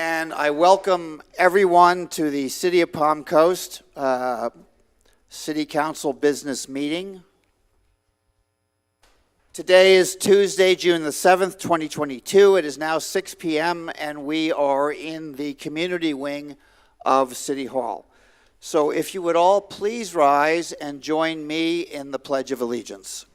And I welcome everyone to the City of Palm Coast City Council Business Meeting. Today is Tuesday, June the 7th, 2022. It is now 6 p.m. and we are in the community wing of City Hall. So if you would all please rise and join me in the Pledge of Allegiance.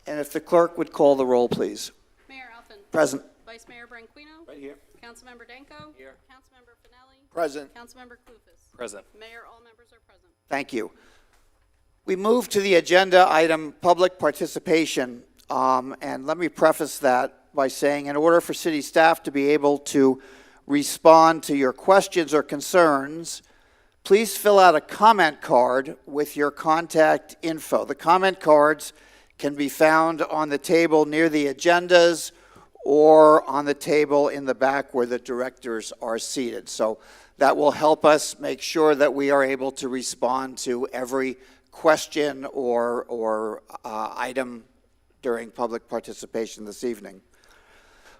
And if the clerk would call the roll, please. Mayor Alphen. Present. Vice Mayor Brinkley. Right here. Councilmember Danko. Here. Councilmember Finelli. Present. Councilmember Clufus. Present. Mayor, all members are present. Thank you. We move to the agenda item, public participation. And let me preface that by saying in order for city staff to be able to respond to your questions or concerns, please fill out a comment card with your contact info. The comment cards can be found on the table near the agendas or on the table in the back where the directors are seated. So that will help us make sure that we are able to respond to every question or item during public participation this evening.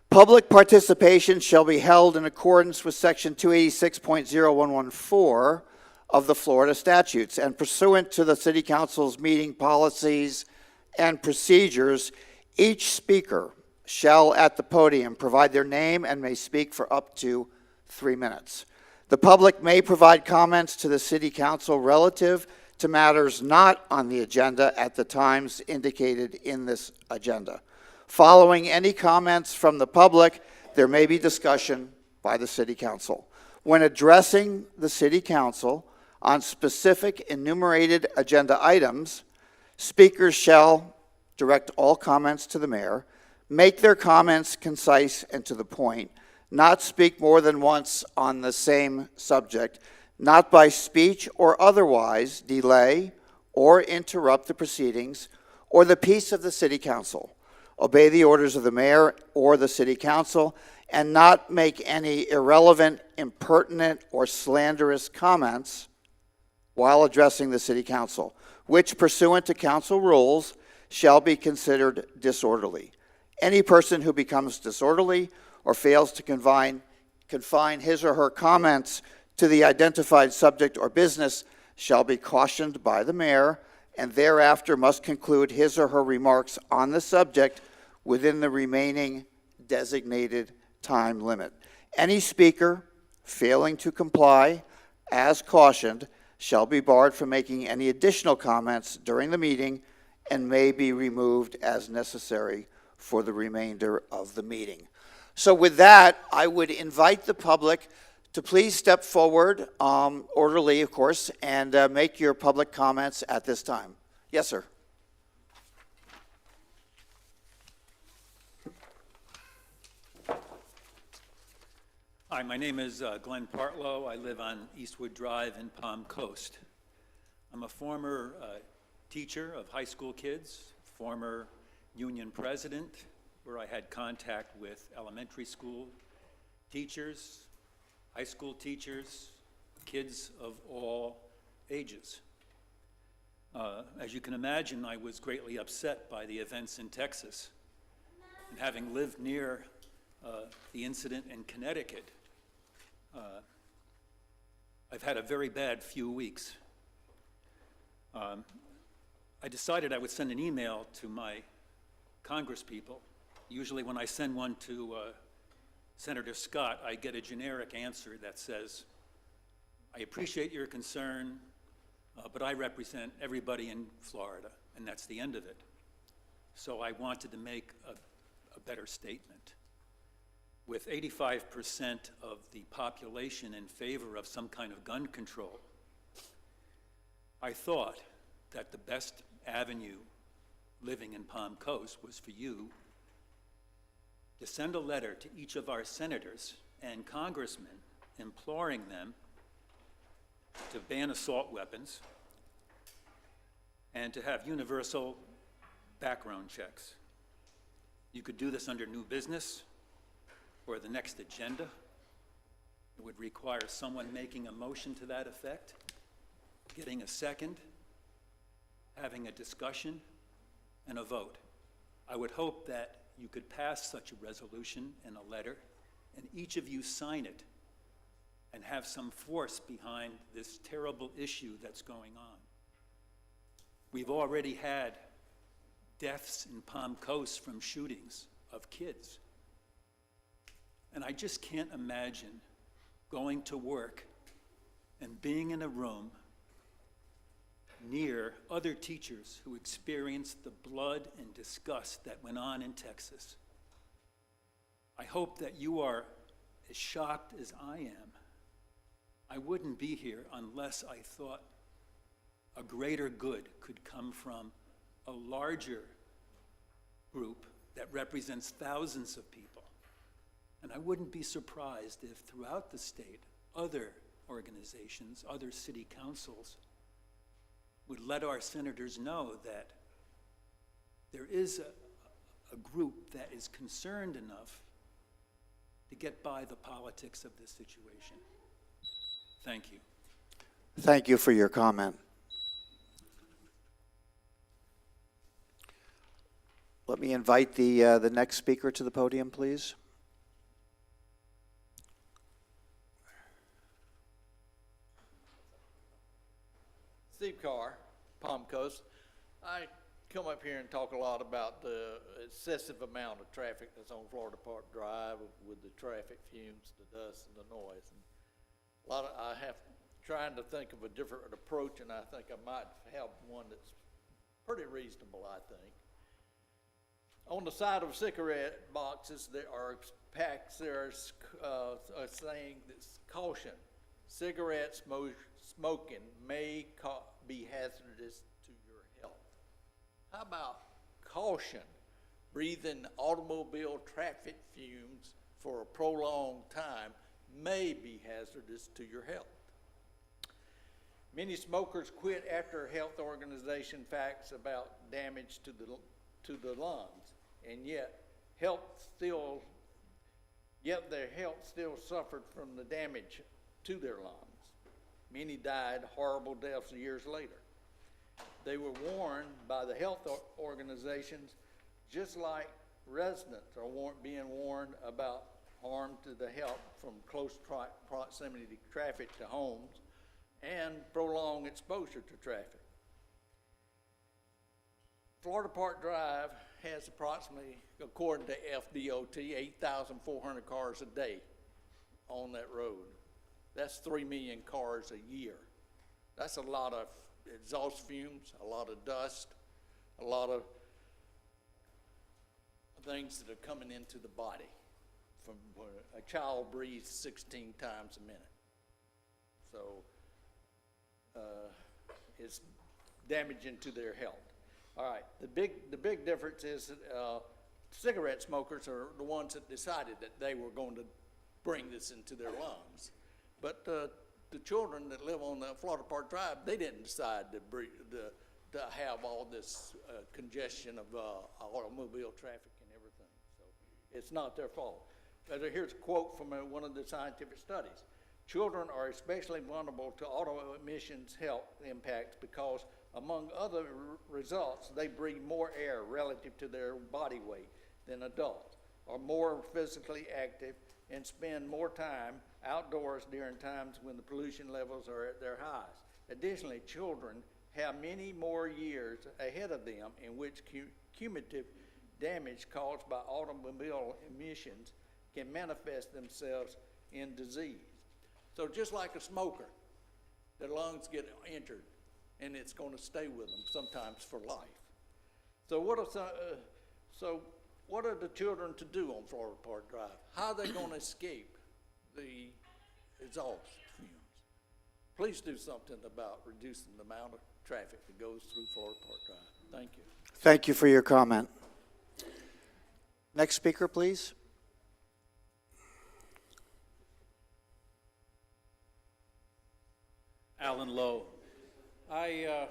Public participation shall be held in accordance with Section 286.0114 of the Florida statutes and pursuant to the City Council's meeting policies and procedures. Each speaker shall at the podium provide their name and may speak for up to 3 minutes. The public may provide comments to the City Council relative to matters not on the agenda at the times indicated in this agenda. Following any comments from the public, there may be discussion by the City Council. When addressing the City Council on specific enumerated agenda items, speakers shall direct all comments to the mayor, make their comments concise and to the point, not speak more than once on the same subject, not by speech or otherwise delay or interrupt the proceedings or the peace of the City Council, obey the orders of the mayor or the City Council, and not make any irrelevant, impertinent, or slanderous comments while addressing the City Council, which, pursuant to council rules, shall be considered disorderly. Any person who becomes disorderly or fails to confine his or her comments to the identified subject or business shall be cautioned by the mayor and thereafter must conclude his or her remarks on the subject within the remaining designated time limit. Any speaker failing to comply, as cautioned, shall be barred from making any additional comments during the meeting and may be removed as necessary for the remainder of the meeting. So with that, I would invite the public to please step forward, orderly, of course, and make your public comments at this time. Yes, sir. Hi, my name is Glenn Partlow. I live on Eastwood Drive in Palm Coast. I'm a former teacher of high school kids, former union president, where I had contact with elementary school teachers, high school teachers, kids of all ages. As you can imagine, I was greatly upset by the events in Texas. And having lived near the incident in Connecticut, I've had a very bad few weeks. I decided I would send an email to my congresspeople. Usually when I send one to Senator Scott, I get a generic answer that says, I appreciate your concern, but I represent everybody in Florida, and that's the end of it. So I wanted to make a better statement. With 85% of the population in favor of some kind of gun control, I thought that the best avenue living in Palm Coast was for you to send a letter to each of our senators and congressmen imploring them to ban assault weapons and to have universal background checks. You could do this under new business or the next agenda. It would require someone making a motion to that effect, getting a second, having a discussion, and a vote. I would hope that you could pass such a resolution in a letter, and each of you sign it and have some force behind this terrible issue that's going on. We've already had deaths in Palm Coast from shootings of kids. And I just can't imagine going to work and being in a room near other teachers who experienced the blood and disgust that went on in Texas. I hope that you are as shocked as I am. I wouldn't be here unless I thought a greater good could come from a larger group that represents thousands of people. And I wouldn't be surprised if throughout the state, other organizations, other city councils would let our senators know that there is a group that is concerned enough to get by the politics of this situation. Thank you. Thank you for your comment. Let me invite the next speaker to the podium, please. Steve Carr, Palm Coast. I come up here and talk a lot about the excessive amount of traffic that's on Florida Park Drive with the traffic fumes, the dust, and the noise. And I have trying to think of a different approach, and I think I might have one that's pretty reasonable, I think. On the side of cigarette boxes, there are packs, there's a saying that's caution. Cigarette smoking may be hazardous to your health. How about caution? Breathing automobile traffic fumes for a prolonged time may be hazardous to your health. Many smokers quit after health organization facts about damage to the lungs, and yet their health still suffered from the damage to their lungs. Many died horrible deaths years later. They were warned by the health organizations, just like residents are being warned about harm to the health from close proximity to traffic to homes and prolonged exposure to traffic. Florida Park Drive has approximately, according to FDOT, 8,400 cars a day on that road. That's 3 million cars a year. That's a lot of exhaust fumes, a lot of dust, a lot of things that are coming into the body from where a child breathes 16 times a minute. So it's damaging to their health. All right, the big difference is that cigarette smokers are the ones that decided that they were going to bring this into their lungs. But the children that live on the Florida Park Drive, they didn't decide to have all this congestion of automobile traffic and everything. So it's not their fault. But here's a quote from one of the scientific studies. Children are especially vulnerable to auto emissions health impacts because, among other results, they breathe more air relative to their body weight than adults, are more physically active, and spend more time outdoors during times when the pollution levels are at their highest. Additionally, children have many more years ahead of them in which cumulative damage caused by automobile emissions can manifest themselves in disease. So just like a smoker, their lungs get injured, and it's going to stay with them sometimes for life. So what are the children to do on Florida Park Drive? How are they going to escape the exhaust fumes? Please do something about reducing the amount of traffic that goes through Florida Park Drive. Thank you. Thank you for your comment. Next speaker, please. Alan Lowe. I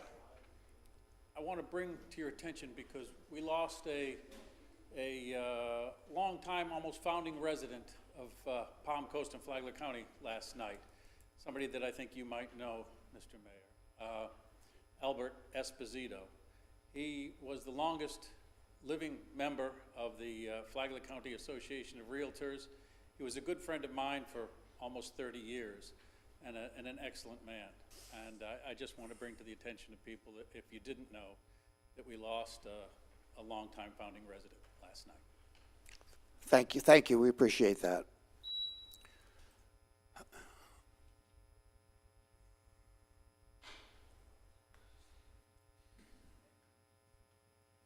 I want to bring to your attention because we lost a long time, almost founding resident of Palm Coast and Flagler County last night. Somebody that I think you might know, Mr. Mayor, Albert Esposito. He was the longest living member of the Flagler County Association of Realtors. He was a good friend of mine for almost 30 years and an excellent man. And I just want to bring to the attention of people that if you didn't know, that we lost a longtime founding resident last night. Thank you, we appreciate that.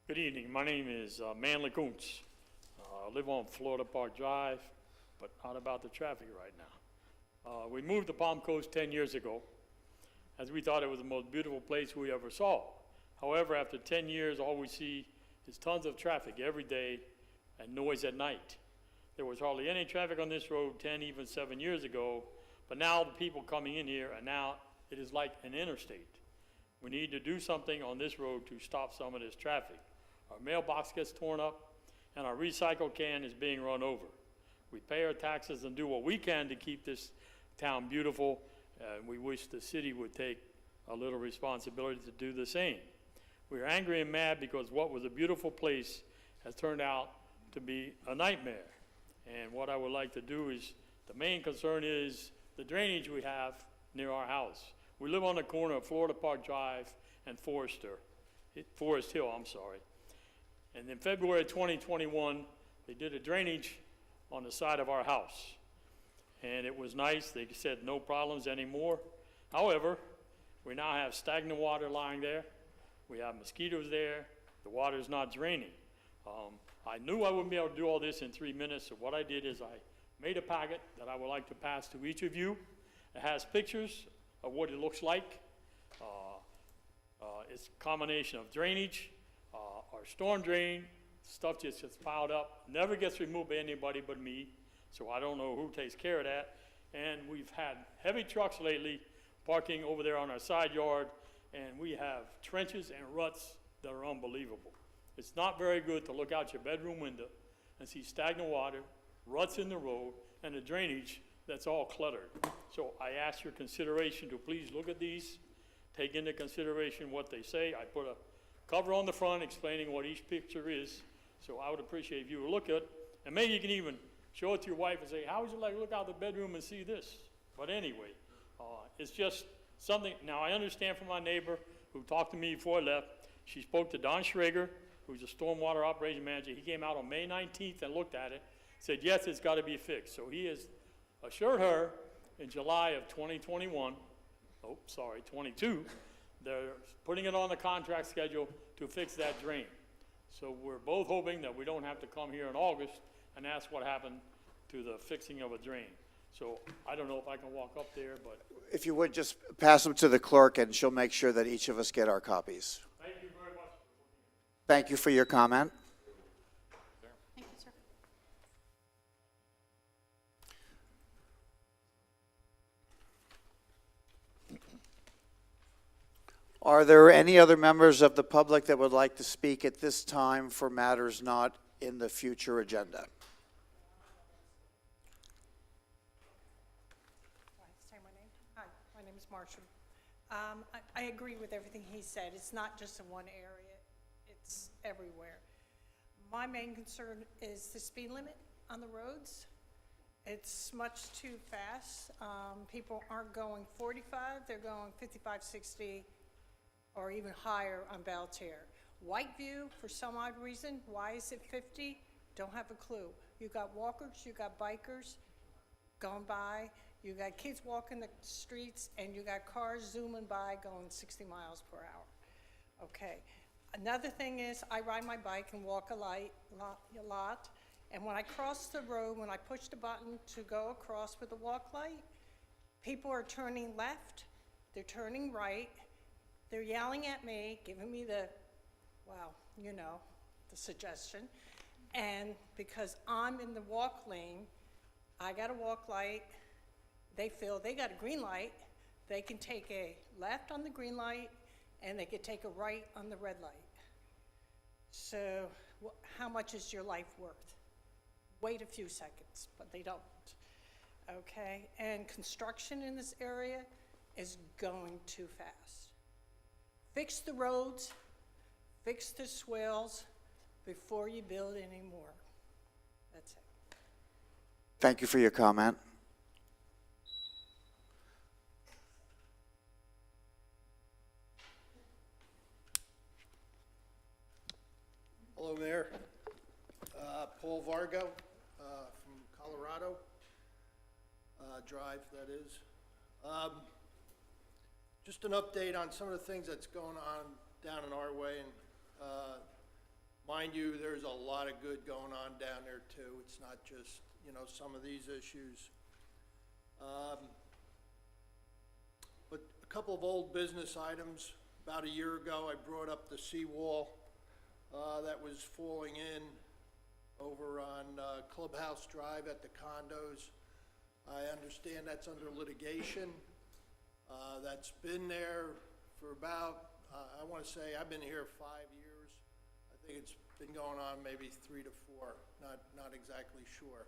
Good evening. My name is Manley Kuntz. I live on Florida Park Drive, but not about the traffic right now. We moved to Palm Coast 10 years ago, as we thought it was the most beautiful place we ever saw. However, after 10 years, all we see is tons of traffic every day and noise at night. There was hardly any traffic on this road 10, even 7 years ago, but now the people coming in here, and now it is like an interstate. We need to do something on this road to stop some of this traffic. Our mailbox gets torn up, and our recycle can is being run over. We pay our taxes and do what we can to keep this town beautiful. We wish the city would take a little responsibility to do the same. We're angry and mad because what was a beautiful place has turned out to be a nightmare. And what I would like to do is, the main concern is the drainage we have near our house. We live on the corner of Florida Park Drive and Forest Hill, I'm sorry. And in February 2021, they did a drainage on the side of our house. And it was nice. They said no problems anymore. However, we now have stagnant water lying there. We have mosquitoes there. The water's not draining. I knew I wouldn't be able to do all this in 3 minutes, so what I did is I made a packet that I would like to pass to each of you. It has pictures of what it looks like. It's a combination of drainage, our storm drain, stuff just gets piled up, never gets removed by anybody but me, so I don't know who takes care of that. And we've had heavy trucks lately parking over there on our side yard, and we have trenches and ruts that are unbelievable. It's not very good to look out your bedroom window and see stagnant water, ruts in the road, and the drainage that's all cluttered. So I ask your consideration to please look at these, take into consideration what they say. I put a cover on the front explaining what each picture is, so I would appreciate if you would look at it, and maybe you can even show it to your wife and say, how would you like to look out the bedroom and see this? But anyway, it's just something. Now I understand from my neighbor who talked to me before I left, she spoke to Don Schrager, who's a stormwater operation manager. He came out on May 19th and looked at it, said, yes, it's got to be fixed. So he has assured her in July of 22, they're putting it on the contract schedule to fix that drain. So we're both hoping that we don't have to come here in August and ask what happened to the fixing of a drain. So I don't know if I can walk up there, but. If you would, just pass them to the clerk, and she'll make sure that each of us get our copies. Thank you very much. Thank you for your comment. Thank you, sir. Are there any other members of the public that would like to speak at this time for matters not in the future agenda? Say my name? Hi, my name is Marshall. I agree with everything he said. It's not just in one area, it's everywhere. My main concern is the speed limit on the roads. It's much too fast. People aren't going 45, they're going 55, 60, or even higher on Belterre. Whiteview, for some odd reason, why is it 50? Don't have a clue. You got walkers, you got bikers going by, you got kids walking the streets, and you got cars zooming by going 60 miles per hour. Okay. Another thing is, I ride my bike and walk a lot, and when I cross the road, when I push the button to go across with the walk light, people are turning left, they're turning right, they're yelling at me, giving me the, well, you know, the suggestion, and because I'm in the walk lane, I got a walk light, they feel they got a green light, they can take a left on the green light and they could take a right on the red light. So how much is your life worth? Wait a few seconds, but they don't. Okay, and construction in this area is going too fast. Fix the roads, fix the swales before you build any more. That's it. Thank you for your comment. Hello, Mayor. Paul Vargo from Colorado Drive, that is. Just an update on some of the things that's going on down in our way. And mind you, there's a lot of good going on down there, too. It's not just, you know, some of these issues. But a couple of old business items. About a year ago, I brought up the seawall that was falling in over on Clubhouse Drive at the condos. I understand that's under litigation. That's been there for about, I want to say, I've been here 5 years. I think it's been going on maybe 3 to 4, not exactly sure.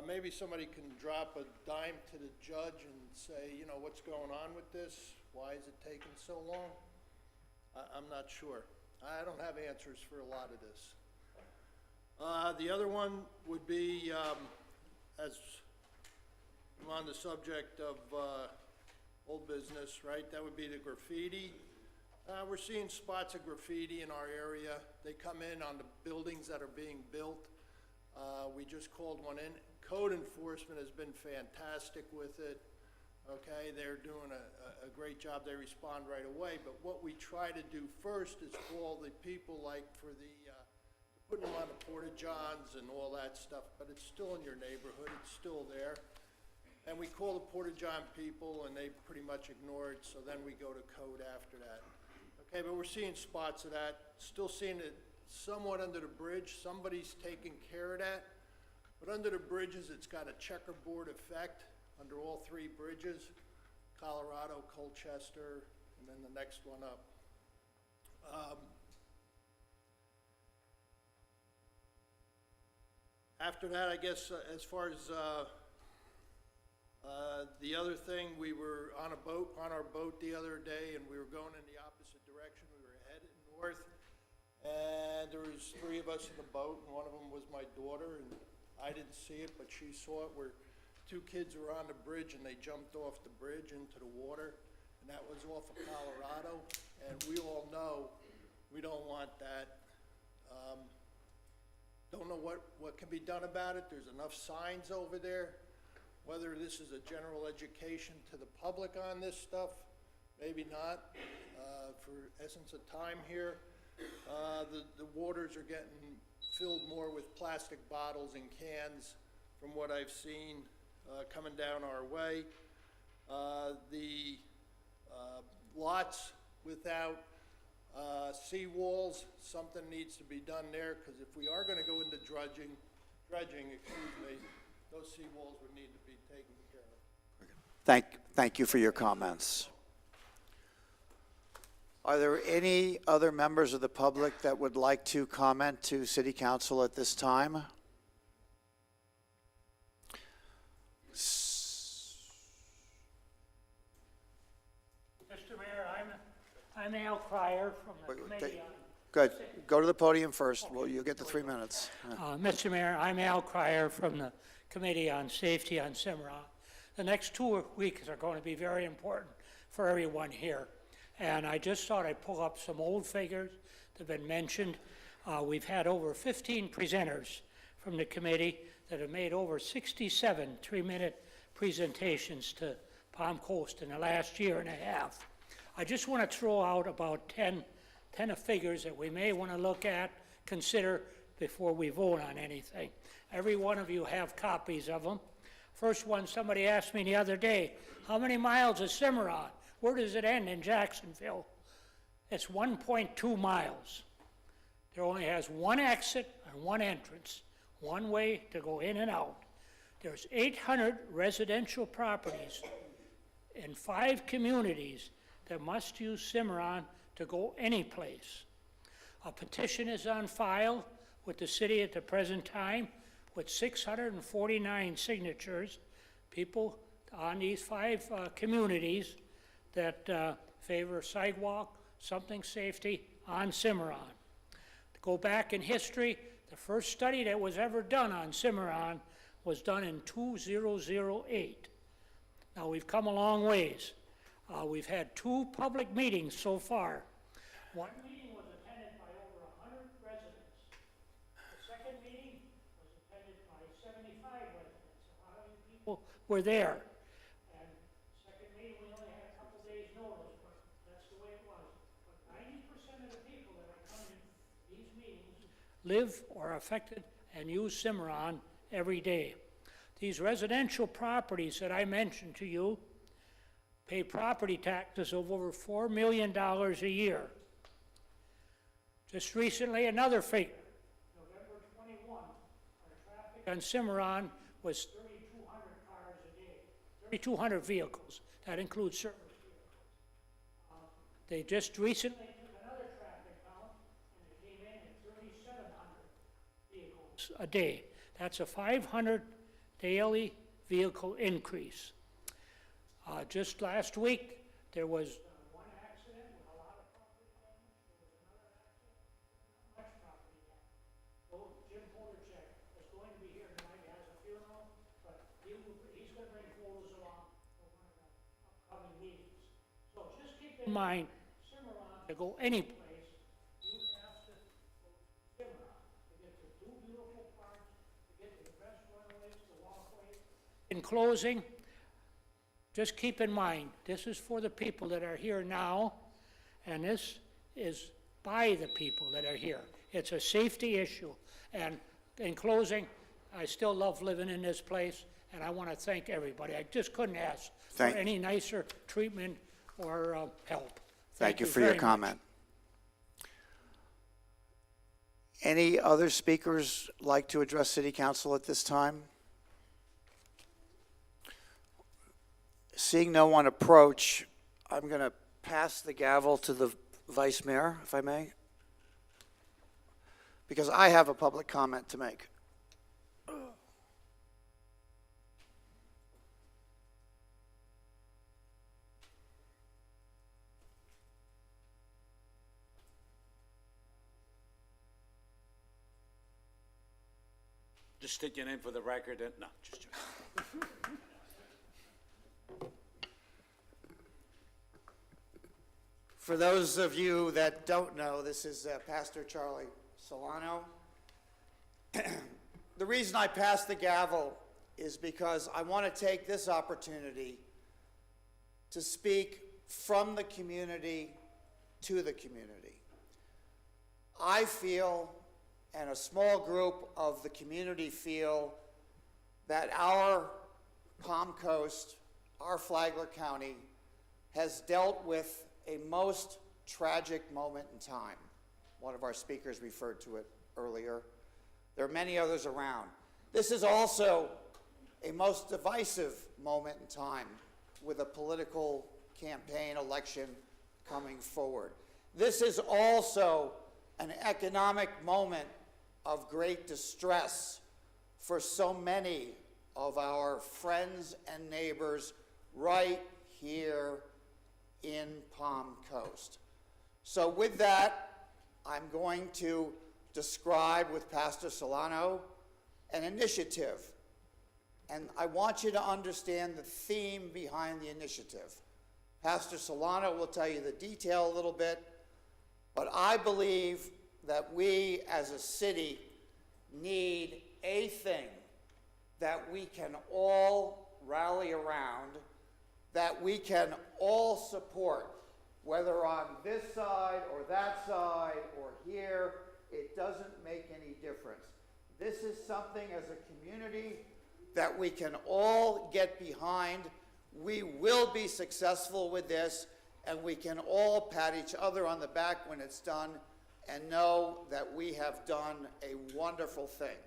Maybe somebody can drop a dime to the judge and say, you know, what's going on with this? Why is it taking so long? I'm not sure. I don't have answers for a lot of this. The other one would be, as I'm on the subject of old business, right? That would be the graffiti. We're seeing spots of graffiti in our area. They come in on the buildings that are being built. We just called one in. Code enforcement has been fantastic with it. Okay, they're doing a great job. They respond right away. But what we try to do first is call the people, like for the putting them on the porta-johns and all that stuff. But it's still in your neighborhood. It's still there. And we call the porta-john people, and they pretty much ignore it. So then we go to code after that. Okay, but we're seeing spots of that. Still seeing it somewhat under the bridge. Somebody's taking care of that. But under the bridges, it's got a checkerboard effect. Under all 3 bridges, Colorado, Colchester, and then the next one up. After that, I guess, as far as the other thing, we were on our boat the other day, and we were going in the opposite direction. We were headed north, and there was 3 of us in the boat, and one of them was my daughter, and I didn't see it, but she saw it, where 2 kids were on the bridge, and they jumped off the bridge into the water, and that was off of Colorado, and we all know we don't want that. Don't know what can be done about it. There's enough signs over there. Whether this is a general education to the public on this stuff, maybe not. For essence of time here, the waters are getting filled more with plastic bottles and cans from what I've seen coming down our way. The lots without seawalls, something needs to be done there, because if we are going to go into dredging, those seawalls would need to be taken care of. Thank you for your comments. Are there any other members of the public that would like to comment to City Council at this time? Mr. Mayor, I'm Al Cryer from the Committee on... Good. Go to the podium first. Well, you'll get the 3 minutes. Mr. Mayor, I'm Al Cryer from the Committee on Safety on Cimarron. The next 2 weeks are going to be very important for everyone here. And I just thought I'd pull up some old figures that have been mentioned. We've had over 15 presenters from the committee that have made over 67 3-minute presentations to Palm Coast in the last year and a half. I just want to throw out about 10 of figures that we may want to look at, consider before we vote on anything. Every one of you have copies of them. First one, somebody asked me the other day, how many miles is Cimarron? Where does it end in Jacksonville? It's 1.2 miles. There only has 1 exit and 1 entrance, 1 way to go in and out. There's 800 residential properties in 5 communities that must use Cimarron to go anyplace. A petition is on file with the city at the present time with 649 signatures, people on these 5 communities that favor sidewalk, something safety on Cimarron. To go back in history, the first study that was ever done on Cimarron was done in 2008. Now, we've come a long ways. We've had 2 public meetings so far. One meeting was attended by over 100 residents. The second meeting was attended by 75 residents. A lot of you people were there. And second meeting, we only had a couple days' notice, but that's the way it was. But 90% of the people that are coming to these meetings live or are affected and use Cimarron every day. These residential properties that I mentioned to you pay property taxes of over $4 million a year. Just recently, another figure. November 21, our traffic on Cimarron was 3,200 cars a day, 3,200 vehicles. That includes service vehicles. They just recently took another traffic count, and it came in at 3,700 vehicles a day. That's a 500 daily vehicle increase. Just last week, there was one accident with a lot of property damage. There was another accident with not much property damage. So Jim Polachek is going to be here tonight. He has a funeral, but he's going to bring photos along for one of the upcoming meetings. So just keep in mind, Cimarron, to go any place, you have to go to Cimarron to get to 2 beautiful parks, to get to the best runways, the walkways. In closing, just keep in mind, this is for the people that are here now, and this is by the people that are here. It's a safety issue. And in closing, I still love living in this place, and I want to thank everybody. I just couldn't ask for any nicer treatment or help. Thank you for your very much. comment. Any other speakers like to address City Council at this time? Seeing no one approach, I'm going to pass the gavel to the Vice Mayor, if I may, because I have a public comment to make. Just state your name for the record and, no, just joking. For those of you that don't know, this is Pastor Charlie Solano. The reason I passed the gavel is because I want to take this opportunity to speak from the community to the community. I feel, and a small group of the community feel, that our Palm Coast, our Flagler County, has dealt with a most tragic moment in time. One of our speakers referred to it earlier. There are many others around. This is also a most divisive moment in time with a political campaign election coming forward. This is also an economic moment of great distress for so many of our friends and neighbors right here in Palm Coast. So with that, I'm going to describe with Pastor Solano an initiative. And I want you to understand the theme behind the initiative. Pastor Solano will tell you the detail a little bit, but I believe that we as a city need a thing that we can all rally around, that we can all support, whether on this side or that side or here, it doesn't make any difference. This is something as a community that we can all get behind. We will be successful with this, and we can all pat each other on the back when it's done and know that we have done a wonderful thing.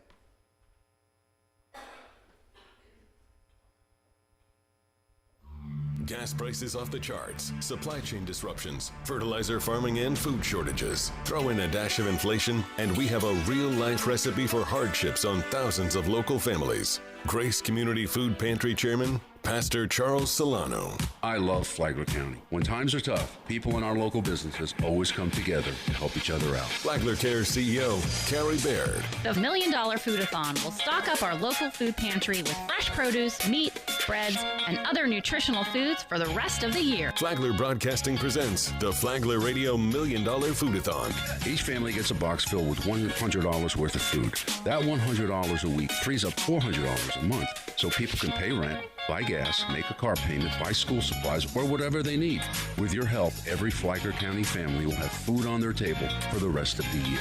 Gas prices off the charts, supply chain disruptions, fertilizer farming and food shortages. Throw in a dash of inflation and we have a real-life recipe for hardships on thousands of local families. Grace Community Food Pantry Chairman, Pastor Charles Solano. I love Flagler County. When times are tough, people in our local businesses always come together to help each other out. Flagler Cares CEO, Carrie Baird. The $1 Million Foodathon will stock up our local food pantry with fresh produce, meat, breads, and other nutritional foods for the rest of the year. Flagler Broadcasting presents the Flagler Radio $1 Million Foodathon. Each family gets a box filled with $100 worth of food. That $100 a week frees up $400 a month so people can pay rent, buy gas, make a car payment, buy school supplies, or whatever they need. With your help, every Flagler County family will have food on their table for the rest of the year.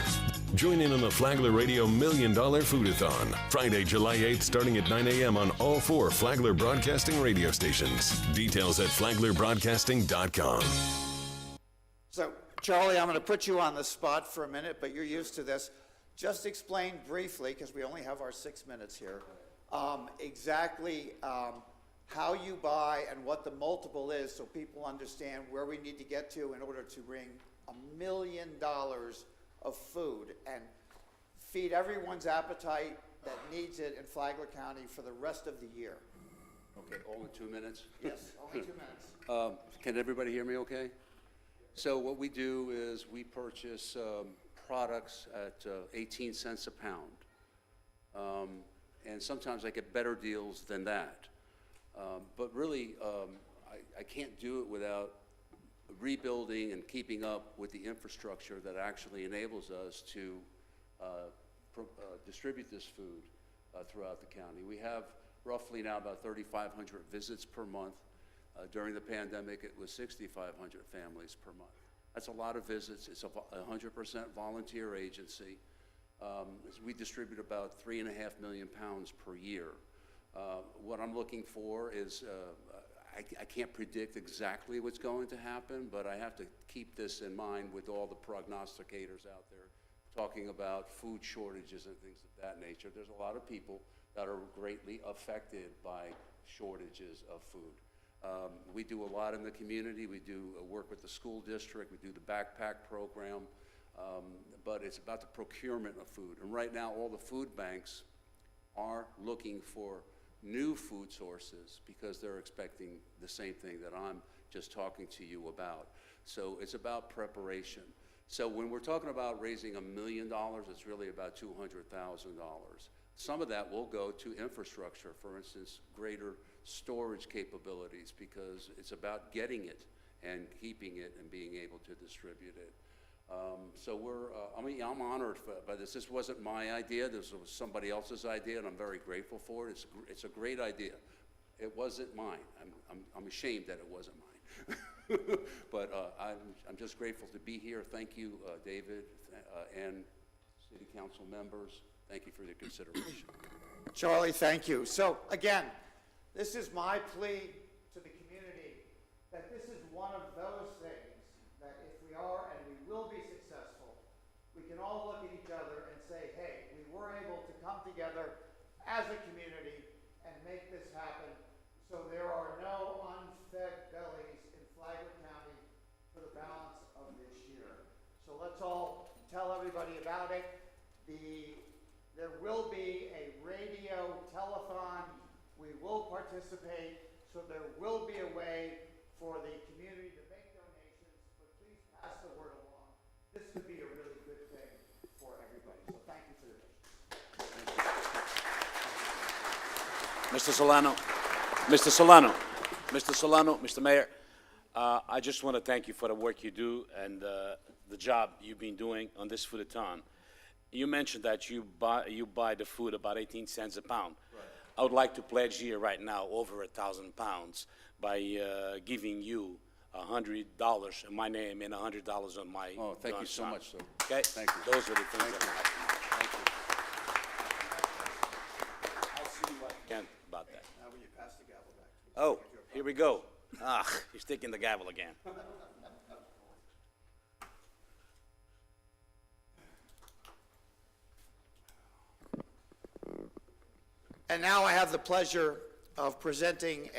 Join in on the Flagler Radio $1 Million Foodathon, Friday, July 8th, starting at 9 a.m. on all 4 Flagler Broadcasting radio stations. Details at flaglerbroadcasting.com. So, Charlie, I'm going to put you on the spot for a minute, but you're used to this. Just explain briefly, because we only have our 6 minutes here, exactly how you buy and what the multiple is so people understand where we need to get to in order to bring $1 million of food and feed everyone's appetite that needs it in Flagler County for the rest of the year. Okay, all in 2 minutes? Yes, only 2 minutes. Can everybody hear me okay? So what we do is we purchase products at 18 cents a pound. And sometimes I get better deals than that. But really, I can't do it without rebuilding and keeping up with the infrastructure that actually enables us to distribute this food throughout the county. We have roughly now about 3,500 visits per month. During the pandemic, it was 6,500 families per month. That's a lot of visits. It's a 100% volunteer agency. We distribute about 3.5 million pounds per year. What I'm looking for is, I can't predict exactly what's going to happen, but I have to keep this in mind with all the prognosticators out there talking about food shortages and things of that nature. There's a lot of people that are greatly affected by shortages of food. We do a lot in the community. We do work with the school district. We do the backpack program. But it's about the procurement of food. And right now, all the food banks are looking for new food sources because they're expecting the same thing that I'm just talking to you about. So it's about preparation. So when we're talking about raising $1 million, it's really about $200,000. Some of that will go to infrastructure, for instance, greater storage capabilities, because it's about getting it and keeping it and being able to distribute it. So I'm honored by this. This wasn't my idea. This was somebody else's idea, and I'm very grateful for it. It's a great idea. It wasn't mine. I'm ashamed that it wasn't mine. But I'm just grateful to be here. Thank you, David, and city council members. Thank you for your consideration. Charlie, thank you. So again, this is my plea to the community that this is one of those things that if we are and we will be successful, we can all look at each other and say, hey, we were able to come together as a community and make this happen so there are no unfed bellies in Flagler County for the balance of this year. So let's all tell everybody about it. There will be a radio telethon. We will participate, so there will be a way for the community to make donations, but please pass the word along. This could be a really good thing for everybody, so thank you for your patience. Mr. Solano, Mr. Solano, Mr. Solano, Mr. Mayor, I just want to thank you for the work you do and the job you've been doing on this foodathon. You mentioned that you buy the food about 18 cents a pound. Right. I would like to pledge here right now over 1,000 pounds by giving you $100 in my name and $100 on my. Oh, thank you so much, sir. Okay, thank you. Those are the things that Thank you. I'll see you again about that. Now will you pass the gavel back? Oh, here we go. You're sticking the gavel again. And now I have the pleasure of presenting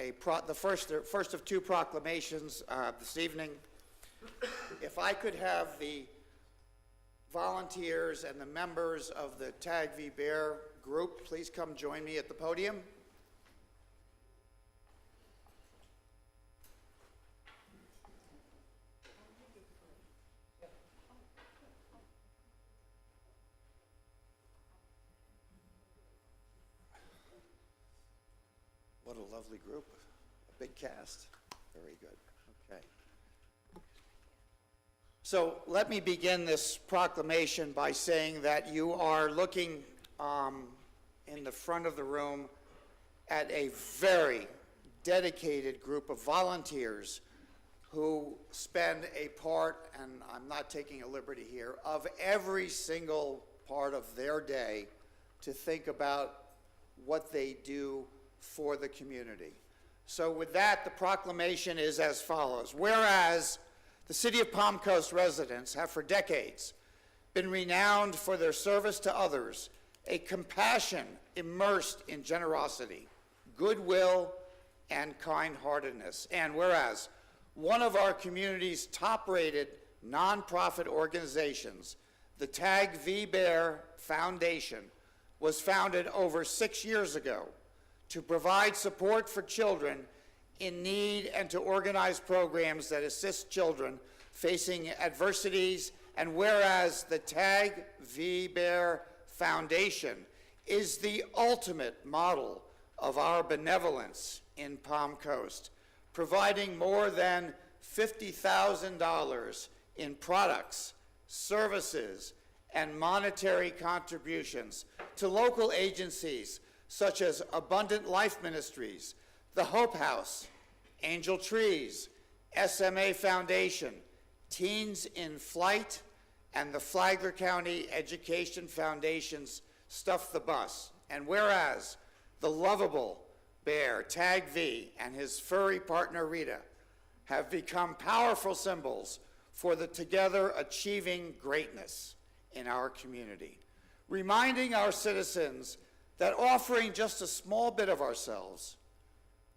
the first of two proclamations this evening. If I could have the volunteers and the members of the Tag v. Bear group please come join me at the podium. What a lovely group, a big cast. Very good, okay. So let me begin this proclamation by saying that you are looking in the front of the room at a very dedicated group of volunteers who spend a part, and I'm not taking a liberty here, of every single part of their day to think about what they do for the community. So with that, the proclamation is as follows. Whereas the City of Palm Coast residents have for decades been renowned for their service to others, a compassion immersed in generosity, goodwill, and kind-heartedness. And whereas one of our community's top-rated nonprofit organizations, the Tag v. Bear Foundation, was founded over 6 years ago to provide support for children in need and to organize programs that assist children facing adversities. And whereas the Tag v. Bear Foundation is the ultimate model of our benevolence in Palm Coast, providing more than $50,000 in products, services, and monetary contributions to local agencies such as Abundant Life Ministries, the Hope House, Angel Trees, SMA Foundation, Teens in Flight, and the Flagler County Education Foundation's Stuff the Bus. And whereas the lovable bear, Tag V, and his furry partner, Rita, have become powerful symbols for the together achieving greatness in our community, reminding our citizens that offering just a small bit of ourselves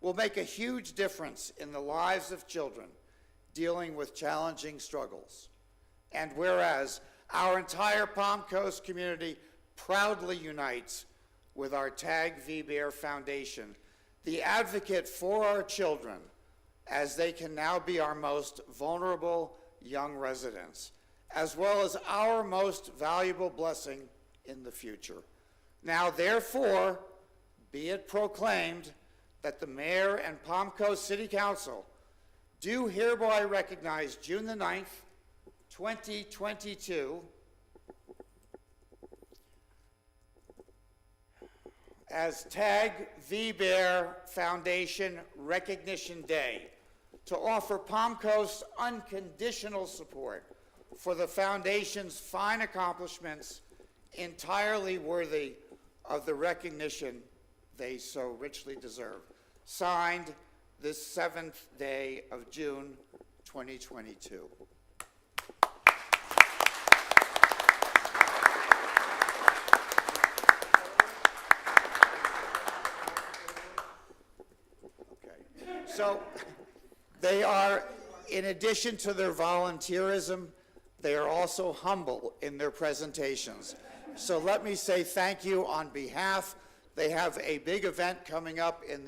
will make a huge difference in the lives of children dealing with challenging struggles. And whereas our entire Palm Coast community proudly unites with our Tag v. Bear Foundation, the advocate for our children, as they can now be our most vulnerable young residents, as well as our most valuable blessing in the future. Now, therefore, be it proclaimed that the Mayor and Palm Coast City Council do hereby recognize June the 9th, 2022 as Tag v. Bear Foundation Recognition Day to offer Palm Coast unconditional support for the Foundation's fine accomplishments, entirely worthy of the recognition they so richly deserve. Signed, this 7th day of June, 2022. Okay. So they are, in addition to their volunteerism, they are also humble in their presentations. So let me say thank you on behalf. They have a big event coming up in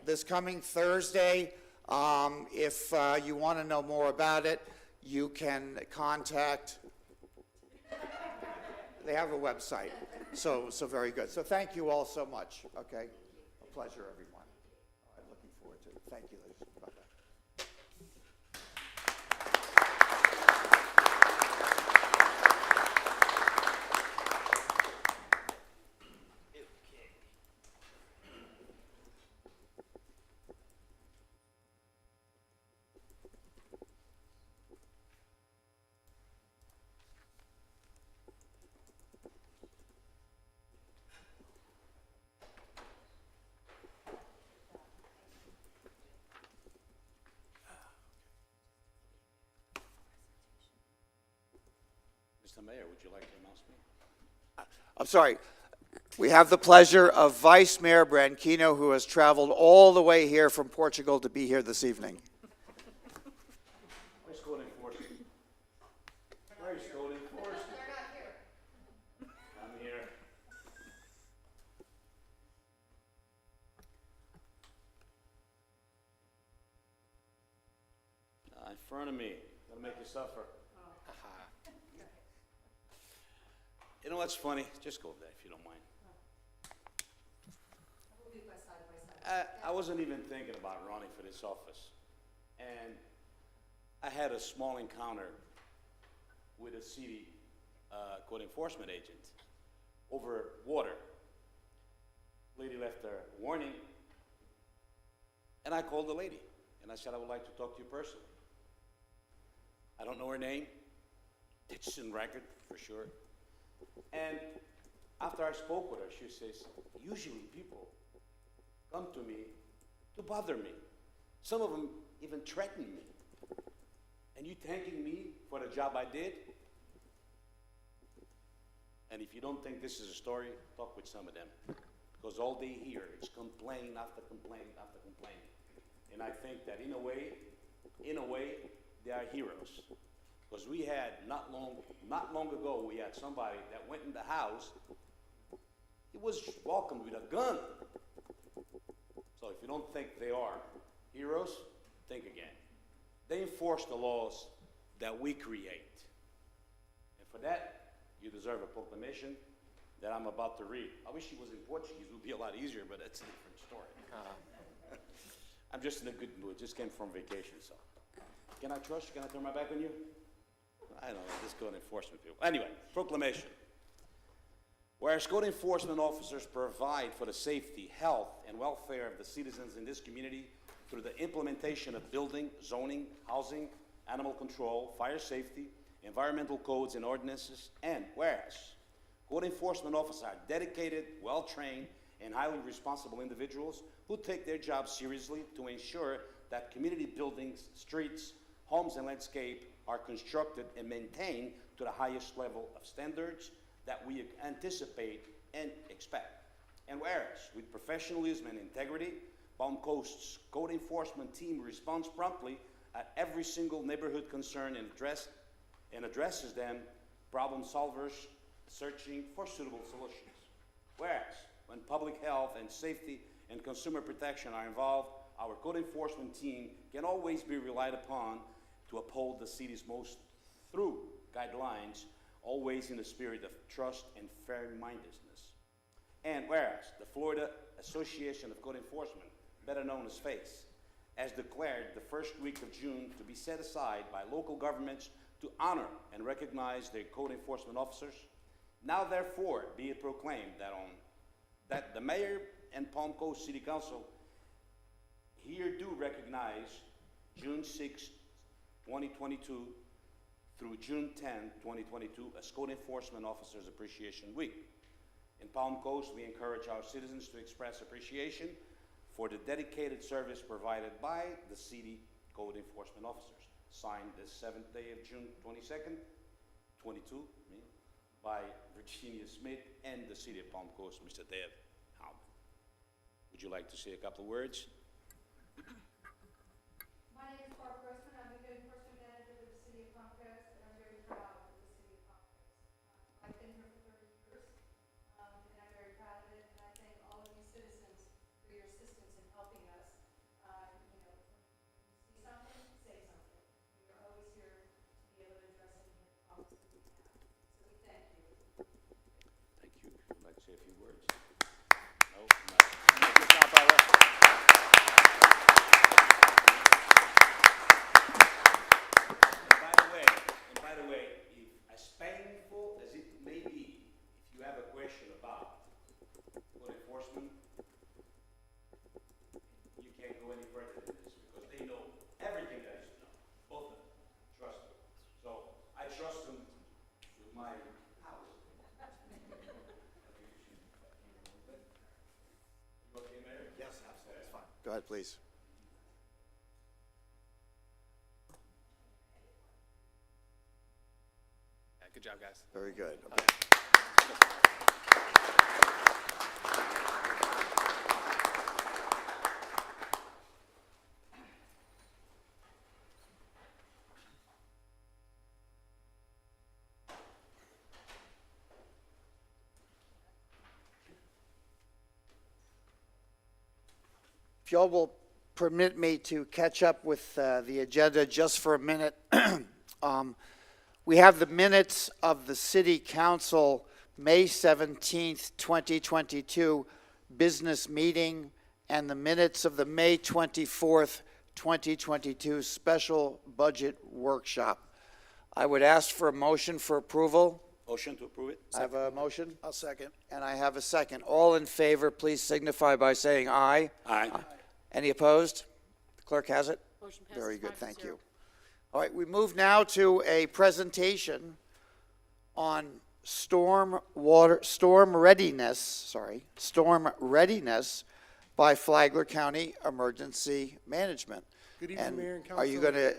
this coming Thursday. If you want to know more about it, you can contact, they have a website. So very good. So thank you all so much, okay? A pleasure, everyone. I'm looking forward to it. Thank you, ladies. Bye-bye. Mr. Mayor, would you like to announce me? I'm sorry. We have the pleasure of Vice Mayor Bran Kino, who has traveled all the way here from Portugal to be here this evening. Where's code enforcement? Where's code enforcement? They're not here. I'm here. In front of me, gonna make you suffer. You know what's funny? Just go over there if you don't mind. I wasn't even thinking about running for this office. And I had a small encounter with a city code enforcement agent over water. Lady left a warning, and I called the lady, and I said I would like to talk to you personally. I don't know her name. It's in record, for sure. And after I spoke with her, she says, usually people come to me to bother me. Some of them even threaten me. And you thanking me for the job I did? And if you don't think this is a story, talk with some of them. Because all they hear is complaint after complaint after complaint. And I think that in a way, they are heroes. Because we had, not long ago, we had somebody that went in the house. He was welcomed with a gun. So if you don't think they are heroes, think again. They enforce the laws that we create. And for that, you deserve a proclamation that I'm about to read. I wish it was in Portuguese, it would be a lot easier, but that's a different story. I'm just in a good mood, just came from vacation, so. Can I trust you? Can I turn my back on you? I don't know, just code enforcement people. Anyway, proclamation. Whereas code enforcement officers provide for the safety, health, and welfare of the citizens in this community through the implementation of building, zoning, housing, animal control, fire safety, environmental codes and ordinances, and whereas code enforcement officers are dedicated, well-trained, and highly responsible individuals who take their job seriously to ensure that community buildings, streets, homes, and landscape are constructed and maintained to the highest level of standards that we anticipate and expect. And whereas, with professionalism and integrity, Palm Coast's code enforcement team responds promptly at every single neighborhood concern and addresses them, problem solvers searching for suitable solutions. Whereas, when public health and safety and consumer protection are involved, our code enforcement team can always be relied upon to uphold the city's most thorough guidelines, always in the spirit of trust and fair-mindedness. And whereas the Florida Association of Code Enforcement, better known as FACE, has declared the first week of June to be set aside by local governments to honor and recognize their code enforcement officers, now therefore be it proclaimed that the Mayor and Palm Coast City Council here do recognize June 6, 2022 through June 10, 2022 as Code Enforcement Officers Appreciation Week. In Palm Coast, we encourage our citizens to express appreciation for the dedicated service provided by the city code enforcement officers. Signed this 7th day of June 22nd, 22, by Virginia Smith and the city of Palm Coast, Mr. Dave Howman. Would you like to say a couple of words? My name is Barb Grossman. I'm the code enforcement manager with the city of Palm Coast, and I'm very proud of the city of Palm Coast. I've been here for 30 years, and I'm very proud of it, and I thank all of you citizens for your assistance in helping us. When you see something, say something. We are always here to be able to address any problems that we have. So we thank you. Thank you. Would you like to say a few words? No? No. Good job, Barbara. And by the way, as painful as it may be, if you have a question about code enforcement, you can't go any further than this because they know everything there is to know. Both of them. Trust me. So I trust them with my house. You okay, Mayor? Yes, absolutely. It's fine. Go ahead, please. Good job, guys. Very good. y'all will permit me to catch up with the agenda just for a minute. We have the minutes of the City Council May 17th, 2022 business meeting and the minutes of the May 24th, 2022 special budget workshop. I would ask for a motion for approval. Motion to approve it? I have a motion, I'll second. and I have a second. All in favor, please signify by saying aye. Aye. Any opposed? The clerk has it? Motion passes Very good, 5-0. thank you. All right, we move now to a presentation on storm readiness by Flagler County Emergency Management. Good evening, Mayor and Are you going to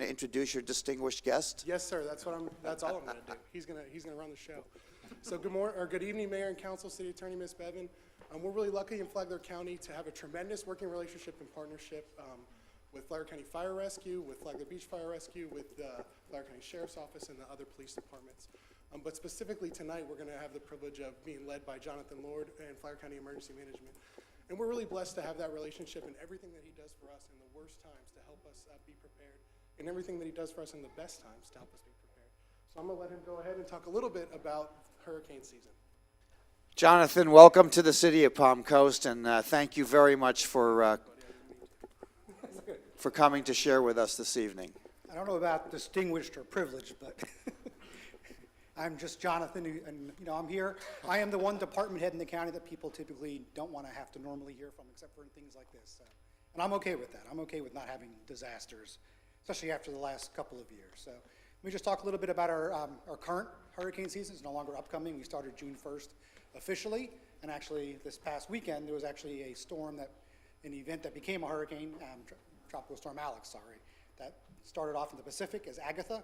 introduce your distinguished guest? Yes, sir. That's all I'm going to do. He's going to run the show. So good evening, Mayor and Council, City Attorney Ms. Bevan. We're really lucky in Flagler County to have a tremendous working relationship and partnership with Flagler County Fire Rescue, with Flagler Beach Fire Rescue, with the Flagler County Sheriff's Office, and the other police departments. But specifically tonight, we're going to have the privilege of being led by Jonathan Lord and Flagler County Emergency Management. And we're really blessed to have that relationship and everything that he does for us in the worst times to help us be prepared, and everything that he does for us in the best times to help us be prepared. So I'm going to let him go ahead and talk a little bit about hurricane season. Jonathan, welcome to the city of Palm Coast, and thank you very much for coming to share with us this evening. I don't know about distinguished or privileged, but I'm just Jonathan, and I'm here. I am the one department head in the county that people typically don't want to have to normally hear from, except for in things like this. And I'm okay with that. I'm okay with not having disasters, especially after the last couple of years. So let me just talk a little bit about our current hurricane season. It's no longer upcoming. We started June 1st officially, and actually this past weekend there was actually an event that became a hurricane, Tropical Storm Alex, that started off in the Pacific as Agatha,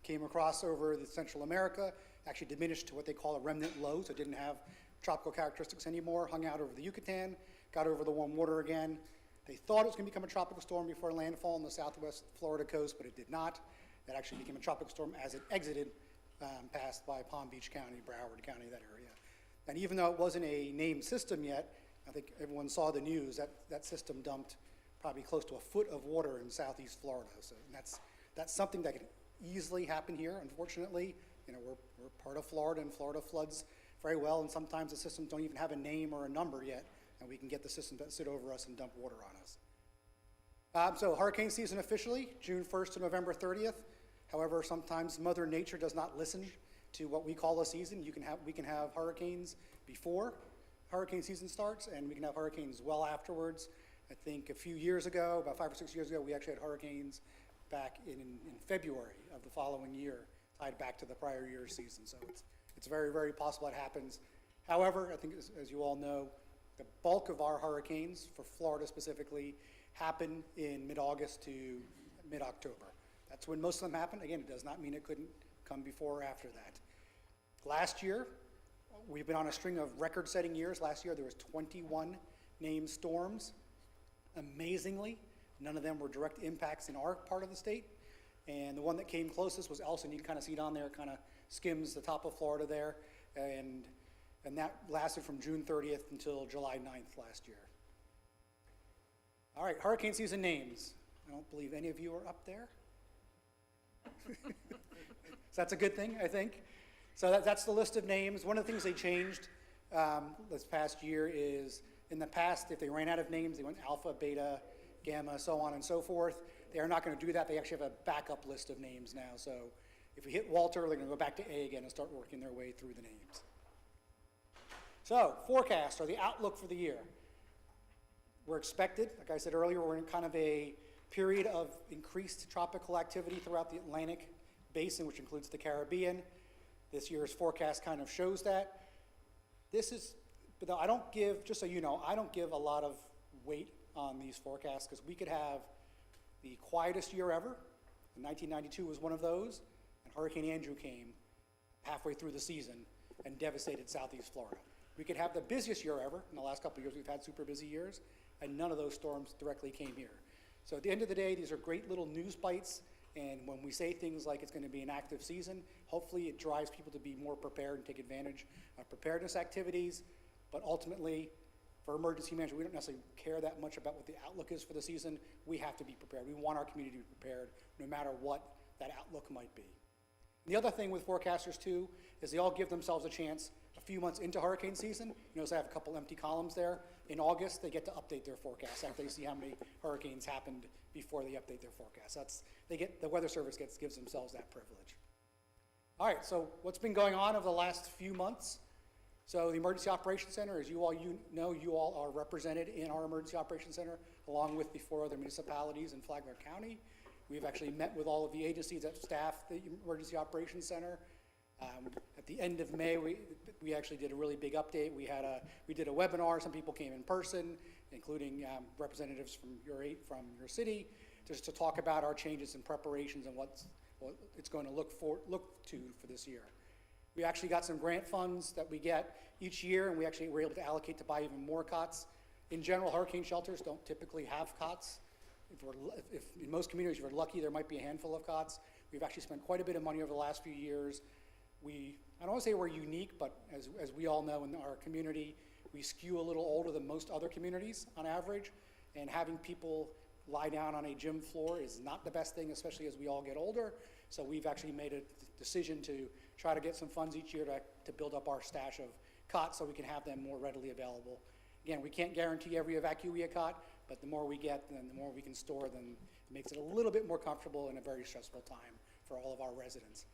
came across over the Central America, actually diminished to what they call a remnant low, so it didn't have tropical characteristics anymore, hung out over the Yucatan, got over the warm water again. They thought it was going to become a tropical storm before landfall on the southwest Florida coast, but it did not. It actually became a tropical storm as it exited, passed by Palm Beach County, Broward County, that area. And even though it wasn't a named system yet, I think everyone saw the news, that system dumped probably close to a foot of water in southeast Florida. So that's something that could easily happen here, unfortunately. We're part of Florida, and Florida floods very well, and sometimes the systems don't even have a name or a number yet, and we can get the system to sit over us and dump water on us. So hurricane season officially, June 1st to November 30th. However, sometimes Mother Nature does not listen to what we call a season. We can have hurricanes before hurricane season starts, and we can have hurricanes well afterwards. I think a few years ago, about 5 or 6 years ago, we actually had hurricanes back in February of the following year, tied back to the prior year's season. So it's very, very possible it happens. However, I think as you all know, the bulk of our hurricanes, for Florida specifically, happen in mid-August to mid-October. That's when most of them happen. Again, it does not mean it couldn't come before or after that. Last year, we've been on a string of record-setting years. Last year, there was 21 named storms. Amazingly, none of them were direct impacts in our part of the state. And the one that came closest was Elsa. You can kind of see it on there. It kind of skims the top of Florida there. And that lasted from June 30th until July 9th last year. All right, hurricane season names. I don't believe any of you are up there. So that's a good thing, I think. So that's the list of names. One of the things they changed this past year is, in the past, if they ran out of names, they went alpha, beta, gamma, so on and so forth. They are not going to do that. They actually have a backup list of names now. So if we hit Walter, they're going to go back to A again and start working their way through the names. So forecast, or the outlook for the year. We're expected, like I said earlier, we're in kind of a period of increased tropical activity throughout the Atlantic basin, which includes the Caribbean. This year's forecast kind of shows that. But I don't give, just so you know, I don't give a lot of weight on these forecasts, because we could have the quietest year ever. 1992 was one of those, and Hurricane Andrew came halfway through the season and devastated southeast Florida. We could have the busiest year ever. In the last couple of years, we've had super busy years, and none of those storms directly came here. So at the end of the day, these are great little news bites, and when we say things like it's going to be an active season, hopefully it drives people to be more prepared and take advantage of preparedness activities. But ultimately, For emergency management, we don't necessarily care that much about what the outlook is for the season. We have to be prepared. We want our community to be prepared no matter what that outlook might be. The other thing with forecasters too is they all give themselves a chance a few months into hurricane season. You notice I have a couple empty columns there. In August, they get to update their forecast after they see how many hurricanes happened before they update their forecast. The Weather Service gives themselves that privilege. All right, so what's been going on over the last few months? So the Emergency Operations Center, as you know, you all are represented in our Emergency Operations Center, along with the 4 other municipalities in Flagler County. We've actually met with all of the agencies that staff the Emergency Operations Center. At the end of May, we actually did a really big update. We did a webinar. Some people came in person, including representatives from your city, just to talk about our changes and preparations and what it's going to look to for this year. We actually got some grant funds that we get each year, and we actually were able to allocate to buy even more cots. In general, hurricane shelters don't typically have cots. If in most communities you're lucky, there might be a handful of cots. We've actually spent quite a bit of money over the last few years. I don't want to say we're unique, but as we all know in our community, we skew a little older than most other communities on average, and having people lie down on a gym floor is not the best thing, especially as we all get older. So we've actually made a decision to try to get some funds each year to build up our stash of cots so we can have them more readily available. Again, we can't guarantee every evacuee a cot, but the more we get, then the more we can store, then it makes it a little bit more comfortable in a very stressful time for all of our residents.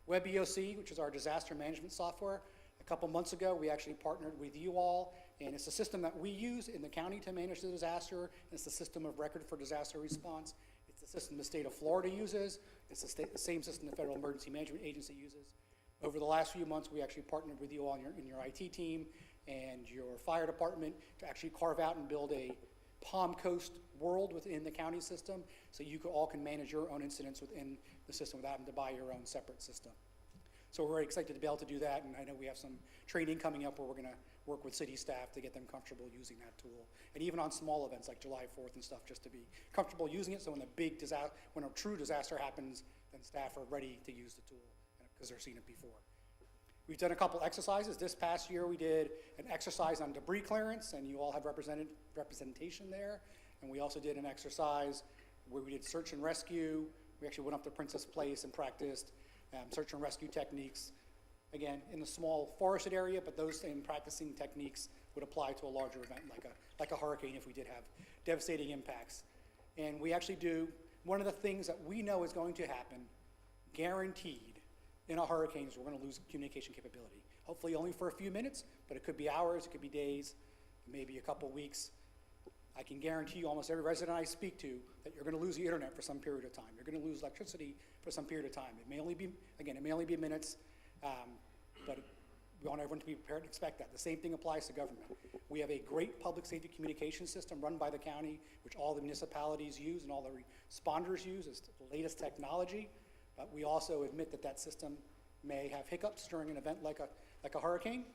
WebEOC, which is our disaster management software, a couple months ago we actually partnered with you all, and it's a system that we use in the county to manage the disaster, and it's the system of record for disaster response. It's the system the state of Florida uses. It's the same system the Federal Emergency Management Agency uses. Over the last few months, we actually partnered with you all in your IT team and your fire department to actually carve out and build a Palm Coast world within the county system, so you all can manage your own incidents within the system without having to buy your own separate system. So we're very excited to be able to do that, and I know we have some training coming up where we're going to work with city staff to get them comfortable using that tool, and even on small events like July 4th and stuff, just to be comfortable using it, so when a true disaster happens, then staff are ready to use the tool because they've seen it before. We've done a couple exercises. This past year we did an exercise on debris clearance, and you all have representation there. And we also did an exercise where we did search and rescue. We actually went up to Princess Place and practiced search and rescue techniques. Again, in a small forested area, but those same practicing techniques would apply to a larger event like a hurricane if we did have devastating impacts. And we actually do one of the things that we know is going to happen, guaranteed, in a hurricane is we're going to lose communication capability. Hopefully only for a few minutes, but it could be hours, it could be days, maybe a couple weeks. I can guarantee you almost every resident I speak to that you're going to lose the internet for some period of time. You're going to lose electricity for some period of time. It may only be, again, it may only be minutes, but we want everyone to be prepared to expect that. The same thing applies to government. We have a great public safety communication system run by the county, which all the municipalities use and all the responders use. It's the latest technology. But we also admit that that system may have hiccups during an event like a hurricane,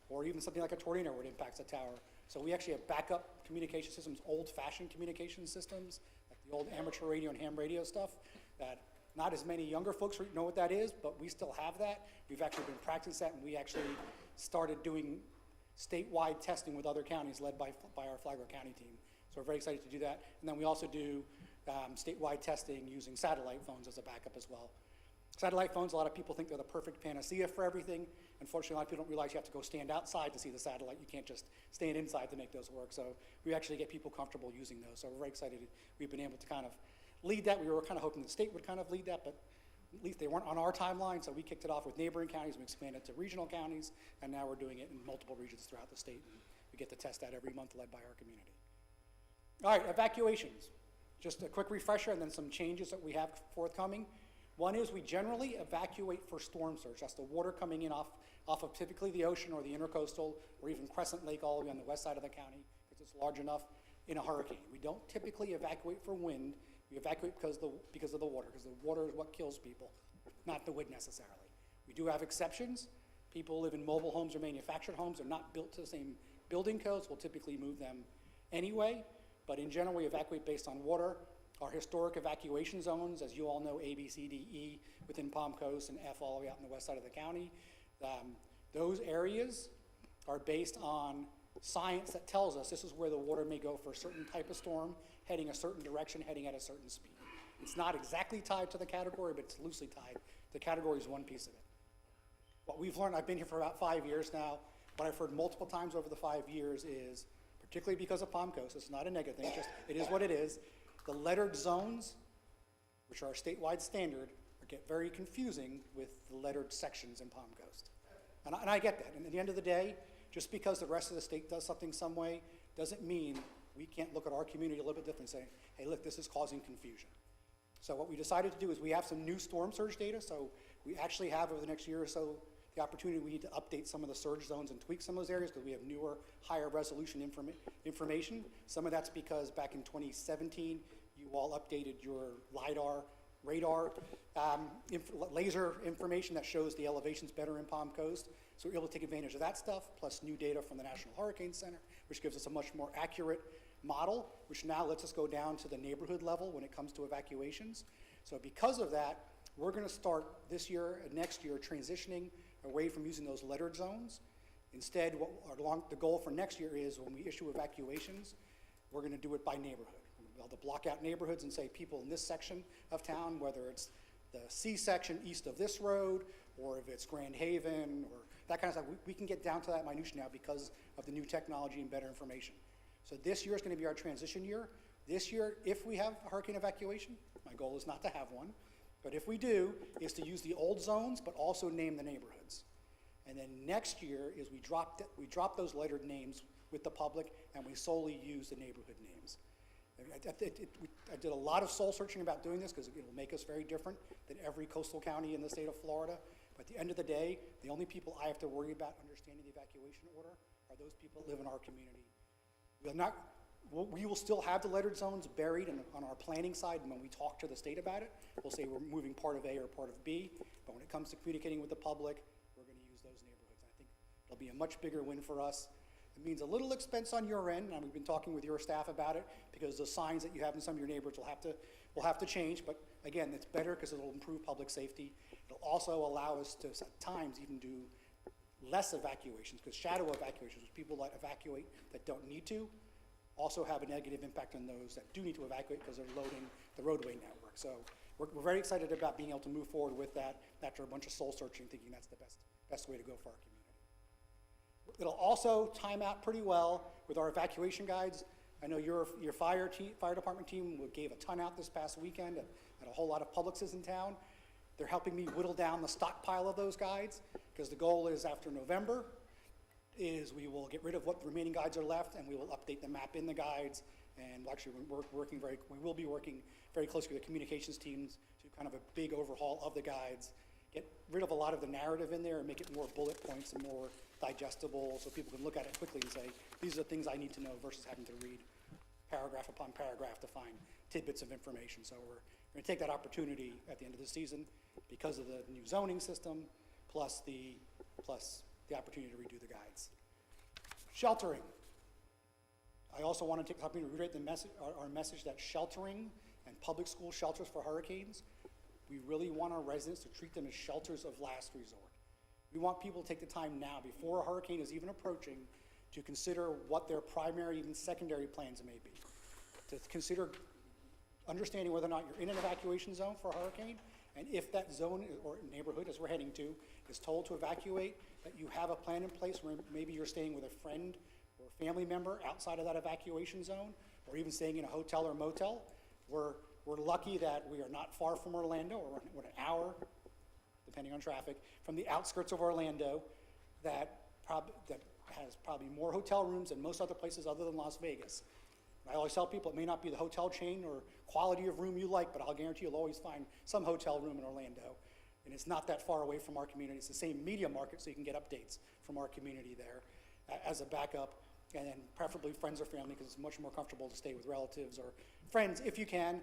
or even something like a tornado where it impacts a tower. So we actually have backup communication systems, old-fashioned communication systems, like the old amateur radio and ham radio stuff, that not as many younger folks know what that is, but we still have that. We've actually been practicing that, and we actually started doing statewide testing with other counties led by our Flagler County team. So we're very excited to do that. And then we also do statewide testing using satellite phones as a backup as well. Satellite phones, a lot of people think they're the perfect panacea for everything. Unfortunately, a lot of people don't realize you have to go stand outside to see the satellite. You can't just stand inside to make those work. So we actually get people comfortable using those. So we're very excited we've been able to kind of lead that. We were kind of hoping the state would kind of lead that, but at least they weren't on our timeline. So we kicked it off with neighboring counties. We expanded to regional counties, and now we're doing it in multiple regions throughout the state. And we get to test that every month led by our community. All right, evacuations. Just a quick refresher and then some changes that we have forthcoming. One is we generally evacuate for storm surge. That's the water coming in off of typically the ocean or the intercoastal or even Crescent Lake all the way on the west side of the county because it's large enough in a hurricane. We don't typically evacuate for wind. We evacuate because of the water, because the water is what kills people, not the wind necessarily. We do have exceptions. People who live in mobile homes or manufactured homes are not built to the same building codes. We'll typically move them anyway. But in general, we evacuate based on water. Our historic evacuation zones, as you all know, A, B, C, D, E, within Palm Coast, and F all the way out on the west side of the county. Those areas are based on science that tells us this is where the water may go for a certain type of storm, heading a certain direction, heading at a certain speed. It's not exactly tied to the category, but it's loosely tied. The category is one piece of it. What we've learned, I've been here for about 5 years now, what I've heard multiple times over the 5 years is, particularly because of Palm Coast, it's not a negative thing, just it is what it is, the lettered zones, which are a statewide standard, get very confusing with the lettered sections in Palm Coast. And I get that. And at the end of the day, just because the rest of the state does something some way, doesn't mean we can't look at our community a little bit different and say, hey, look, this is causing confusion. So what we decided to do is we have some new storm surge data, so we actually have over the next year or so the opportunity we need to update some of the surge zones and tweak some of those areas because we have newer, higher resolution information. Some of that's because back in 2017, you all updated your LIDAR, radar, laser information that shows the elevations better in Palm Coast. So we're able to take advantage of that stuff, plus new data from the National Hurricane Center, which gives us a much more accurate model, which now lets us go down to the neighborhood level when it comes to evacuations. So because of that, we're going to start this year and next year transitioning away from using those lettered zones. Instead, the goal for next year is when we issue evacuations, we're going to do it by neighborhood. We'll be able to block out neighborhoods and say people in this section of town, whether it's the C section east of this road, or if it's Grand Haven, or that kind of stuff. We can get down to that minutia now because of the new technology and better information. So this year is going to be our transition year. This year, if we have a hurricane evacuation, my goal is not to have one, but if we do, is to use the old zones, but also name the neighborhoods. And then next year is we drop those lettered names with the public, and we solely use the neighborhood names. I did a lot of soul searching about doing this because it will make us very different than every coastal county in the state of Florida. But at the end of the day, the only people I have to worry about understanding the evacuation order are those people that live in our community. We will still have the lettered zones buried on our planning side, and when we talk to the state about it, we'll say we're moving part of A or part of B. But when it comes to communicating with the public, we're going to use those neighborhoods. I think it'll be a much bigger win for us. It means a little expense on your end, and we've been talking with your staff about it because the signs that you have in some of your neighborhoods will have to change. But again, it's better because it'll improve public safety. It'll also allow us to at times even do less evacuations, because shadow evacuations, people that evacuate that don't need to, also have a negative impact on those that do need to evacuate because they're loading the roadway network. So we're very excited about being able to move forward with that after a bunch of soul searching, thinking that's the best way to go for our community. It'll also time out pretty well with our evacuation guides. I know your fire department team gave a ton out this past weekend at a whole lot of Publixes in town. They're helping me whittle down the stockpile of those guides because the goal is after November is we will get rid of what the remaining guides are left, and we will update the map in the guides. And actually, we will be working very closely with the communications teams to kind of a big overhaul of the guides, get rid of a lot of the narrative in there and make it more bullet points and more digestible so people can look at it quickly and say, these are the things I need to know versus having to read paragraph upon paragraph to find tidbits of information. So we're going to take that opportunity at the end of the season because of the new zoning system plus the opportunity to redo the guides. Sheltering. I also want to take the opportunity to reiterate our message that sheltering and public school shelters for hurricanes, we really want our residents to treat them as shelters of last resort. We want people to take the time now, before a hurricane is even approaching, to consider what their primary, even secondary plans may be. To consider understanding whether or not you're in an evacuation zone for a hurricane, and if that zone or neighborhood, as we're heading to, is told to evacuate, that you have a plan in place where maybe you're staying with a friend or family member outside of that evacuation zone, or even staying in a hotel or motel. We're lucky that we are not far from Orlando, or we're an hour, depending on traffic, from the outskirts of Orlando that has probably more hotel rooms than most other places other than Las Vegas. I always tell people it may not be the hotel chain or quality of room you like, but I'll guarantee you'll always find some hotel room in Orlando. And it's not that far away from our community. It's the same media market, so you can get updates from our community there as a backup, and then preferably friends or family, because it's much more comfortable to stay with relatives or friends if you can,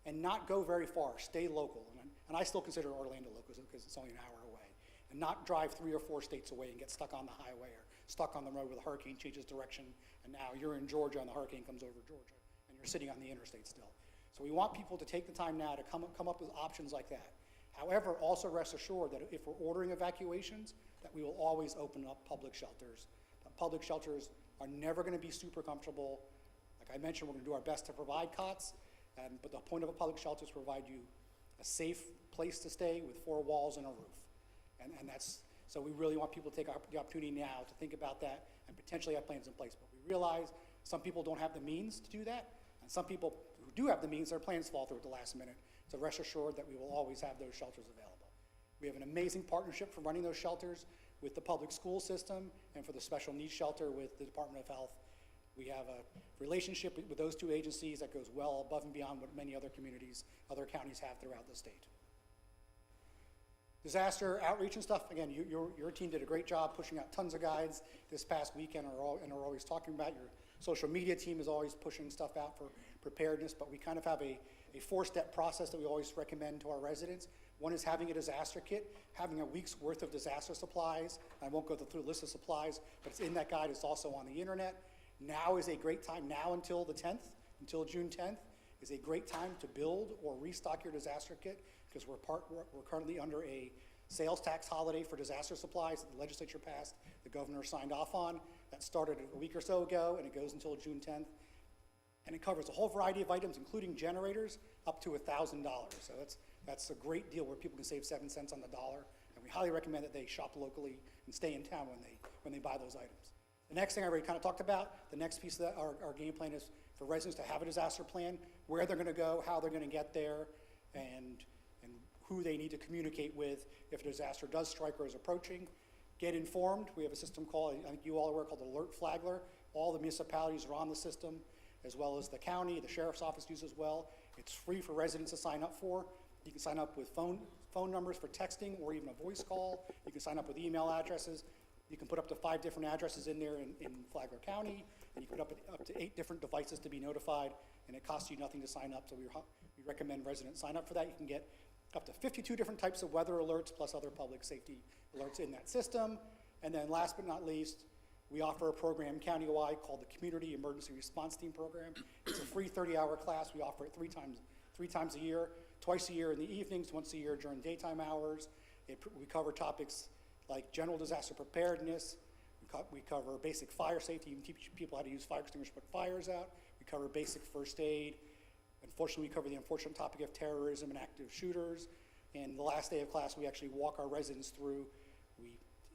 and not go very far. Stay local. And I still consider Orlando local because it's only an hour away. And not drive 3 or 4 states away and get stuck on the highway or stuck on the road where the hurricane changes direction, and now you're in Georgia and the hurricane comes over Georgia, and you're sitting on the interstate still. So we want people to take the time now to come up with options like that. However, also rest assured that if we're ordering evacuations, that we will always open up public shelters, public shelters are never going to be super comfortable. Like I mentioned, we're going to do our best to provide cots, but the point of a public shelter is to provide you a safe place to stay with 4 walls and a roof. And that's, so we really want people to take the opportunity now to think about that and potentially have plans in place. But we realize some people don't have the means to do that, and some people who do have the means, their plans fall through at the last minute. So rest assured that we will always have those shelters available. We have an amazing partnership for running those shelters with the public school system and for the special needs shelter with the Department of Health. We have a relationship with those 2 agencies that goes well above and beyond what many other communities, other counties have throughout the state. Disaster outreach and stuff, again, your team did a great job pushing out tons of guides this past weekend and are always talking about. Your social media team is always pushing stuff out for preparedness, but we kind of have a 4-step process that we always recommend to our residents. One is having a disaster kit, having a week's worth of disaster supplies. I won't go through the list of supplies, but it's in that guide. It's also on the internet. Now is a great time, now until the 10th, until June 10th, is a great time to build or restock your disaster kit, because we're currently under a sales tax holiday for disaster supplies that the legislature passed, the governor signed off on. That started a week or so ago, and it goes until June 10th. And it covers a whole variety of items, including generators, up to $1,000. So that's a great deal where people can save 7 cents on the dollar. And we highly recommend that they shop locally and stay in town when they buy those items. The next thing I already kind of talked about, the next piece of our game plan is for residents to have a disaster plan, where they're going to go, how they're going to get there, and who they need to communicate with if a disaster does strike or is approaching. Get informed. We have a system called, I think you all are aware, called Alert Flagler. All the municipalities are on the system, as well as the county, the sheriff's office uses as well. It's free for residents to sign up for. You can sign up with phone numbers for texting or even a voice call. You can sign up with email addresses. You can put up to 5 different addresses in there in Flagler County, and you can put up to 8 different devices to be notified, and it costs you nothing to sign up, so we recommend residents sign up for that. You can get up to 52 different types of weather alerts plus other public safety alerts in that system. And then last but not least, we offer a program countywide called the Community Emergency Response Team Program. It's a free 30-hour class. We offer it three times a year, twice a year in the evenings, once a year during daytime hours. We cover topics like general disaster preparedness. We cover basic fire safety, even teach people how to use fire extinguishers to put fires out. We cover basic first aid. Unfortunately, we cover the unfortunate topic of terrorism and active shooters. And the last day of class, we actually walk our residents through.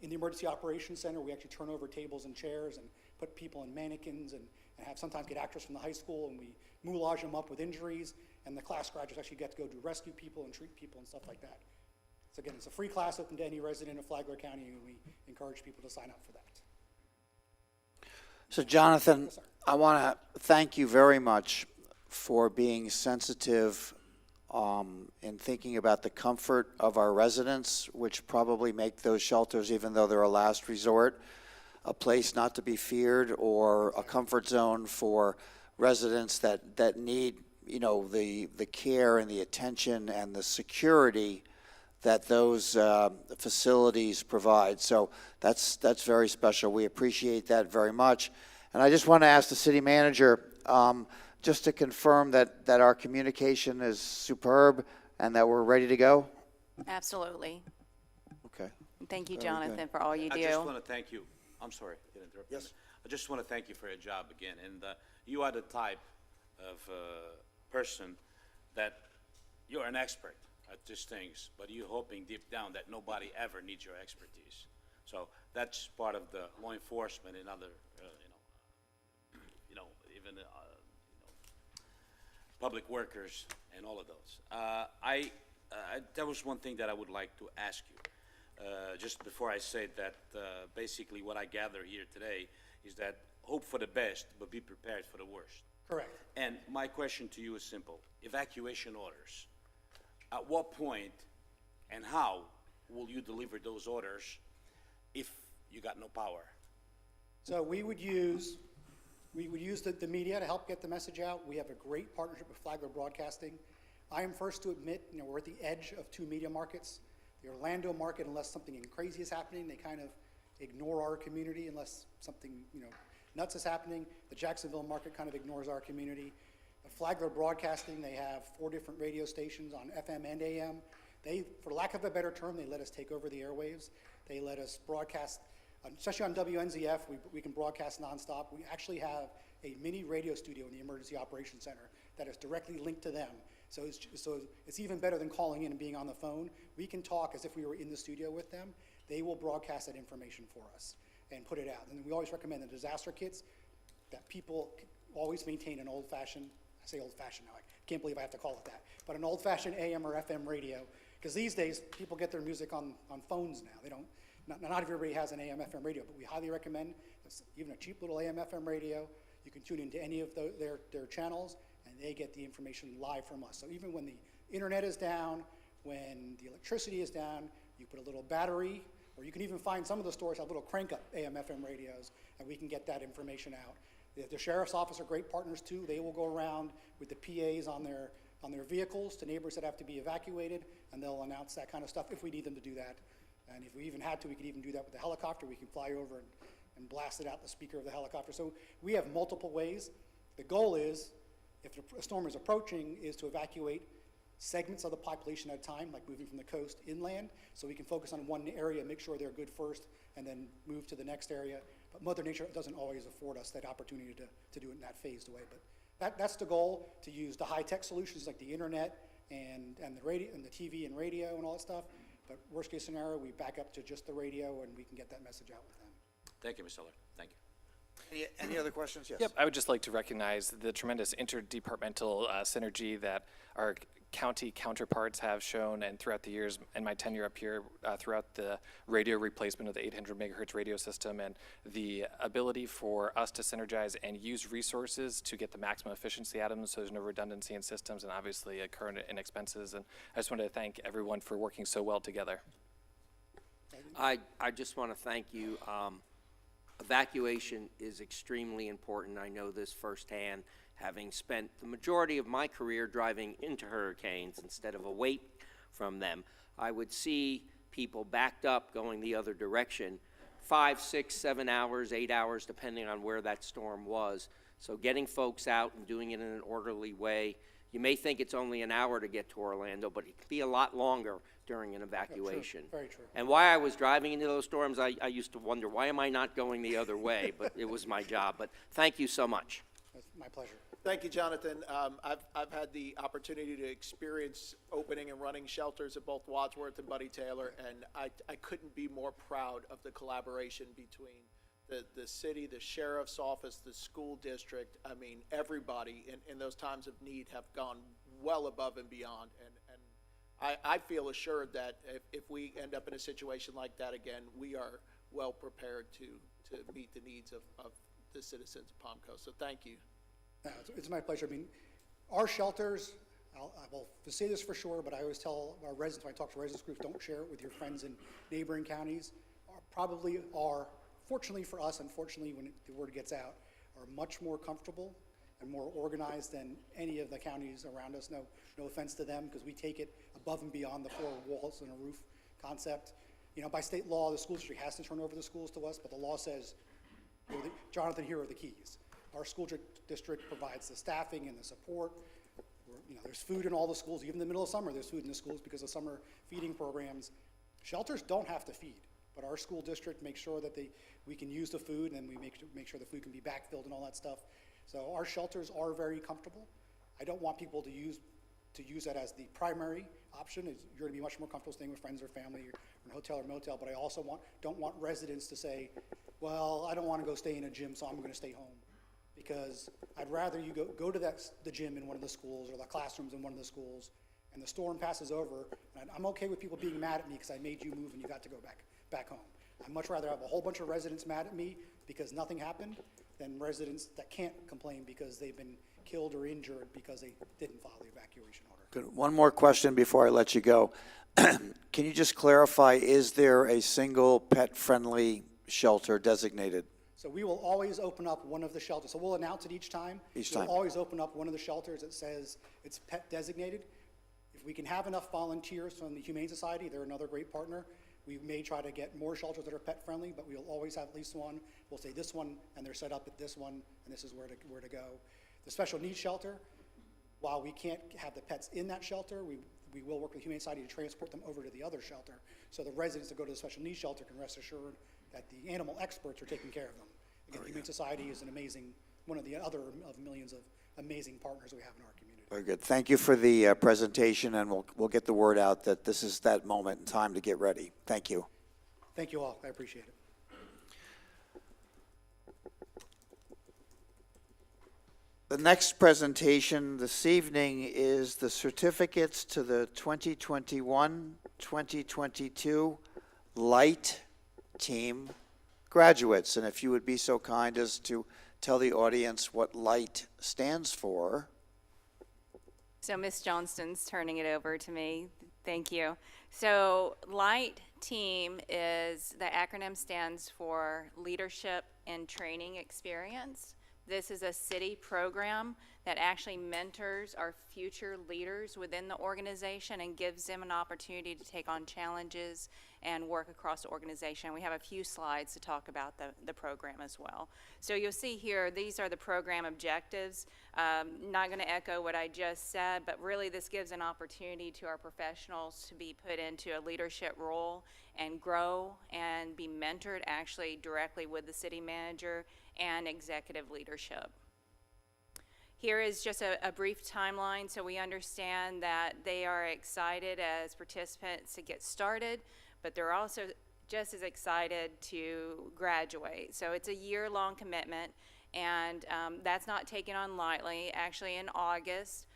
In the Emergency Operations Center, we actually turn over tables and chairs and put people in mannequins and sometimes get actors from the high school, and we moulage them up with injuries. And the class graduates actually get to go do rescue people and treat people and stuff like that. So again, it's a free class open to any resident of Flagler County, and we encourage people to sign up for that. So Jonathan, Yes, sir. I want to thank you very much for being sensitive in thinking about the comfort of our residents, which probably make those shelters, even though they're a last resort, a place not to be feared or a comfort zone for residents that need, the care and the attention and the security that those facilities provide. So that's very special. We appreciate that very much. And I just want to ask the city manager, just to confirm that our communication is superb and that we're ready to go? Absolutely. Okay. Thank you, Very Jonathan, good. for all you do. I just want to thank you. I'm sorry to interrupt. Yes. I just want to thank you for your job again. And you are the type of person that you're an expert at these things, but you're hoping deep down that nobody ever needs your expertise. So that's part of the law enforcement and other, even public workers and all of those. There was one thing that I would like to ask you. Just before I say that, basically what I gather here today is that hope for the best, but be prepared for the worst. Correct. And my question to you is simple. Evacuation orders. At what point and how will you deliver those orders if you got no power? So we would use the media to help get the message out. We have a great partnership with Flagler Broadcasting. I am first to admit, we're at the edge of 2 media markets. The Orlando market, unless something crazy is happening, they kind of ignore our community unless something, nuts is happening. The Jacksonville market kind of ignores our community. At Flagler Broadcasting, they have 4 different radio stations on FM and AM. For lack of a better term, they let us take over the airwaves. They let us broadcast Especially on WNZF, we can broadcast nonstop. We actually have a mini radio studio in the Emergency Operations Center that is directly linked to them. So it's even better than calling in and being on the phone. We can talk as if we were in the studio with them. They will broadcast that information for us and put it out. And we always recommend the disaster kits that people always maintain an old-fashioned, I say old-fashioned now, I can't believe I have to call it that, but an old-fashioned AM or FM radio, because these days people get their music on phones now. They don't, not everybody has an AM FM radio, but we highly recommend even a cheap little AM FM radio. You can tune into any of their channels, and they get the information live from us. So even when the internet is down, when the electricity is down, you put a little battery, or you can even find some of the stores have little crank-up AM FM radios, and we can get that information out. The sheriff's office are great partners too. They will go around with the PAs on their vehicles to neighbors that have to be evacuated, and they'll announce that kind of stuff if we need them to do that. And if we even had to, we could even do that with the helicopter. We can fly over and blast it out the speaker of the helicopter. So we have multiple ways. The goal is, if a storm is approaching, is to evacuate segments of the population at a time, like moving from the coast inland, so we can focus on one area, make sure they're good first, and then move to the next area. But Mother Nature doesn't always afford us that opportunity to do it in that phased way. But that's the goal, to use the high-tech solutions like the internet and the radio and the TV and radio and all that stuff. But worst case scenario, we back up to just the radio and we can get that message out with them. Thank you, Mr. Heller. Thank you. Any other questions? Yes. Yep, I would just like to recognize the tremendous interdepartmental synergy that our county counterparts have shown, and throughout the years in my tenure up here, throughout the radio replacement of the 800 megahertz radio system, and the ability for us to synergize and use resources to get the maximum efficiency out of them, so there's no redundancy in systems and obviously current in expenses. And I just wanted to thank everyone for working so well together. I just want to thank you. Evacuation is extremely important. I know this firsthand, having spent the majority of my career driving into hurricanes instead of away from them. I would see people backed up going the other direction, 5, 6, 7 hours, 8 hours, depending on where that storm was. So getting folks out and doing it in an orderly way. You may think it's only an hour to get to Orlando, but it can be a lot longer during an evacuation. True. Very true. And why I was driving into those storms, I used to wonder, why am I not going the other way? But it was my job. But thank you so much. That's my pleasure. Thank you, Jonathan. I've had the opportunity to experience opening and running shelters at both Wadsworth and Buddy Taylor, and I couldn't be more proud of the collaboration between the city, the sheriff's office, the school district. I mean, everybody in those times of need have gone well above and beyond. And I feel assured that if we end up in a situation like that again, we are well prepared to meet the needs of the citizens of Palm Coast. So thank you. It's my pleasure. I mean, our shelters, I will say this for sure, but I always tell our residents, when I talk to residents groups, don't share it with your friends in neighboring counties, probably are, fortunately for us, unfortunately when the word gets out, are much more comfortable and more organized than any of the counties around us. No offense to them, because we take it above and beyond the 4 walls and a roof concept. You know, by state law, the school district has to turn over the schools to us, but the law says, Jonathan, here are the keys. Our school district provides the staffing and the support. You know, there's food in all the schools. Even in the middle of summer, there's food in the schools because of summer feeding programs. Shelters don't have to feed, but our school district makes sure that we can use the food, and we make sure the food can be backfilled and all that stuff. So our shelters are very comfortable. I don't want people to use that as the primary option. You're going to be much more comfortable staying with friends or family or in a hotel or motel, but I also don't want residents to say, well, I don't want to go stay in a gym, so I'm going to stay home. Because I'd rather you go to the gym in one of the schools or the classrooms in one of the schools, and the storm passes over, and I'm okay with people being mad at me because I made you move and you got to go back home. I'd much rather have a whole bunch of residents mad at me because nothing happened than residents that can't complain because they've been killed or injured because they didn't follow the evacuation order. Good. One more question before I let you go. Can you just clarify, is there a single pet-friendly shelter designated? So we will always open up one of the shelters. So we'll announce it each time. We'll always open up one of the shelters that says it's pet designated. If we can have enough volunteers from the Humane Society, they're another great partner. We may try to get more shelters that are pet friendly, but we'll always have at least one. We'll say this one, and they're set up at this one, and this is where to go. The special needs shelter, while we can't have the pets in that shelter, we will work with the Humane Society to transport them over to the other shelter. So the residents that go to the special needs shelter can rest assured that the animal experts are taking care of them. Again, Humane Society is an amazing, one of the other of millions of amazing partners we have in our community. Very good. Thank you for the presentation, and we'll get the word out that this is that moment in time to get ready. Thank you. Thank you all. I appreciate it. The next presentation this evening is the certificates to the 2021-2022 Light Team graduates. And if you would be so kind as to tell the audience what LIGHT stands for. So Ms. Johnston's turning it over to me. Thank you. So LIGHT Team is, the acronym stands for Leadership and Training Experience. This is a city program that actually mentors our future leaders within the organization and gives them an opportunity to take on challenges and work across the organization. We have a few slides to talk about the program as well. So you'll see here, these are the program objectives. Not going to echo what I just said, but really this gives an opportunity to our professionals to be put into a leadership role and grow and be mentored actually directly with the city manager and executive leadership. Here is just a brief timeline so we understand that they are excited as participants to get started, but they're also just as excited to graduate. So it's a year-long commitment, and that's not taken on lightly. Actually, in August,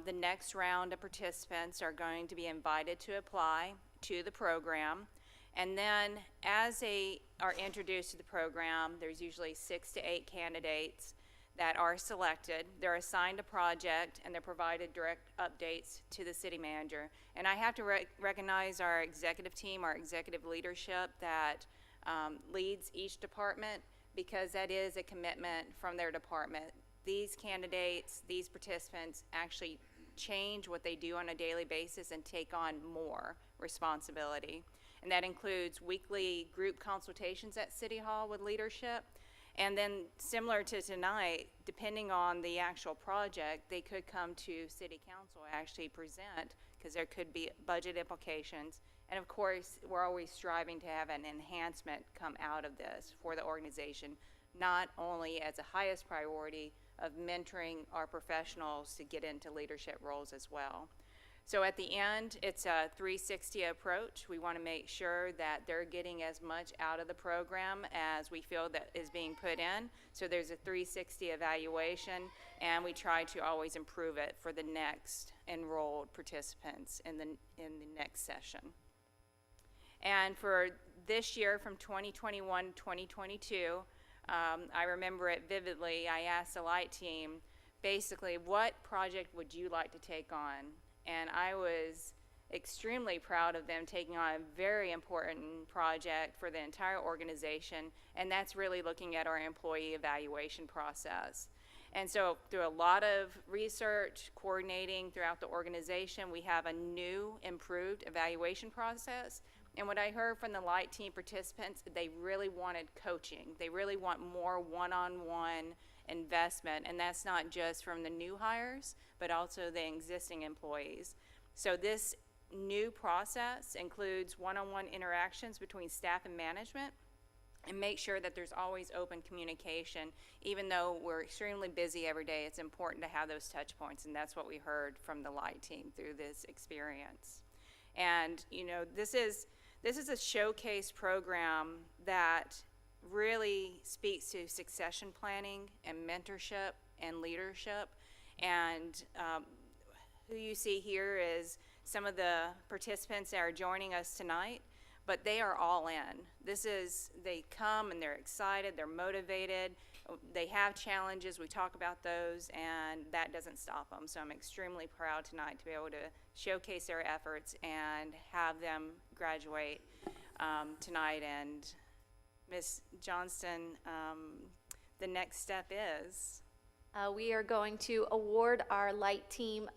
the next round of participants are going to be invited to apply to the program. And then as they are introduced to the program, there's usually 6 to 8 candidates that are selected. They're assigned a project and they're provided direct updates to the city manager. And I have to recognize our executive team, our executive leadership that leads each department, because that is a commitment from their department. These candidates, these participants actually change what they do on a daily basis and take on more responsibility. And that includes weekly group consultations at City Hall with leadership. And then similar to tonight, depending on the actual project, they could come to City Council and actually present, because there could be budget implications. And of course, we're always striving to have an enhancement come out of this for the organization, not only as a highest priority of mentoring our professionals to get into leadership roles as well. So at the end, it's a 360 approach. We want to make sure that they're getting as much out of the program as we feel that is being put in. So there's a 360 evaluation, and we try to always improve it for the next enrolled participants in the next session. And for this year, from 2021-2022, I remember it vividly. I asked the LIGHT team, basically, what project would you like to take on? And I was extremely proud of them taking on a very important project for the entire organization, and that's really looking at our employee evaluation process. And so through a lot of research, coordinating throughout the organization, we have a new, improved evaluation process. And what I heard from the LIGHT team participants, they really wanted coaching. They really want more one-on-one investment, and that's not just from the new hires, but also the existing employees. So this new process includes one-on-one interactions between staff and management, and make sure that there's always open communication. Even though we're extremely busy every day, it's important to have those touch points, and that's what we heard from the LIGHT team through this experience. And you know, this is a showcase program that really speaks to succession planning and mentorship and leadership. And who you see here is some of the participants that are joining us tonight, but they are all in. They come and they're excited, they're motivated, they have challenges, we talk about those, and that doesn't stop them. So I'm extremely proud tonight to be able to showcase their efforts and have them graduate tonight. And Ms. Johnston, the next step is? We are going to award our LIGHT team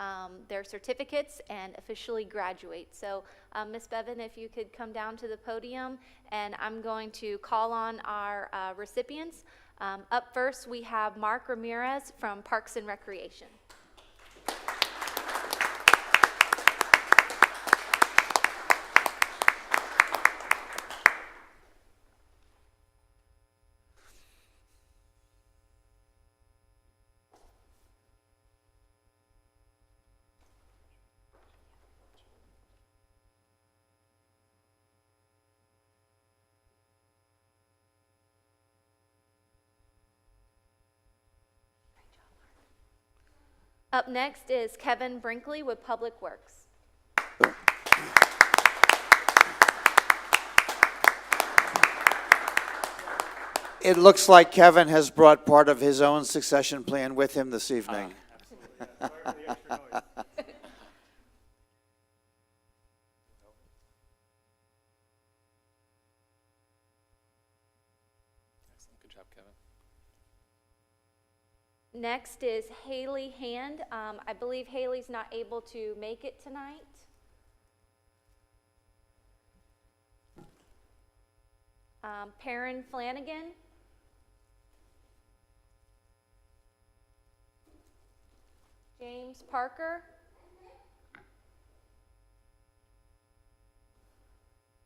their certificates and officially graduate. So Ms. Bevan, if you could come down to the podium, and I'm going to call on our recipients. Up first, we have Mark Ramirez from Parks and Recreation. Up next is Kevin Brinkley with Public Works. It looks like Kevin has brought part of his own succession plan with him this evening. Good job, Kevin. Next is Haley Hand. I believe Haley's not able to make it tonight. Perrin Flanagan. James Parker.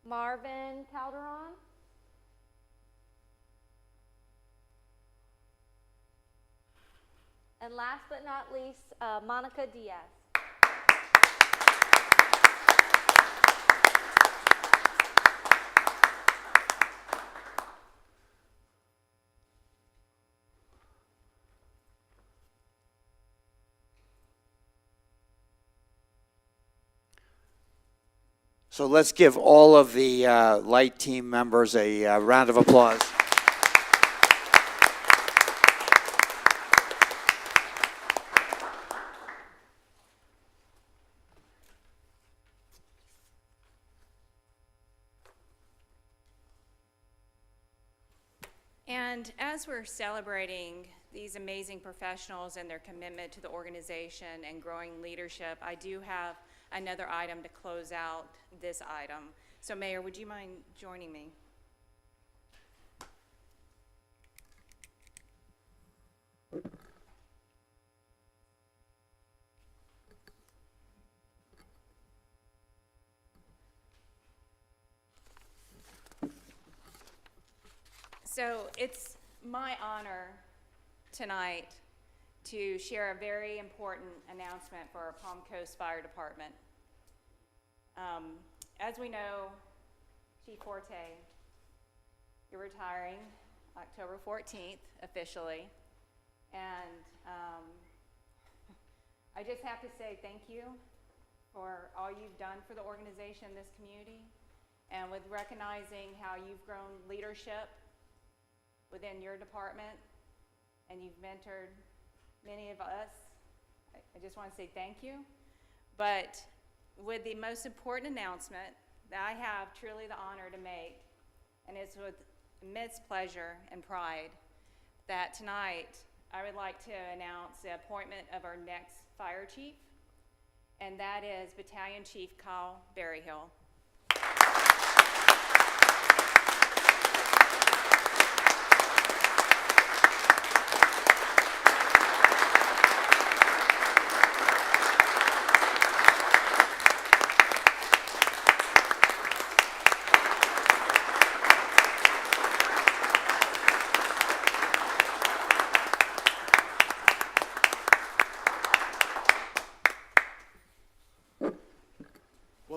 Marvin Calderon. And last but not least, Monica Diaz. So let's give all of the light team members a round of applause. And as we're celebrating these amazing professionals and their commitment to the organization and growing leadership, I do have another item to close out this item. So Mayor, would you mind joining me? So it's my honor tonight to share a very important announcement for our Palm Coast Fire Department. As we know, Chief Forte, you're retiring October 14th officially, and I just have to say thank you for all you've done for the organization, this community, and with recognizing how you've grown leadership within your department, and you've mentored many of us. I just want to say thank you. But with the most important announcement that I have truly the honor to make, and it's with immense pleasure and pride, that tonight I would like to announce the appointment of our next fire chief, and that is Battalion Chief Kyle Berryhill.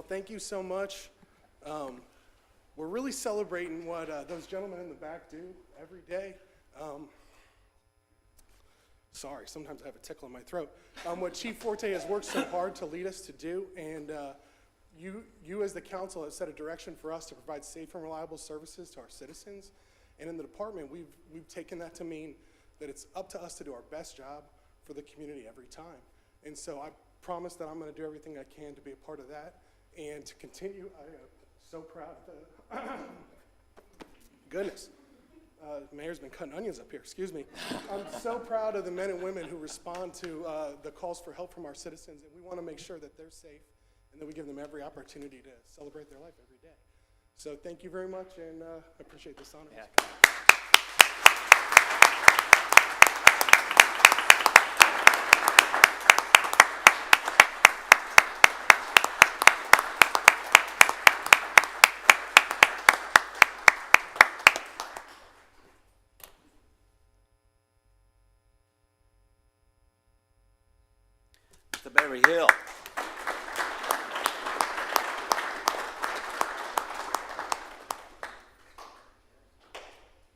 Thank you so much. We're really celebrating what those gentlemen in the back do every day. Sorry, sometimes I have a tickle in my throat. What Chief Forte has worked so hard to lead us to do, and you as the council have set a direction for us to provide safe and reliable services to our citizens. And in the department, we've taken that to mean that it's up to us to do our best job for the community every time. And so I promise that I'm going to do everything I can to be a part of that. And to continue, I am so proud of the, goodness, Mayor's been cutting onions up here, excuse me. I'm so proud of the men and women who respond to the calls for help from our citizens, and we want to make sure that they're safe and that we give them every opportunity to celebrate their life every day. So thank you very much, and I appreciate this honor. Yeah. Mr. Berryhill.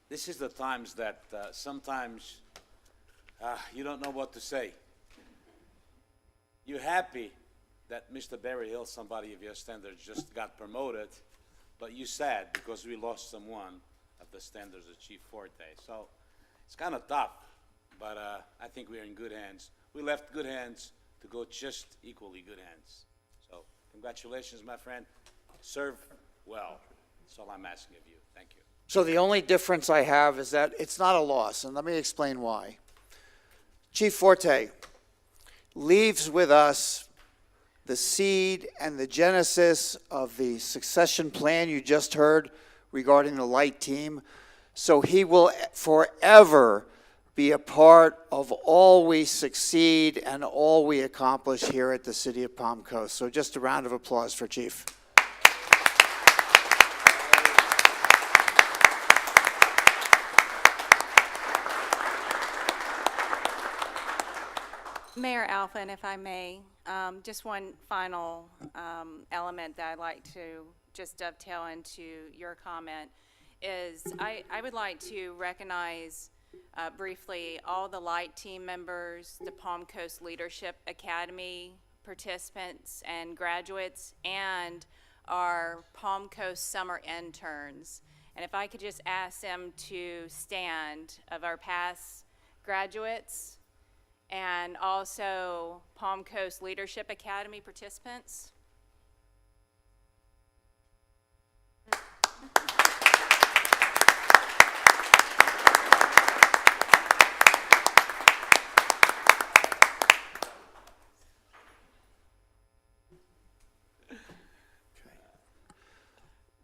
This is the times that sometimes you don't know what to say. You happy that Mr. Berryhill, somebody of your standards, just got promoted, but you sad because we lost someone of the standards of Chief Forte. So it's kind of tough, but I think we're in good hands. We left good hands to go just equally good hands. So congratulations, my friend. Serve well. That's all I'm asking of you. Thank you. So the only difference I have is that it's not a loss, and let me explain why. Chief Forte leaves with us the seed and the genesis of the succession plan you just heard regarding the light team. So he will forever be a part of all we succeed and all we accomplish here at the City of Palm Coast. So just a round of applause for Chief. Mayor Alphen, if I may, just one final element that I'd like to just dovetail into your comment is I would like to recognize briefly all the light team members, the Palm Coast Leadership Academy participants and graduates, and our Palm Coast summer interns. And if I could just ask them to stand, of our past graduates and also Palm Coast Leadership Academy participants.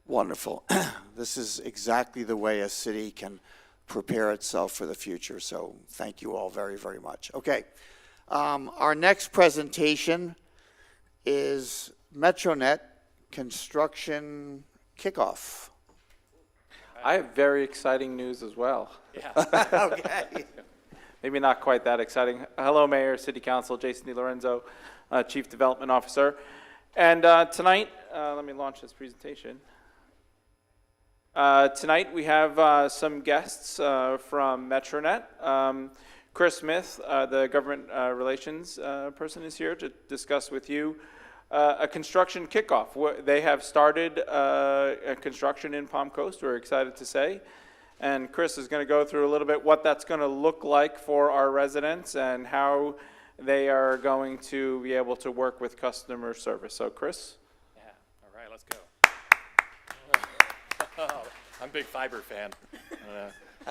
Wonderful. This is exactly the way a city can prepare itself for the future. So thank you all very, very much. Okay. Our next presentation is Metronet Construction Kickoff. I have very exciting news as well. Yeah. Okay. Maybe not quite that exciting. Hello, Mayor, City Council, Jason DiLorenzo, Chief Development Officer. And tonight, let me launch this presentation. Tonight we have some guests from Metronet. Chris Smith, the government relations person, is here to discuss with you a construction kickoff. They have started a construction in Palm Coast, we're excited to say. And Chris is going to go through a little bit what that's going to look like for our residents and how they are going to be able to work with customer service. So Chris? Yeah, all right, let's go. I'm a big fiber fan.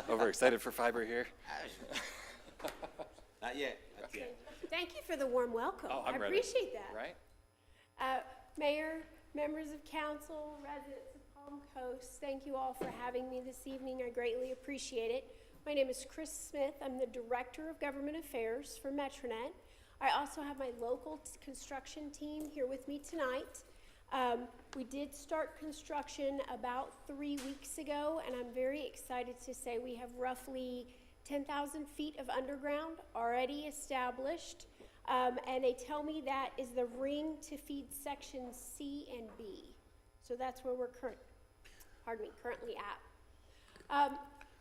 Overexcited for fiber here. Not yet. Not yet. Thank you for the warm welcome. Oh, I'm I ready. appreciate that. Right? Mayor, members of council, residents of Palm Coast, thank you all for having me this evening. I greatly appreciate it. My name is Chris Smith. I'm the Director of Government Affairs for Metronet. I also have my local construction team here with me tonight. We did start construction about 3 weeks ago, and I'm very excited to say we have roughly 10,000 feet of underground already established, and they tell me that is the ring to feed sections C and B. So that's where we're currently at.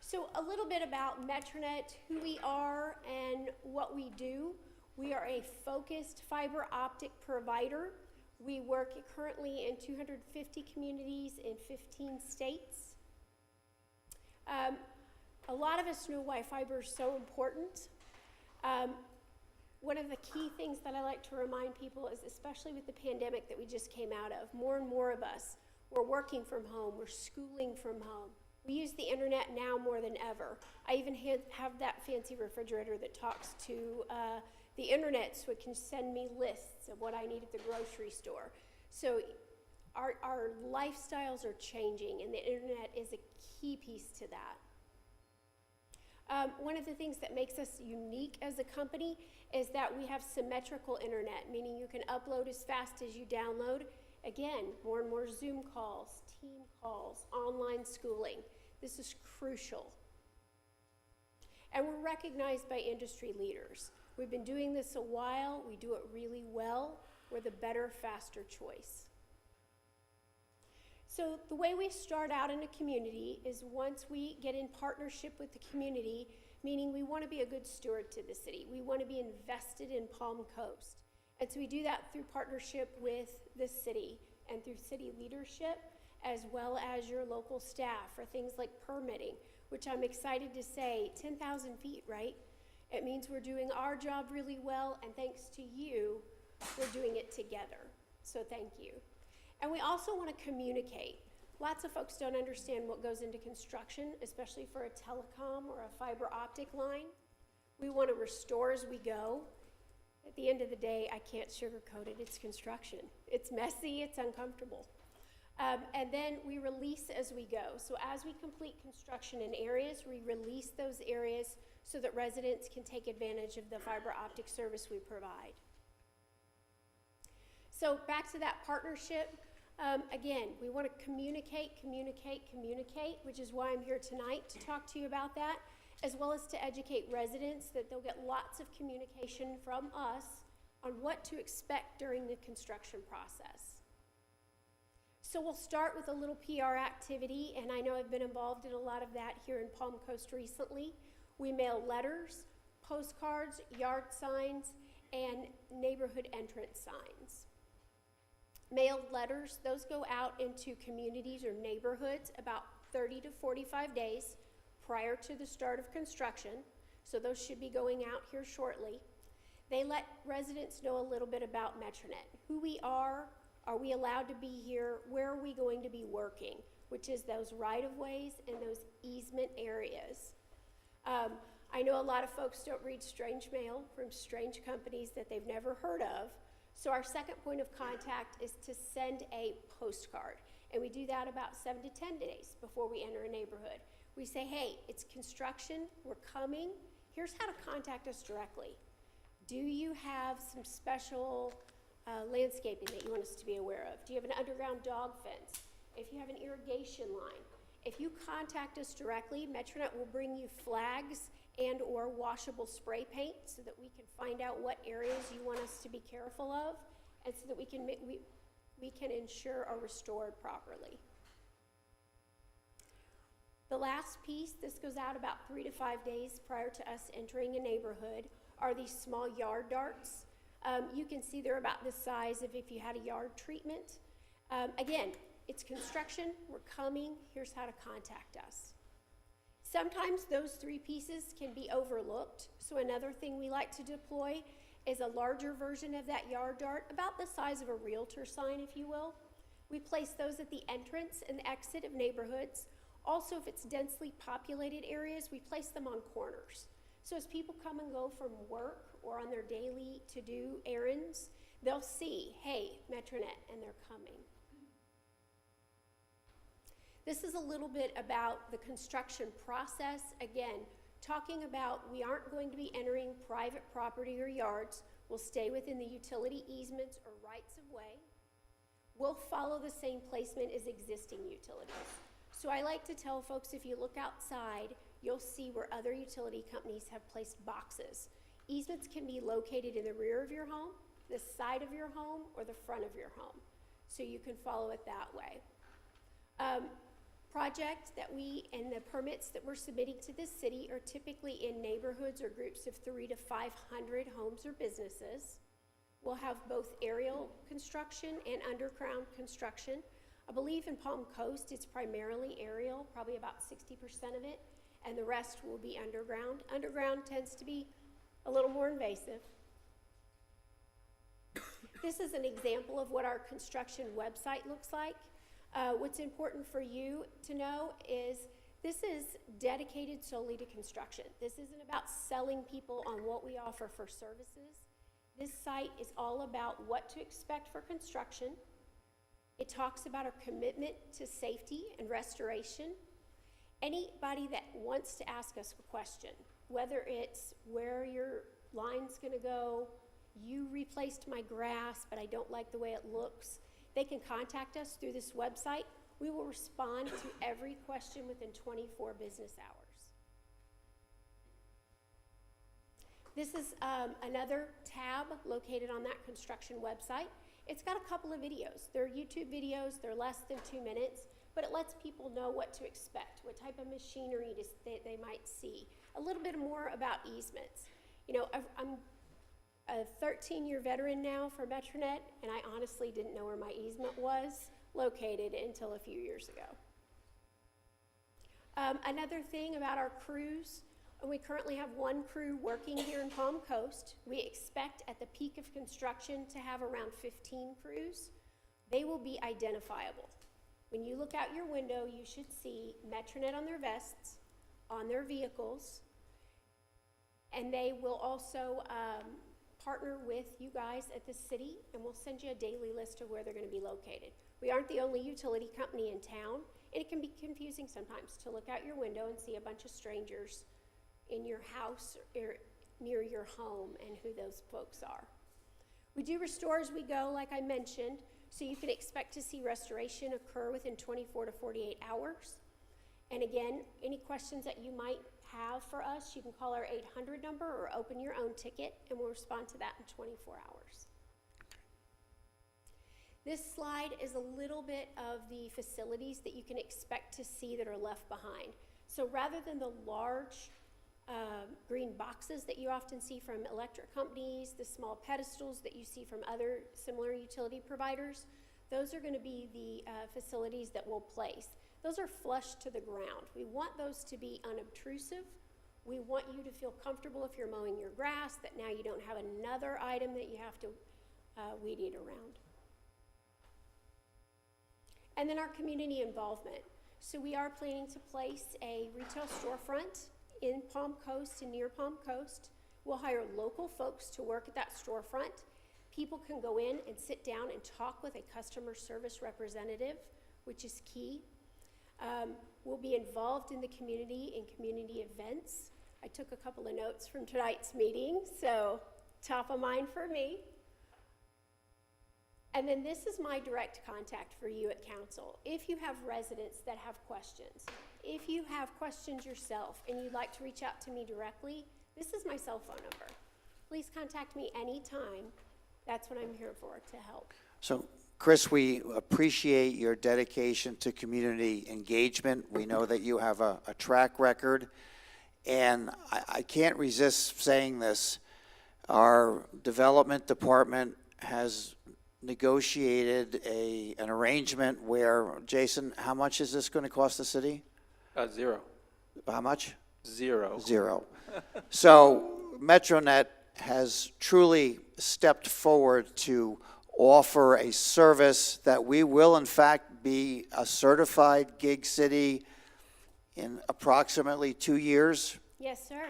So a little bit about Metronet, who we are and what we do. We are a focused fiber optic provider. We work currently in 250 communities in 15 states. A lot of us know why fiber is so important. One of the key things that I like to remind people is, especially with the pandemic that we just came out of, more and more of us, we're working from home, we're schooling from home. We use the internet now more than ever. I even have that fancy refrigerator that talks to the internet so it can send me lists of what I need at the grocery store. So our lifestyles are changing, and the internet is a key piece to that. One of the things that makes us unique as a company is that we have symmetrical internet, meaning you can upload as fast as you download. Again, more and more Zoom calls, team calls, online schooling. This is crucial. And we're recognized by industry leaders. We've been doing this a while. We do it really well. We're the better, faster choice. So the way we start out in a community is once we get in partnership with the community, meaning we want to be a good steward to the city. We want to be invested in Palm Coast. And so we do that through partnership with the city and through city leadership, as well as your local staff for things like permitting, which I'm excited to say, 10,000 feet, right? It means we're doing our job really well, and thanks to you, we're doing it together. So thank you. And we also want to communicate. Lots of folks don't understand what goes into construction, especially for a telecom or a fiber optic line. We want to restore as we go. At the end of the day, I can't sugarcoat it. It's construction. It's messy. It's uncomfortable. And then we release as we go. So as we complete construction in areas, we release those areas so that residents can take advantage of the fiber optic service we provide. So back to that partnership. Again, we want to communicate, which is why I'm here tonight to talk to you about that, as well as to educate residents that they'll get lots of communication from us on what to expect during the construction process. So we'll start with a little PR activity, and I know I've been involved in a lot of that here in Palm Coast recently. We mail letters, postcards, yard signs, and neighborhood entrance signs. Mailed letters, those go out into communities or neighborhoods about 30 to 45 days prior to the start of construction, so those should be going out here shortly. They let residents know a little bit about Metronet, who we are we allowed to be here, where are we going to be working, which is those right-of-ways and those easement areas. I know a lot of folks don't read strange mail from strange companies that they've never heard of, so our second point of contact is to send a postcard, and we do that about 7 to 10 days before we enter a neighborhood. We say, hey, it's construction, we're coming, here's how to contact us directly. Do you have some special landscaping that you want us to be aware of? Do you have an underground dog fence? If you have an irrigation line, if you contact us directly, Metronet will bring you flags and or washable spray paint so that we can find out what areas you want us to be careful of, and so that we can ensure are restored properly. The last piece, this goes out about 3 to 5 days prior to us entering a neighborhood, are these small yard darts. You can see they're about the size of if you had a yard treatment. Again, it's construction, we're coming, here's how to contact us. Sometimes those 3 pieces can be overlooked, so another thing we like to deploy is a larger version of that yard dart, about the size of a realtor sign, if you will. We place those at the entrance and exit of neighborhoods. Also, if it's densely populated areas, we place them on corners. So as people come and go from work or on their daily to-do errands, they'll see, hey, Metronet, and they're coming. This is a little bit about the construction process. Again, talking about we aren't going to be entering private property or yards. We'll stay within the utility easements or rights of way. We'll follow the same placement as existing utilities. So I like to tell folks, if you look outside, you'll see where other utility companies have placed boxes. Easements can be located in the rear of your home, the side of your home, or the front of your home. So you can follow it that way. Project that and the permits that we're submitting to this city are typically in neighborhoods or groups of 300 to 500 homes or businesses. We'll have both aerial construction and underground construction. I believe in Palm Coast it's primarily aerial, probably about 60% of it, and the rest will be underground. Underground tends to be a little more invasive. This is an example of what our construction website looks like. What's important for you to know is this is dedicated solely to construction. This isn't about selling people on what we offer for services. This site is all about what to expect for construction. It talks about our commitment to safety and restoration. Anybody that wants to ask us a question, whether it's where your line's gonna go, you replaced my grass, but I don't like the way it looks, they can contact us through this website. We will respond to every question within 24 business hours. This is another tab located on that construction website. It's got a couple of videos. They're YouTube videos, they're less than 2 minutes, but it lets people know what to expect, what type of machinery they might see. A little bit more about easements. You know, I'm a 13-year veteran now for Metronet, and I honestly didn't know where my easement was located until a few years ago. Another thing about our crews, we currently have one crew working here in Palm Coast. We expect at the peak of construction to have around 15 crews. They will be identifiable. When you look out your window, you should see Metronet on their vests, on their vehicles, and they will also partner with you guys at the city, and we'll send you a daily list of where they're going to be located. We aren't the only utility company in town, and it can be confusing sometimes to look out your window and see a bunch of strangers in your house or near your home and who those folks are. We do restore as we go, like I mentioned, so you can expect to see restoration occur within 24 to 48 hours. And again, any questions that you might have for us, you can call our 800 number or open your own ticket, and we'll respond to that in 24 hours. This slide is a little bit of the facilities that you can expect to see that are left behind. So rather than the large green boxes that you often see from electric companies, the small pedestals that you see from other similar utility providers, those are going to be the facilities that we'll place. Those are flush to the ground. We want those to be unobtrusive. We want you to feel comfortable if you're mowing your grass, that now you don't have another item that you have to weed eat around. And then our community involvement. So we are planning to place a retail storefront in Palm Coast and near Palm Coast. We'll hire local folks to work at that storefront. People can go in and sit down and talk with a customer service representative, which is key. We'll be involved in the community in community events. I took a couple of notes from tonight's meeting, so top of mind for me. And then this is my direct contact for you at council. If you have residents that have questions, if you have questions yourself and you'd like to reach out to me directly, this is my cell phone number. Please contact me anytime. That's what I'm here for, to help. So, Chris, we appreciate your dedication to community engagement. We know that you have a track record, and I can't resist saying this. Our development department has negotiated an arrangement where, Jason, how much is this going to cost the city? Zero. How much? Zero. Zero. So Metronet has truly stepped forward to offer a service that we will in fact be a certified gig city in approximately 2 years. Yes, sir.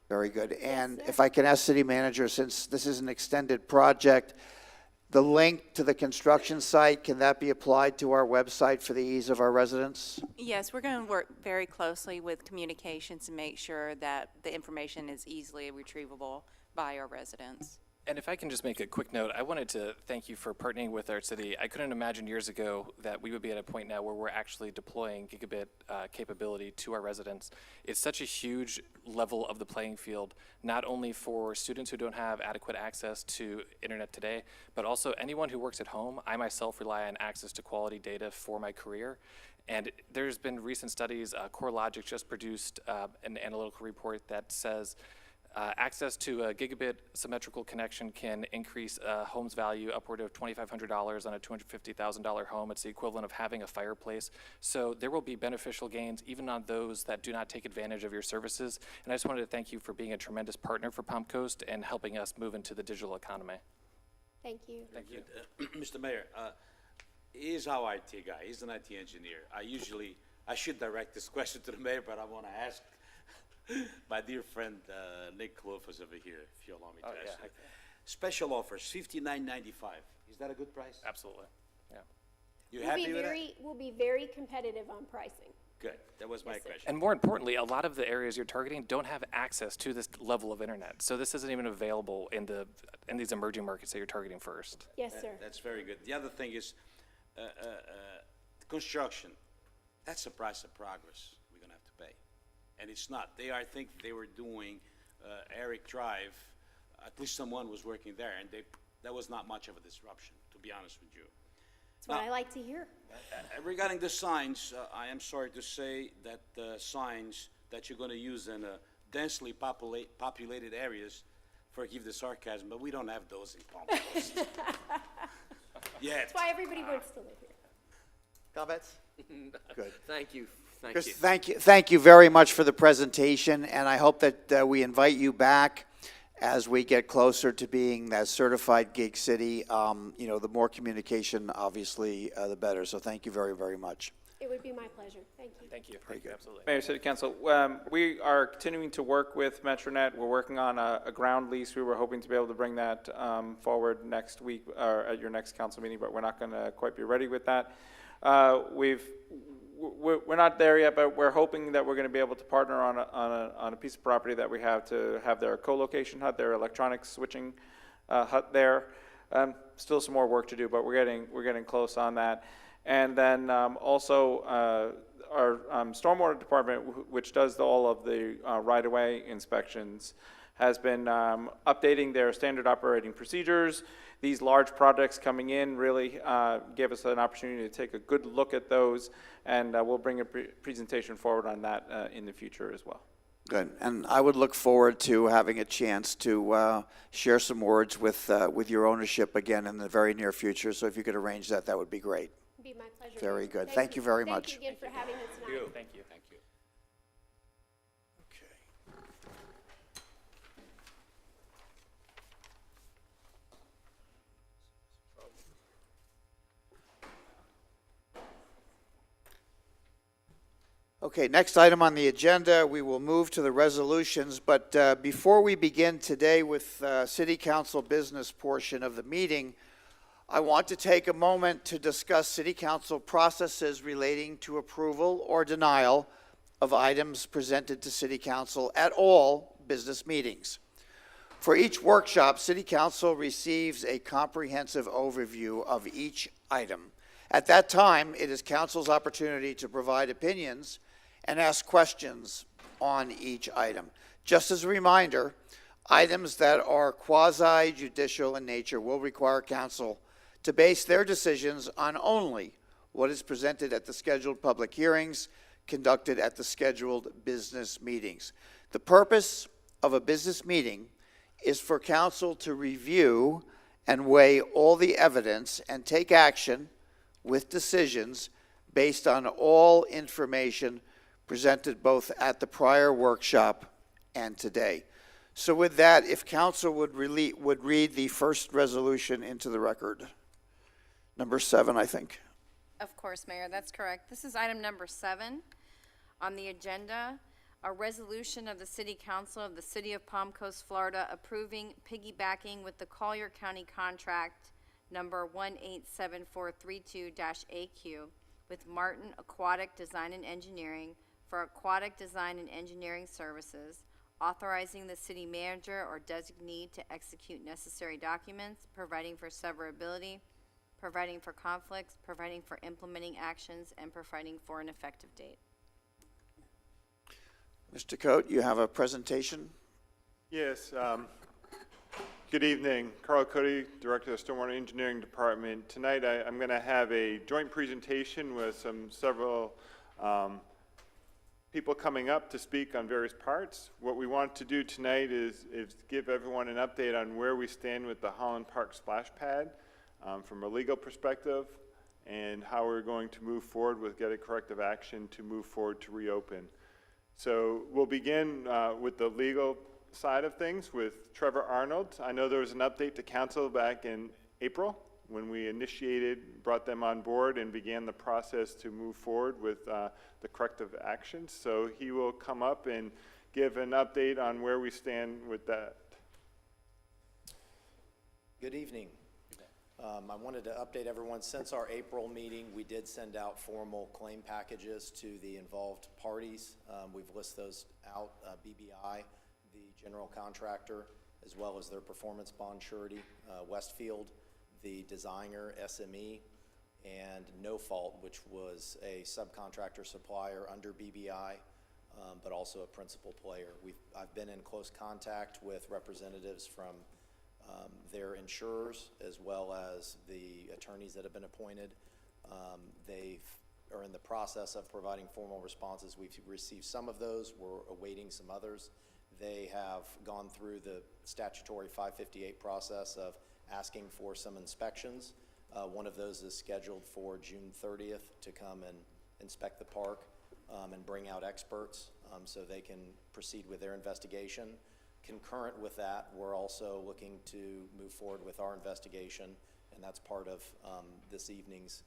Very good. And sir. if I can ask city manager, since this is an extended project, the link to the construction site, can that be applied to our website for the ease of our residents? Yes, we're going to work very closely with communications to make sure that the information is easily retrievable by our residents. And if I can just make a quick note, I wanted to thank you for partnering with our city. I couldn't imagine years ago that we would be at a point now where we're actually deploying gigabit capability to our residents. It's such a huge level of the playing field, not only for students who don't have adequate access to internet today, but also anyone who works at home. I myself rely on access to quality data for my career. And there's been recent studies, CoreLogic just produced an analytical report that says access to a gigabit symmetrical connection can increase a home's value upward of $2,500 on a $250,000 home. It's the equivalent of having a fireplace. So there will be beneficial gains even on those that do not take advantage of your services. And I just wanted to thank you for being a tremendous partner for Palm Coast and helping us move into the digital economy. Thank you. Thank you. Mr. Mayor, he's our IT guy. He's an IT engineer. I should direct this question to the mayor, but I want to ask my dear friend Nick Clofus over here, if you allow me to ask. Yeah. Special offers, $59.95. Is that a good price? Absolutely. Yeah. You happy with that? We'll be very competitive on pricing. Good. That was my question. And more importantly, a lot of the areas you're targeting don't have access to this level of internet. So this isn't even available in these emerging markets that you're targeting first. Yes, sir. That's very good. The other thing is construction. That's the price of progress we're going to have to pay. And it's not. I think they were doing Eric Drive. At least someone was working there, and that was not much of a disruption, to be honest with you. That's what I like to hear. Regarding the signs, I am sorry to say that the signs that you're going to use in densely populated areas, forgive the sarcasm, but we don't have those in Palm Coast. Yet. That's why everybody wants to live here. Comments? Good. Thank you. Chris, thank you very much for the presentation, and I hope that we invite you back as we get closer to being that certified gig city. The more communication, obviously, the better. So thank you very, very much. It would be my pleasure. Thank you. Thank you. Very good. Absolutely. Mayor, City Council, we are continuing to work with Metronet. We're working on a ground lease. We were hoping to be able to bring that forward next week or at your next council meeting, but we're not going to quite be ready with that. We're not there yet, but we're hoping that we're going to be able to partner on a piece of property that we have to have their co-location hut, their electronics switching hut there. Still some more work to do, but we're getting close on that. And then also our stormwater department, which does all of the right-of-way inspections, has been updating their standard operating procedures. These large projects coming in really gave us an opportunity to take a good look at those, and we'll bring a presentation forward on that in the future as well. Good, and I would look forward to having a chance to share some words with your ownership again in the very near future. So if you could arrange that, that would be great. It'd be my pleasure. Very good. Thank you very much. Thank you again for having us tonight. Thank you. Thank you. Okay, next item on the agenda, we will move to the resolutions, but before we begin today with City Council business portion of the meeting, I want to take a moment to discuss City Council processes relating to approval or denial of items presented to City Council at all business meetings. For each workshop, City Council receives a comprehensive overview of each item. At that time, it is Council's opportunity to provide opinions and ask questions on each item. Just as a reminder, items that are quasi-judicial in nature will require Council to base their decisions on only what is presented at the scheduled public hearings conducted at the scheduled business meetings. The purpose of a business meeting is for Council to review and weigh all the evidence and take action with decisions based on all information presented both at the prior workshop and today. So with that, if Council would read the first resolution into the record. Number 7, I think. Of course, Mayor, that's correct. This is item number 7 on the agenda, a resolution of the City Council of the City of Palm Coast, Florida, approving piggybacking with the Collier County contract number 187432-AQ with Martin Aquatic Design and Engineering for aquatic design and engineering services, authorizing the city manager or designee to execute necessary documents, providing for severability, providing for conflicts, providing for implementing actions, and providing for an effective date. Mr. Coate, you have a presentation? Yes. Good evening. Carl Cody, Director of the Stormwater Engineering Department. Tonight I'm going to have a joint presentation with several people coming up to speak on various parts. What we want to do tonight is give everyone an update on where we stand with the Holland Park splash pad from a legal perspective and how we're going to move forward with getting corrective action to move forward to reopen. So we'll begin with the legal side of things with Trevor Arnold. I know there was an update to council back in April when we brought them on board and began the process to move forward with the corrective actions. So he will come up and give an update on where we stand with that. Good evening. I wanted to update everyone. Since our April meeting, we did send out formal claim packages to the involved parties. We've listed those out, BBI, the general contractor, as well as their performance bond surety, Westfield, the designer, SME, and No Fault, which was a subcontractor supplier under BBI, but also a principal player. I've been in close contact with representatives from their insurers as well as the attorneys that have been appointed. They are in the process of providing formal responses. We've received some of those. We're awaiting some others. They have gone through the statutory 558 process of asking for some inspections. One of those is scheduled for June 30th to come and inspect the park and bring out experts so they can proceed with their investigation. Concurrent with that, we're also looking to move forward with our investigation, and that's part of this evening's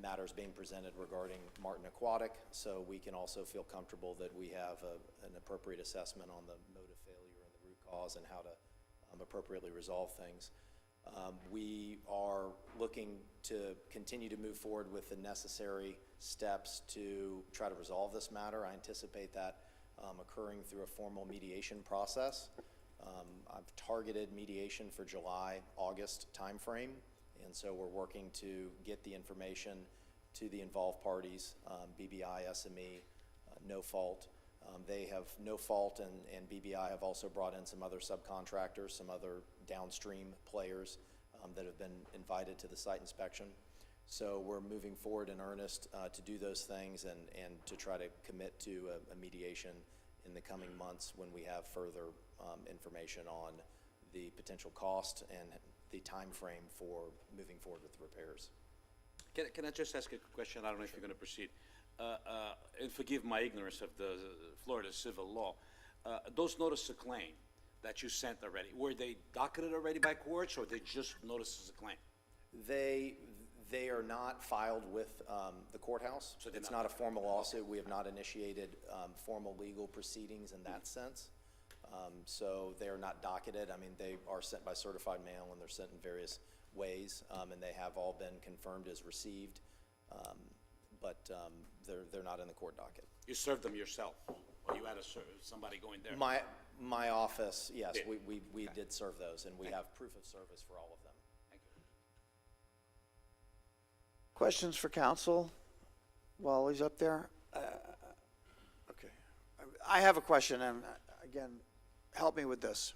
matters being presented regarding Martin Aquatic, so we can also feel comfortable that we have an appropriate assessment on the mode of failure and the root cause and how to appropriately resolve things. We are looking to continue to move forward with the necessary steps to try to resolve this matter. I anticipate that occurring through a formal mediation process. I've targeted mediation for July, August timeframe, and so we're working to get the information to the involved parties, BBI, SME, No Fault. They have No Fault and BBI have also brought in some other subcontractors, some other downstream players that have been invited to the site inspection. So we're moving forward in earnest to do those things and to try to commit to a mediation in the coming months when we have further information on the potential cost and the time frame for moving forward with the repairs. Can I just ask a question? I don't know if you're going to proceed. And forgive my ignorance of the Florida civil law. Those notices of claim that you sent already, were they docketed already by courts, or they just notices of claim? They are not filed with the courthouse. So it's not a formal lawsuit. We have not initiated formal legal proceedings in that sense. So they are not docketed. I mean, they are sent by certified mail, and they're sent in various ways, and they have all been confirmed as received, but they're not in the court docket. You served them yourself, or you had somebody going there? My office, yes, Did. we did serve those, and we have proof of service for all of them. Thank you. Questions for council while he's up there? Okay. I have a question, and again, help me with this.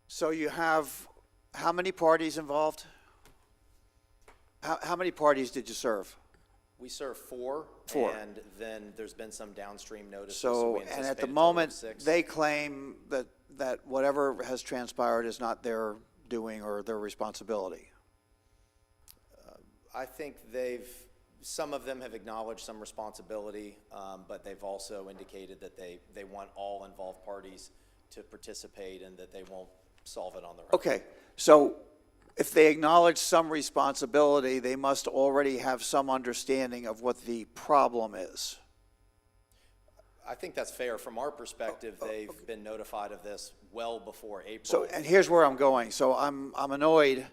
So you have how many parties involved? How many parties did you serve? We serve four. And then there's been some downstream notices. So, and at the moment, they claim that whatever has transpired is not their doing or their responsibility. I think some of them have acknowledged some responsibility, but they've also indicated that they want all involved parties to participate and that they won't solve it on their own. Okay, so if they acknowledge some responsibility, they must already have some understanding of what the problem is. I think that's fair. From our perspective, they've been notified of this well before April. So, and here's where I'm going. So I'm annoyed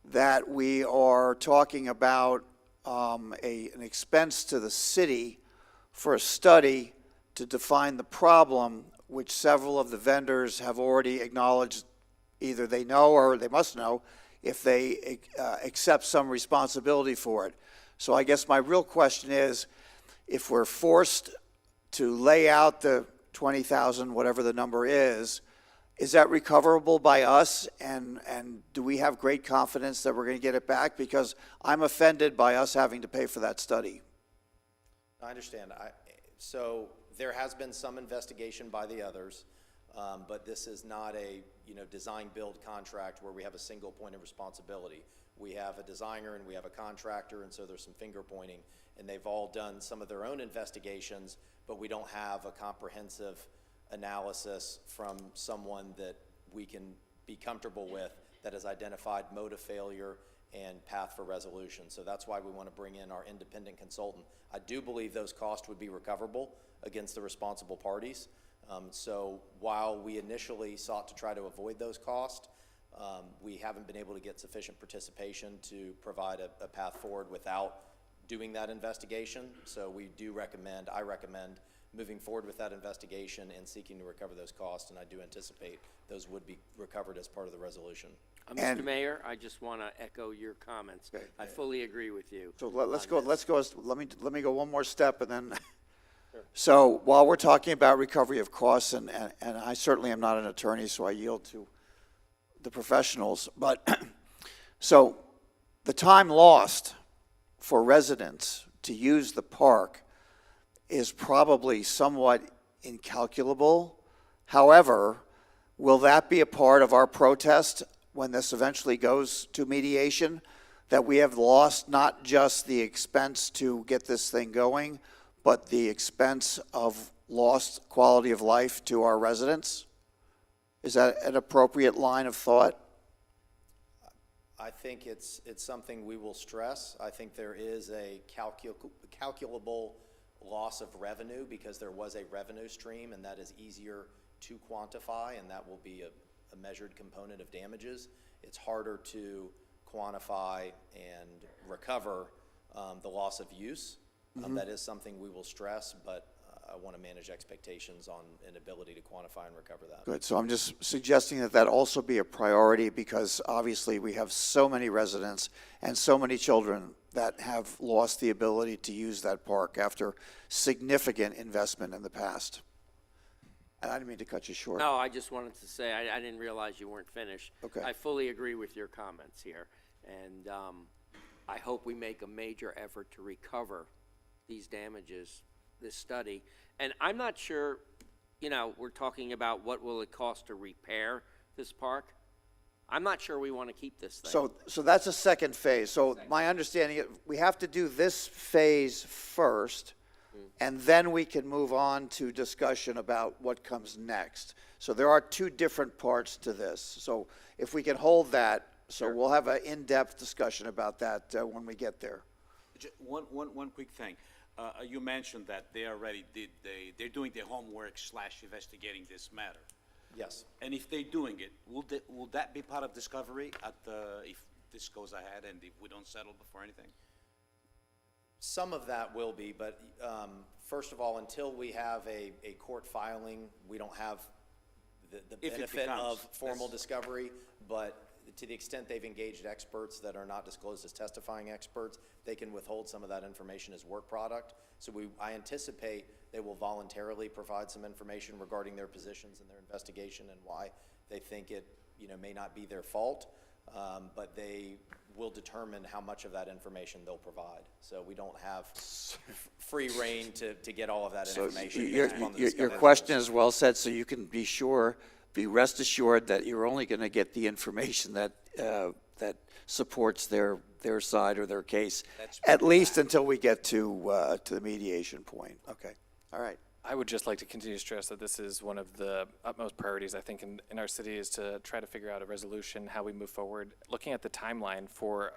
that we are talking about an expense to the city for a study to define the problem, which several of the vendors have already acknowledged either they know or they must know if they accept some responsibility for it. So I guess my real question is, if we're forced to lay out the 20,000, whatever the number is that recoverable by us? And do we have great confidence that we're going to get it back? Because I'm offended by us having to pay for that study. I understand. So there has been some investigation by the others, but this is not a design-build contract where we have a single point of responsibility. We have a designer and we have a contractor, and so there's some finger pointing, and they've all done some of their own investigations, but we don't have a comprehensive analysis from someone that we can be comfortable with that has identified mode of failure and path for resolution. So that's why we want to bring in our independent consultant. I do believe those costs would be recoverable against the responsible parties. So while we initially sought to try to avoid those costs, we haven't been able to get sufficient participation to provide a path forward without doing that investigation. So I recommend moving forward with that investigation and seeking to recover those costs, and I do anticipate those would be recovered as part of the resolution. Mr. Mayor, I just want to echo your comments. Okay. I fully agree with you. So let me go one more step and then. So while we're talking about recovery of costs, and I certainly am not an attorney, so I yield to the professionals, but so the time lost for residents to use the park is probably somewhat incalculable. However, will that be a part of our protest when this eventually goes to mediation? That we have lost not just the expense to get this thing going, but the expense of lost quality of life to our residents? Is that an appropriate line of thought? I think it's something we will stress. I think there is a calculable loss of revenue because there was a revenue stream, and that is easier to quantify, and that will be a measured component of damages. It's harder to quantify and recover the loss of use. That is something we will stress, but I want to manage expectations on an ability to quantify and recover that. Good, so I'm just suggesting that that also be a priority because obviously we have so many residents and so many children that have lost the ability to use that park after significant investment in the past. And I didn't mean to cut you short. No, I just wanted to say, I didn't realize you weren't finished. Okay. I fully agree with your comments here, and I hope we make a major effort to recover these damages, this study. And I'm not sure, you know, we're talking about what will it cost to repair this park. I'm not sure we want to keep this thing. So that's a second phase. So my understanding, we have to do this phase first, and then we can move on to discussion about what comes next. So there are two different parts to this. So if we can hold that, so we'll have an in-depth discussion about that when we get there. One quick thing. You mentioned that they already they're doing their homework / investigating this matter. Yes. And if they're doing it, will that be part of discovery if this goes ahead and if we don't settle before anything? Some of that will be, but first of all, until we have a court filing, we don't have the benefit of formal discovery, but to the extent they've engaged experts that are not disclosed as testifying experts, they can withhold some of that information as work product. So I anticipate they will voluntarily provide some information regarding their positions and their investigation and why they think it, may not be their fault, but they will determine how much of that information they'll provide. So we don't have free reign to get all of that information. Your question is well said, so you can be rest assured that you're only going to get the information that supports their side or their case, at least until we get to the mediation point. Okay, all right. I would just like to continue to stress that this is one of the utmost priorities, I think, in our city, is to try to figure out a resolution, how we move forward. Looking at the timeline for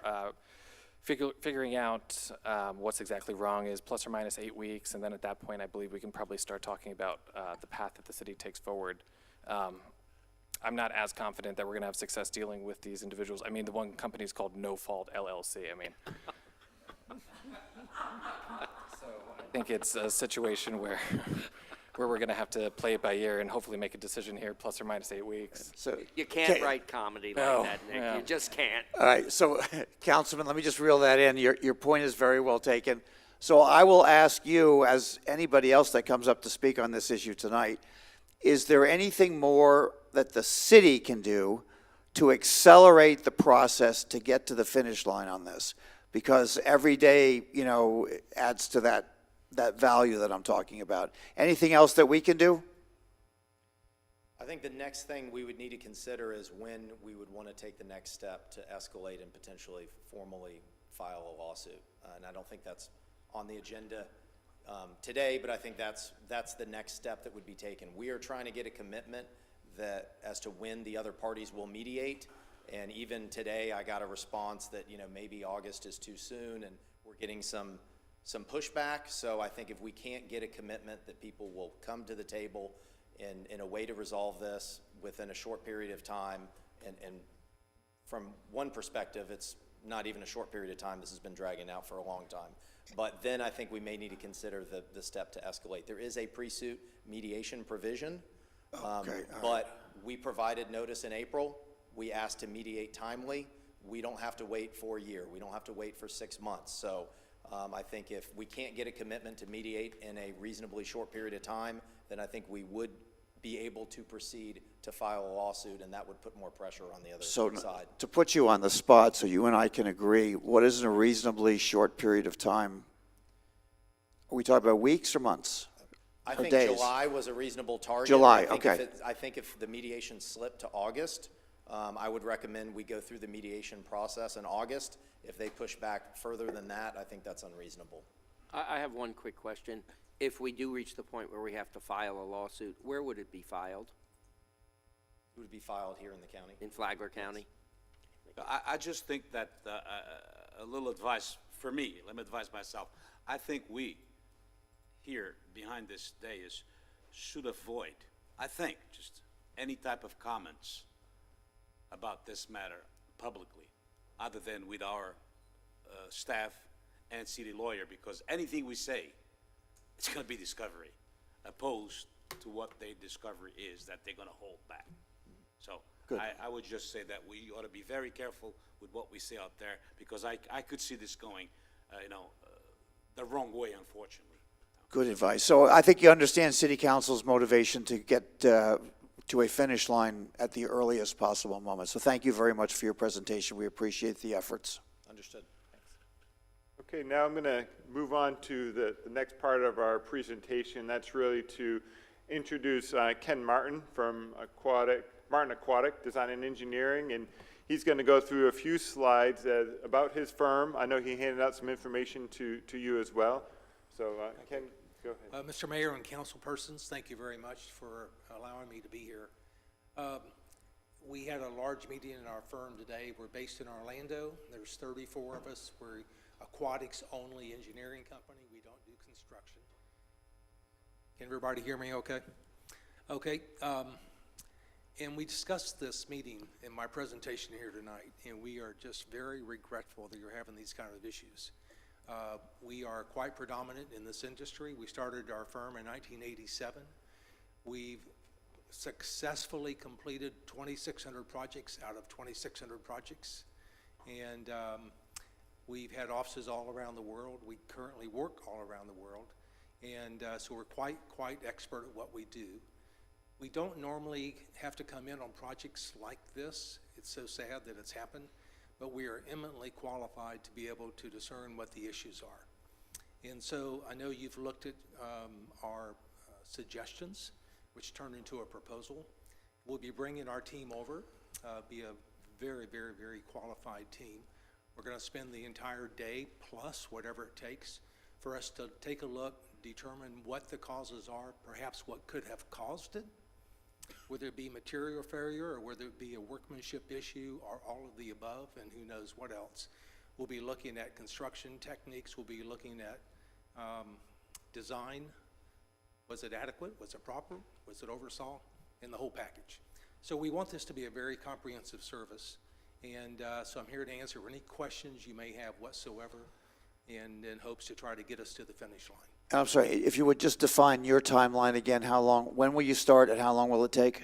figuring out what's exactly wrong is plus or minus 8 weeks, and then at that point, I believe we can probably start talking about the path that the city takes forward. I'm not as confident that we're going to have success dealing with these individuals. I mean, the one company is called No Fault LLC. I mean, so I think it's a situation where we're going to have to play it by ear and hopefully make a decision here, plus or minus 8 weeks. So You can't write comedy like that, Nick. Yeah. You just can't. All right, so Councilman, let me just reel that in. Your point is very well taken. So I will ask you, as anybody else that comes up to speak on this issue tonight, is there anything more that the city can do to accelerate the process to get to the finish line on this? Because every day, adds to that value that I'm talking about. Anything else that we can do? I think the next thing we would need to consider is when we would want to take the next step to escalate and potentially formally file a lawsuit. And I don't think that's on the agenda today, but I think that's the next step that would be taken. We are trying to get a commitment that as to when the other parties will mediate, and even today I got a response that maybe August is too soon, and we're getting some pushback. So I think if we can't get a commitment that people will come to the table in a way to resolve this within a short period of time, and from one perspective, it's not even a short period of time. This has been dragging out for a long time. But then I think we may need to consider the step to escalate. There is a pre-suit mediation provision, but we provided notice in April. We asked to mediate timely. We don't have to wait for a year. We don't have to wait for 6 months. So I think if we can't get a commitment to mediate in a reasonably short period of time, then I think we would be able to proceed to file a lawsuit, and that would put more pressure on the other side. To put you on the spot so you and I can agree, what is a reasonably short period of time? Are we talking about weeks or months? I or think days? July was a reasonable target. July, I think okay. I think if the mediation slipped to August, I would recommend we go through the mediation process in August. If they push back further than that, I think that's unreasonable. I have one quick question. If we do reach the point where we have to file a lawsuit, where would it be filed? It would be filed here in the county. In Flagler County? I just think that a little advice for me, let me advise myself. I think we here behind this dais should avoid, I think, just any type of comments about this matter publicly, other than with our staff and city lawyer, because anything we say, it's going to be discovery, opposed to what their discovery is that they're going to hold back. So I would just say that we ought to be very careful with what we say out there, because I could see this going, the wrong way, unfortunately. Good advice. So I think you understand City Council's motivation to get to a finish line at the earliest possible moment. So thank you very much for your presentation. We appreciate the efforts. Understood. Thanks. Okay, now I'm going to move on to the next part of our presentation. That's really to introduce Ken Martin from Martin Aquatic Design and Engineering, and he's going to go through a few slides about his firm. I know he handed out some information to you as well. So Ken, go ahead. Mr. Mayor and council persons, thank you very much for allowing me to be here. We had a large meeting in our firm today. We're based in Orlando. There's 34 of us. We're aquatics only engineering company. We don't do construction. Can everybody hear me okay? Okay. And we discussed this meeting in my presentation here tonight, and we are just very regretful that you're having these kind of issues. We are quite predominant in this industry. We started our firm in 1987. We've successfully completed 2,600 projects out of 2,600 projects, and we've had offices all around the world. We currently work all around the world, and so we're quite expert at what we do. We don't normally have to come in on projects like this. It's so sad that it's happened, but we are eminently qualified to be able to discern what the issues are. And so I know you've looked at our suggestions, which turned into a proposal. We'll be bringing our team over, be a very, very, very qualified team. We're going to spend the entire day plus whatever it takes for us to take a look, determine what the causes are, perhaps what could have caused it, whether it be material failure or whether it be a workmanship issue or all of the above, and who knows what else. We'll be looking at construction techniques. We'll be looking at design. Was it adequate? Was it proper? Was it oversaw? And the whole package. So we want this to be a very comprehensive service. And so I'm here to answer any questions you may have whatsoever, and in hopes to try to get us to the finish line. I'm sorry, if you would just define your timeline again, when will you start and how long will it take?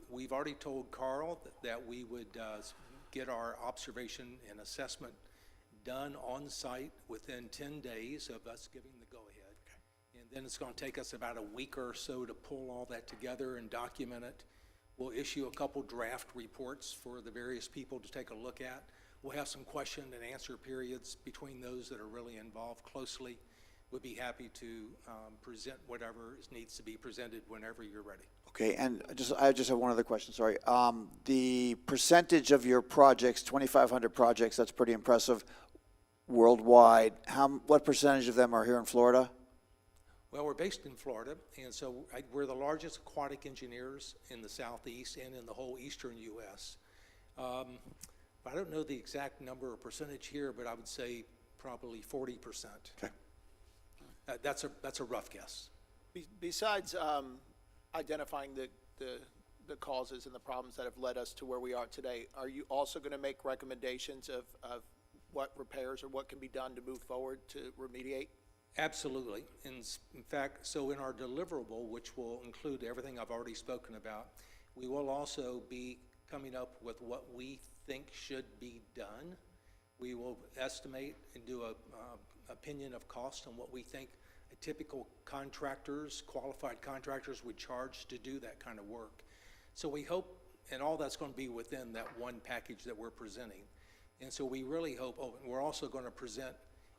We've already told Carl that we would get our observation and assessment done on site within 10 days of us giving the go-ahead. And then it's going to take us about a week or so to pull all that together and document it. We'll issue a couple draft reports for the various people to take a look at. We'll have some question and answer periods between those that are really involved closely. We'd be happy to present whatever needs to be presented whenever you're ready. Okay, and I just have one other question, sorry. The percentage of your projects, 2,500 projects, that's pretty impressive worldwide. What percentage of them are here in Florida? Well, we're based in Florida, and so we're the largest aquatic engineers in the Southeast and in the whole eastern U.S. I don't know the exact number or percentage here, but I would say probably 40%. Okay. That's a rough guess. Besides identifying the causes and the problems that have led us to where we are today, are you also going to make recommendations of what repairs or what can be done to move forward to remediate? Absolutely. In fact, so in our deliverable, which will include everything I've already spoken about, we will also be coming up with what we think should be done. We will estimate and do a opinion of cost on what we think a typical qualified contractors would charge to do that kind of work. So we hope, and all that's going to be within that one package that we're presenting. And so we really hope, and we're also going to present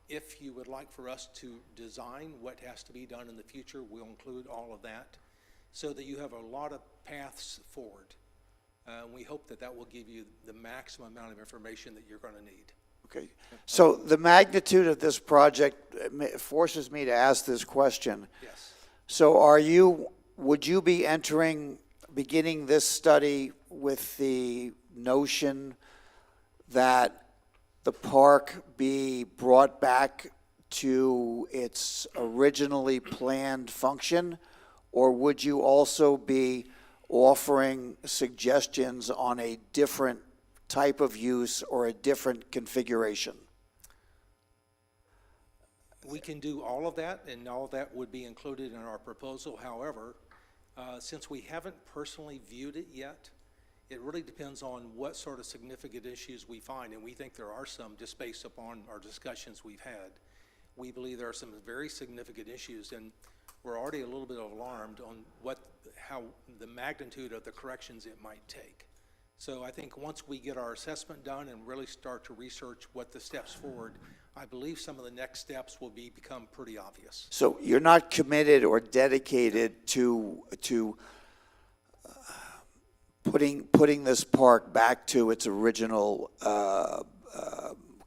If you would like for us to design what has to be done in the future, we'll include all of that so that you have a lot of paths forward. We hope that that will give you the maximum amount of information that you're going to need. Okay. So the magnitude of this project forces me to ask this question. Yes. So would you be beginning this study with the notion that the park be brought back to its originally planned function? Or would you also be offering suggestions on a different type of use or a different configuration? We can do all of that, and all of that would be included in our proposal. However, since we haven't personally viewed it yet, it really depends on what sort of significant issues we find, and we think there are some just based upon our discussions we've had. We believe there are some very significant issues, and we're already a little bit alarmed on how the magnitude of the corrections it might take. So I think once we get our assessment done and really start to research what the steps forward, I believe some of the next steps will become pretty obvious. So you're not committed or dedicated to putting this park back to its original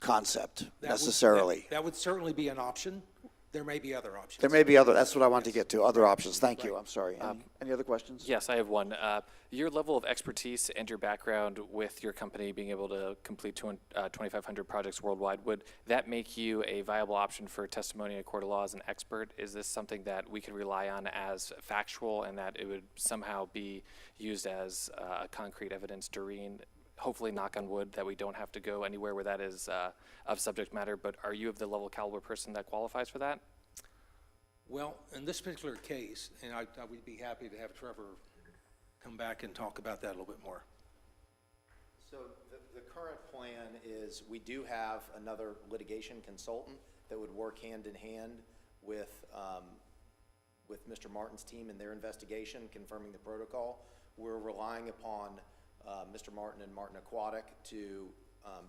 concept necessarily? That would certainly be an option. There may be other options. There may be that's what I wanted to get to, other options. Thank you, I'm sorry. Any other questions? Yes, I have one. Your level of expertise and your background with your company being able to complete 2,500 projects worldwide, would that make you a viable option for testimony in a court of law as an expert? Is this something that we could rely on as factual and that it would somehow be used as concrete evidence during, hopefully knock on wood, that we don't have to go anywhere where that is of subject matter, but are you of the level caliber person that qualifies for that? Well, in this particular case, and I would be happy to have Trevor come back and talk about that a little bit more. So the current plan is we do have another litigation consultant that would work hand in hand with Mr. Martin's team in their investigation, confirming the protocol. We're relying upon Mr. Martin and Martin Aquatic to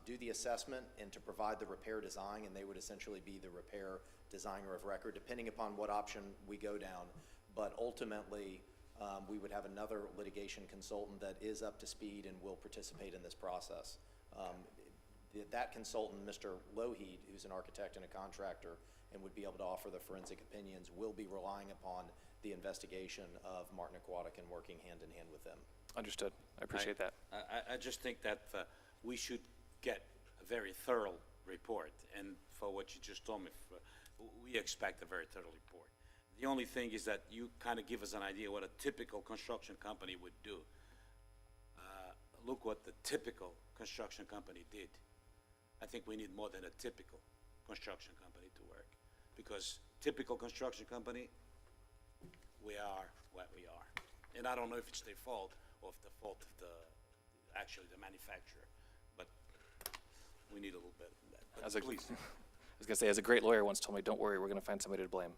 do the assessment and to provide the repair design, and they would essentially be the repair designer of record, depending upon what option we go down. But ultimately, we would have another litigation consultant that is up to speed and will participate in this process. That consultant, Mr. Lougheed, who's an architect and a contractor and would be able to offer the forensic opinions, will be relying upon the investigation of Martin Aquatic and working hand in hand with them. Understood. I appreciate that. I just think that we should get a very thorough report, and for what you just told me, we expect a very thorough report. The only thing is that you kind of give us an idea what a typical construction company would do. Look what the typical construction company did. I think we need more than a typical construction company to work, because typical construction company, we are what we are. And I don't know if it's their fault or if the fault of the manufacturer, but we need a little bit of that. But please. I was going to say, as a great lawyer once told me, don't worry, we're going to find somebody to blame.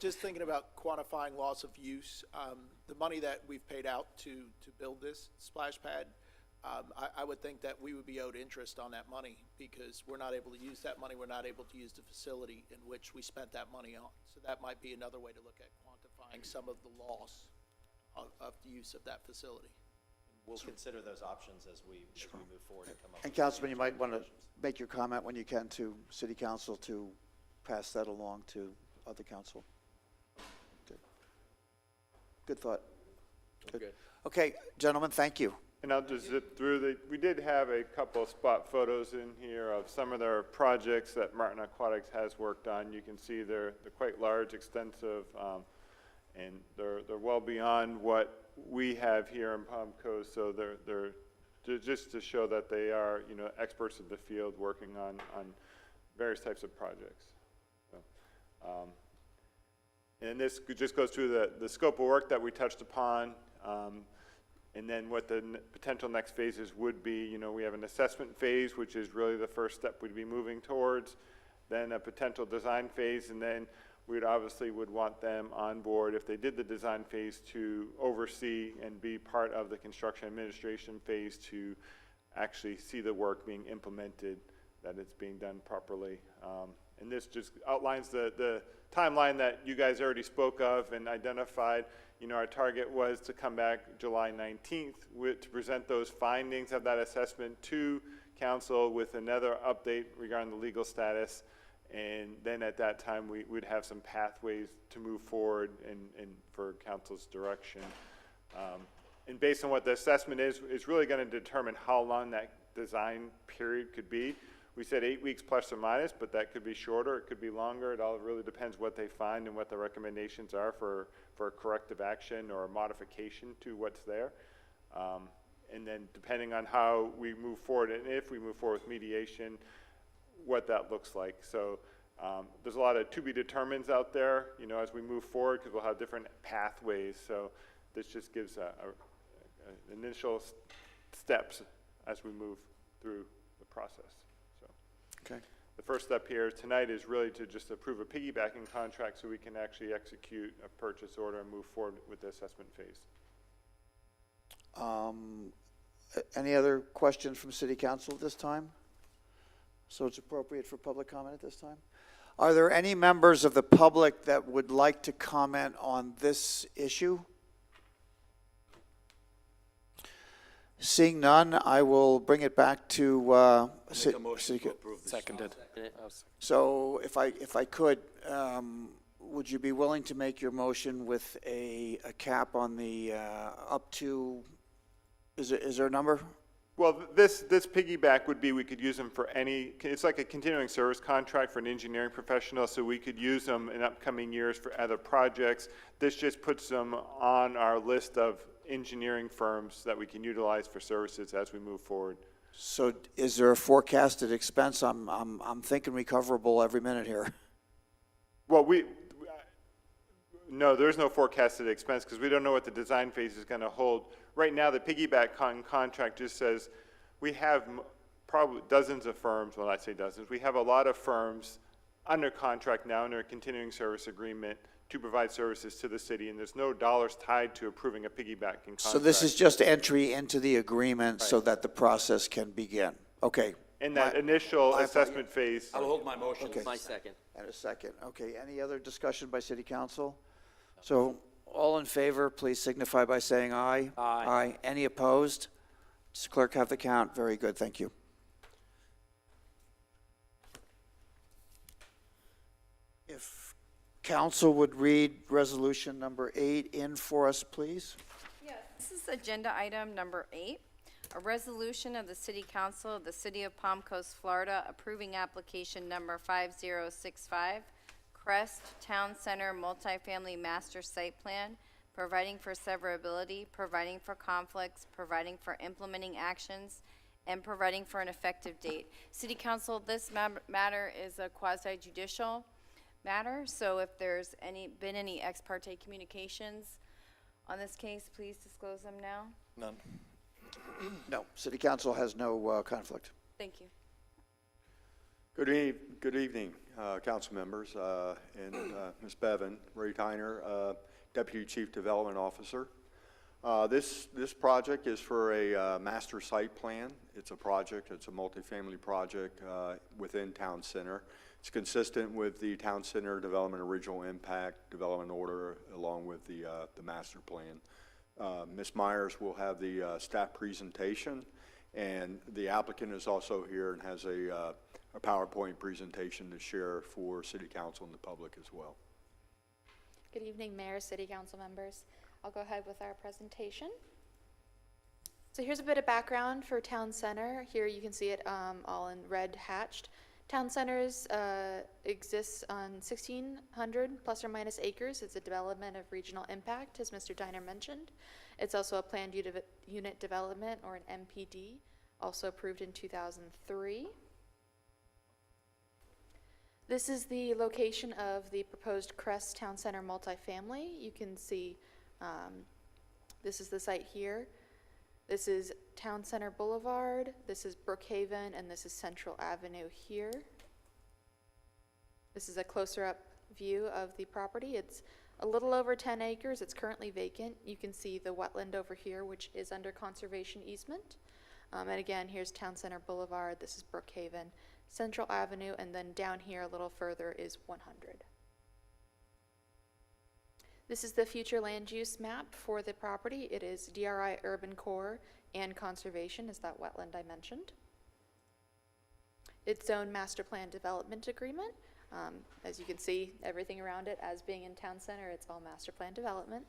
Just thinking about quantifying loss of use, the money that we've paid out to build this splash pad, I would think that we would be owed interest on that money because we're not able to use that money. We're not able to use the facility in which we spent that money on. So that might be another way to look at quantifying some of the loss of the use of that facility. We'll consider those options as we move forward and come up. And Councilman, you might want to make your comment when you can to City Council to pass that along to other council. Good thought. Good. Okay, gentlemen, thank you. And I'll just zip through we did have a couple of spot photos in here of some of their projects that Martin Aquatics has worked on. You can see they're quite large, extensive, and they're well beyond what we have here in Palm Coast. So they're just to show that they are, experts in the field working on various types of projects. So, and this just goes through the scope of work that we touched upon, and then what the potential next phases would be. We have an assessment phase, which is really the first step we'd be moving towards, then a potential design phase, and then we'd obviously would want them on board if they did the design phase to oversee and be part of the construction administration phase to actually see the work being implemented that it's being done properly. And this just outlines the timeline that you guys already spoke of and identified. You know, our target was to come back July 19th to present those findings, have that assessment to council with another update regarding the legal status. And then at that time, we would have some pathways to move forward and for council's direction. And based on what the assessment is, it's really going to determine how long that design period could be. We said 8 weeks plus or minus, but that could be shorter, it could be longer. It all really depends what they find and what the recommendations are for a corrective action or a modification to what's there. And then depending on how we move forward, and if we move forward with mediation, what that looks like. So there's a lot of to be determines out there, you know, as we move forward, because we'll have different pathways. So this just gives initial steps as we move through the process. So Okay. the first step here tonight is really to just approve a piggybacking contract so we can actually execute a purchase order and move forward with the assessment phase. Any other questions from City Council at this time? So it's appropriate for public comment at this time? Are there any members of the public that would like to comment on this issue? Seeing none, I will bring it back to Make a motion to approve this. Seconded. So if I could, would you be willing to make your motion with a cap on the up to, is there a number? Well, this piggyback would be, we could use them for any, it's like a continuing service contract for an engineering professional, so we could use them in upcoming years for other projects. This just puts them on our list of engineering firms that we can utilize for services as we move forward. So is there a forecasted expense? I'm thinking recoverable every minute here. Well, no, there's no forecasted expense because we don't know what the design phase is going to hold. Right now, the piggyback contract just says we have probably dozens of firms, well, I'd say dozens, we have a lot of firms under contract now under a continuing service agreement to provide services to the city, and there's no dollars tied to approving a piggybacking contract. So this is just entry into the agreement so that the process can begin. Okay. In that initial assessment phase. I'll hold my motion. Okay. My second. And a second. Okay, any other discussion by City Council? So all in favor, please signify by saying aye. Aye. Aye. Any opposed? Does the clerk have the count? Very good, thank you. If council would read resolution number 8 in for us, please. Yes, this is agenda item number 8, a resolution of the City Council of the City of Palm Coast, Florida, approving application number 5065, Crest Town Center Multifamily Master Site Plan, providing for severability, providing for conflicts, providing for implementing actions, and providing for an effective date. City Council, this matter is a quasi-judicial matter, so if there's been any ex parte communications on this case, please disclose them now. None. No, City Council has no conflict. Thank you. Good evening, council members, and Ms. Bevan, Ray Tyner, Deputy Chief Development Officer. This project is for a master site plan. It's a multifamily project within Town Center. It's consistent with the Town Center Development Original Impact Development Order along with the master plan. Ms. Myers will have the staff presentation, and the applicant is also here and has a PowerPoint presentation to share for City Council and the public as well. Good evening, Mayor, City Council members. I'll go ahead with our presentation. So here's a bit of background for Town Center. Here you can see it all in red hatched. Town Centers exists on 1,600 plus or minus acres. It's a development of regional impact, as Mr. Diner mentioned. It's also a planned unit development, or an MPD, also approved in 2003. This is the location of the proposed Crest Town Center multifamily. You can see this is the site here. This is Town Center Boulevard, this is Brookhaven, and this is Central Avenue here. This is a closer up view of the property. It's a little over 10 acres. It's currently vacant. You can see the wetland over here, which is under conservation easement. And again, here's Town Center Boulevard. This is Brookhaven, Central Avenue, and then down here a little further is 100. This is the future land use map for the property. It is DRI urban core and conservation is that wetland I mentioned. Its zone master plan development agreement. As you can see, everything around it as being in town center, it's all master plan development.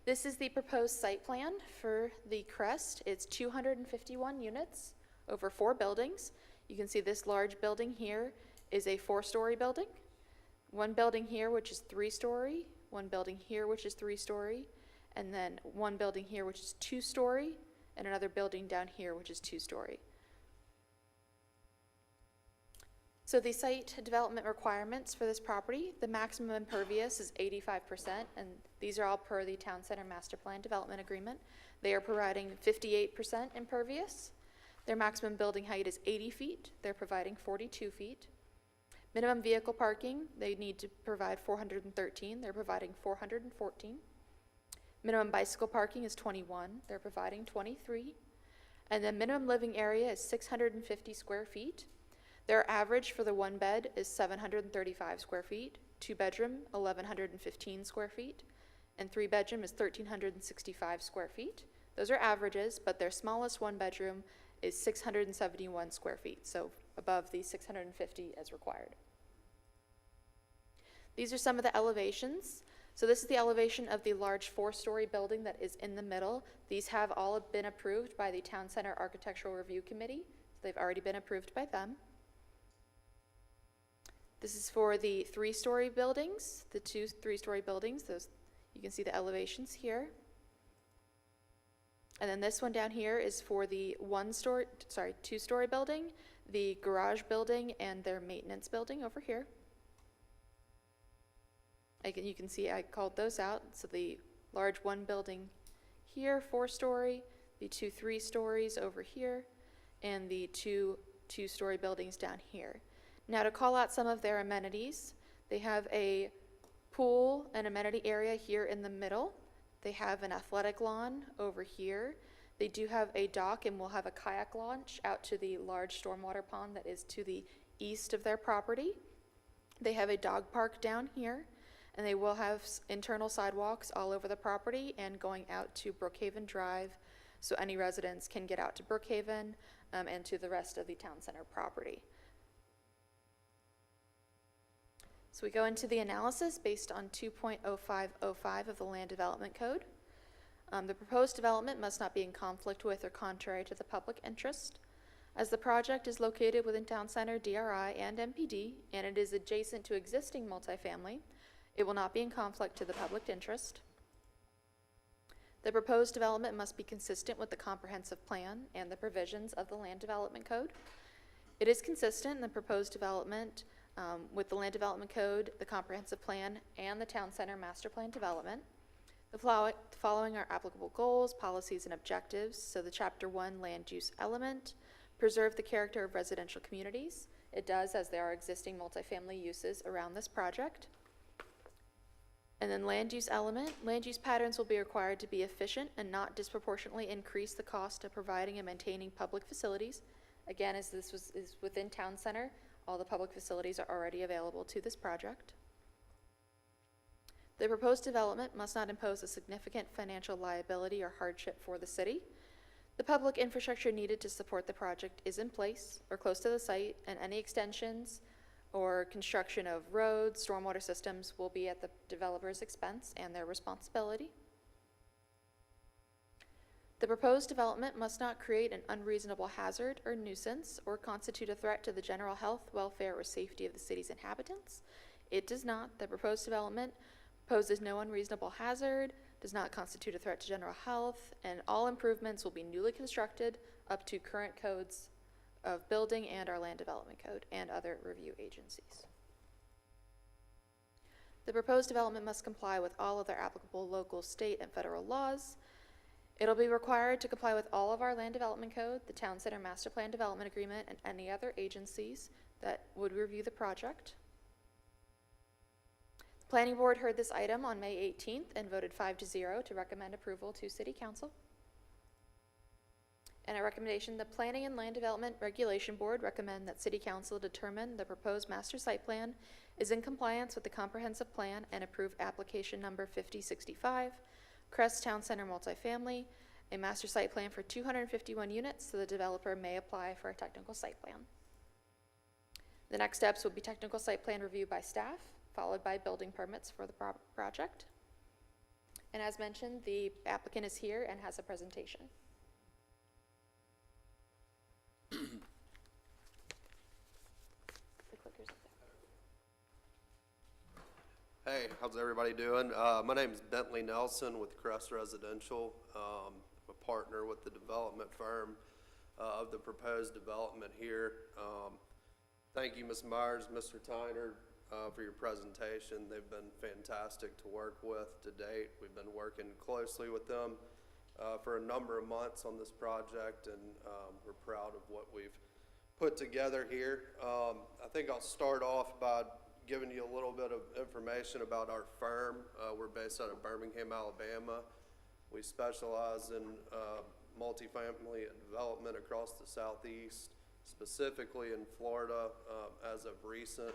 This is the proposed site plan for the crest. It's 251 units over 4 buildings. You can see this large building here is a 4-story building. One building here, which is 3-story, one building here, which is 3-story, and then one building here, which is 2-story, and another building down here, which is 2-story. So the site development requirements for this property, the maximum impervious is 85%, and these are all per the Town Center Master Plan Development Agreement. They are providing 58% impervious. Their maximum building height is 80 feet. They're providing 42 feet. Minimum vehicle parking, they need to provide 413. They're providing 414. Minimum bicycle parking is 21. They're providing 23. And the minimum living area is 650 square feet. Their average for the 1 bed is 735 square feet, 2 bedroom, 1,115 square feet, and 3 bedroom is 1,365 square feet. Those are averages, but their smallest 1 bedroom is 671 square feet, so above the 650 as required. These are some of the elevations. So this is the elevation of the large 4-story building that is in the middle. These have all been approved by the Town Center Architectural Review Committee. So they've already been approved by them. This is for the 3-story buildings, the 2 3-story buildings. Those, you can see the elevations here. And then this one down here is for the 2-story building, the garage building, and their maintenance building over here. You can see I called those out. So the large 1 building here, 4-story, the 2 3-stories over here, and the 2 2-story buildings down here. Now to call out some of their amenities, they have a pool and amenity area here in the middle. They have an athletic lawn over here. They do have a dock and will have a kayak launch out to the large stormwater pond that is to the east of their property. They have a dog park down here, and they will have internal sidewalks all over the property and going out to Brookhaven Drive, so any residents can get out to Brookhaven and to the rest of the town center property. So we go into the analysis based on 2.0505 of the Land Development Code. The proposed development must not be in conflict with or contrary to the public interest. As the project is located within Town Center, DRI, and MPD, and it is adjacent to existing multifamily, it will not be in conflict to the public interest. The proposed development must be consistent with the comprehensive plan and the provisions of the Land Development Code. It is consistent in the proposed development with the Land Development Code, the comprehensive plan, and the Town Center Master Plan Development. The following are applicable goals, policies, and objectives. So the Chapter 1 land use element, preserve the character of residential communities. It does, as there are existing multifamily uses around this project. And then land use element, land use patterns will be required to be efficient and not disproportionately increase the cost of providing and maintaining public facilities. Again, as this is within Town Center, all the public facilities are already available to this project. The proposed development must not impose a significant financial liability or hardship for the city. The public infrastructure needed to support the project is in place or close to the site, and any extensions or construction of roads, stormwater systems will be at the developer's expense and their responsibility. The proposed development must not create an unreasonable hazard or nuisance or constitute a threat to the general health, welfare, or safety of the city's inhabitants. It does not. The proposed development poses no unreasonable hazard, does not constitute a threat to general health, and all improvements will be newly constructed up to current codes of building and our Land Development Code and other review agencies. The proposed development must comply with all other applicable local, state, and federal laws. It'll be required to comply with all of our Land Development Code, the Town Center Master Plan Development Agreement, and any other agencies that would review the project. The Planning Board heard this item on May 18th and voted 5-0 to recommend approval to City Council. And a recommendation, the Planning and Land Development Regulation Board recommend that City Council determine the proposed master site plan is in compliance with the comprehensive plan and approve application number 5065, Crest Town Center Multifamily, a master site plan for 251 units, so the developer may apply for a technical site plan. The next steps would be technical site plan review by staff, followed by building permits for the project. And as mentioned, the applicant is here and has a presentation. The clicker's up there. Hey, how's everybody doing? My name is Bentley Nelson with Crest Residential. I'm a partner with the development firm of the proposed development here. Thank you, Ms. Myers, Mr. Tyner, for your presentation. They've been fantastic to work with to date. We've been working closely with them for a number of months on this project, and we're proud of what we've put together here. I think I'll start off by giving you a little bit of information about our firm. We're based out of Birmingham, Alabama. We specialize in multifamily development across the Southeast, specifically in Florida as of recent.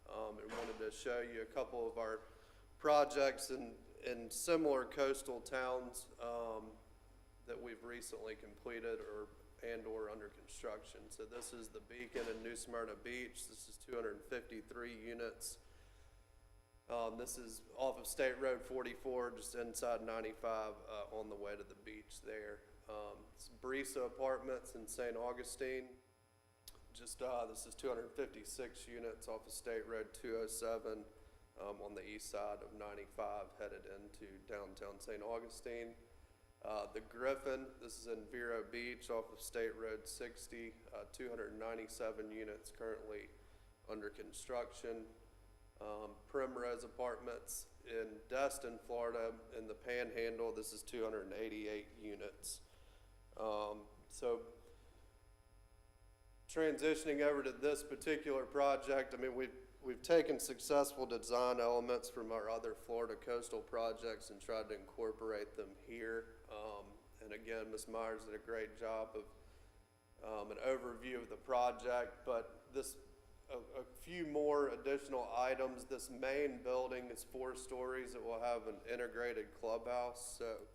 And wanted to show you a couple of our projects in similar coastal towns that we've recently completed or under construction. So this is the Beacon in New Smyrna Beach. This is 253 units. This is off of State Road 44, just inside 95 on the way to the beach there. It's Primrose Apartments in St. Augustine. This is 256 units off of State Road 207 on the east side of 95 headed into downtown St. Augustine. The Griffin, this is in Vero Beach off of State Road 60, 297 units currently under construction. Primrose Apartments in Destin, Florida in the Panhandle, this is 288 units. So transitioning over to this particular project, I mean, we've taken successful design elements from our other Florida coastal projects and tried to incorporate them here. And again, Ms. Myers did a great job of an overview of the project, but a few more additional items. This main building is 4 stories. It will have an integrated clubhouse. So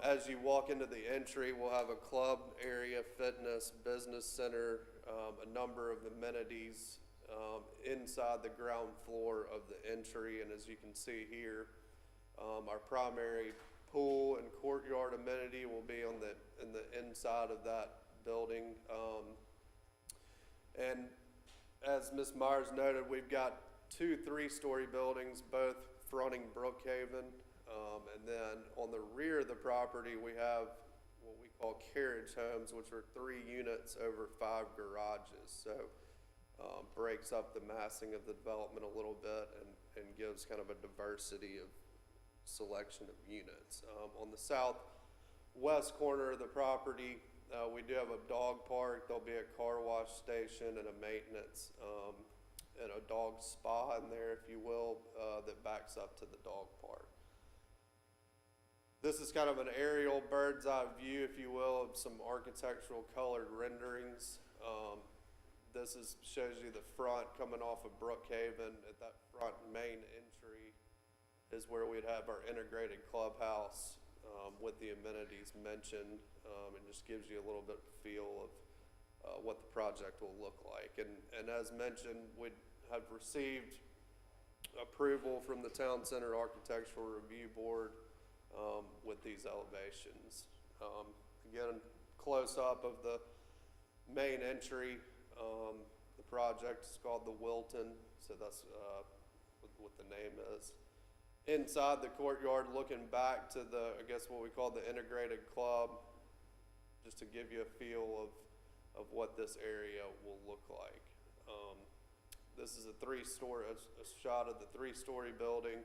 as you walk into the entry, we'll have a club area, fitness, business center, a number of amenities inside the ground floor of the entry. And as you can see here, our primary pool and courtyard amenity will be in the inside of that building. And as Ms. Myers noted, we've got 2 3-story buildings, both fronting Brookhaven. And then on the rear of the property, we have what we call carriage homes, which are 3 units over 5 garages. So breaks up the massing of the development a little bit and gives kind of a diversity of selection of units. On the southwest corner of the property, we do have a dog park. There'll be a car wash station and a maintenance and a dog spa in there, if you will, that backs up to the dog park. This is kind of an aerial bird's eye view, if you will, of some architectural colored renderings. This shows you the front coming off of Brookhaven. At that front main entry is where we'd have our integrated clubhouse with the amenities mentioned, and just gives you a little bit of feel of what the project will look like. And as mentioned, we have received approval from the Town Center Architectural Review Board with these elevations. Again, close up of the main entry. The project is called the Wilton, so that's what the name is. Inside the courtyard, looking back to I guess what we call the integrated club, just to give you a feel of what this area will look like. This is a shot of the 3-story building.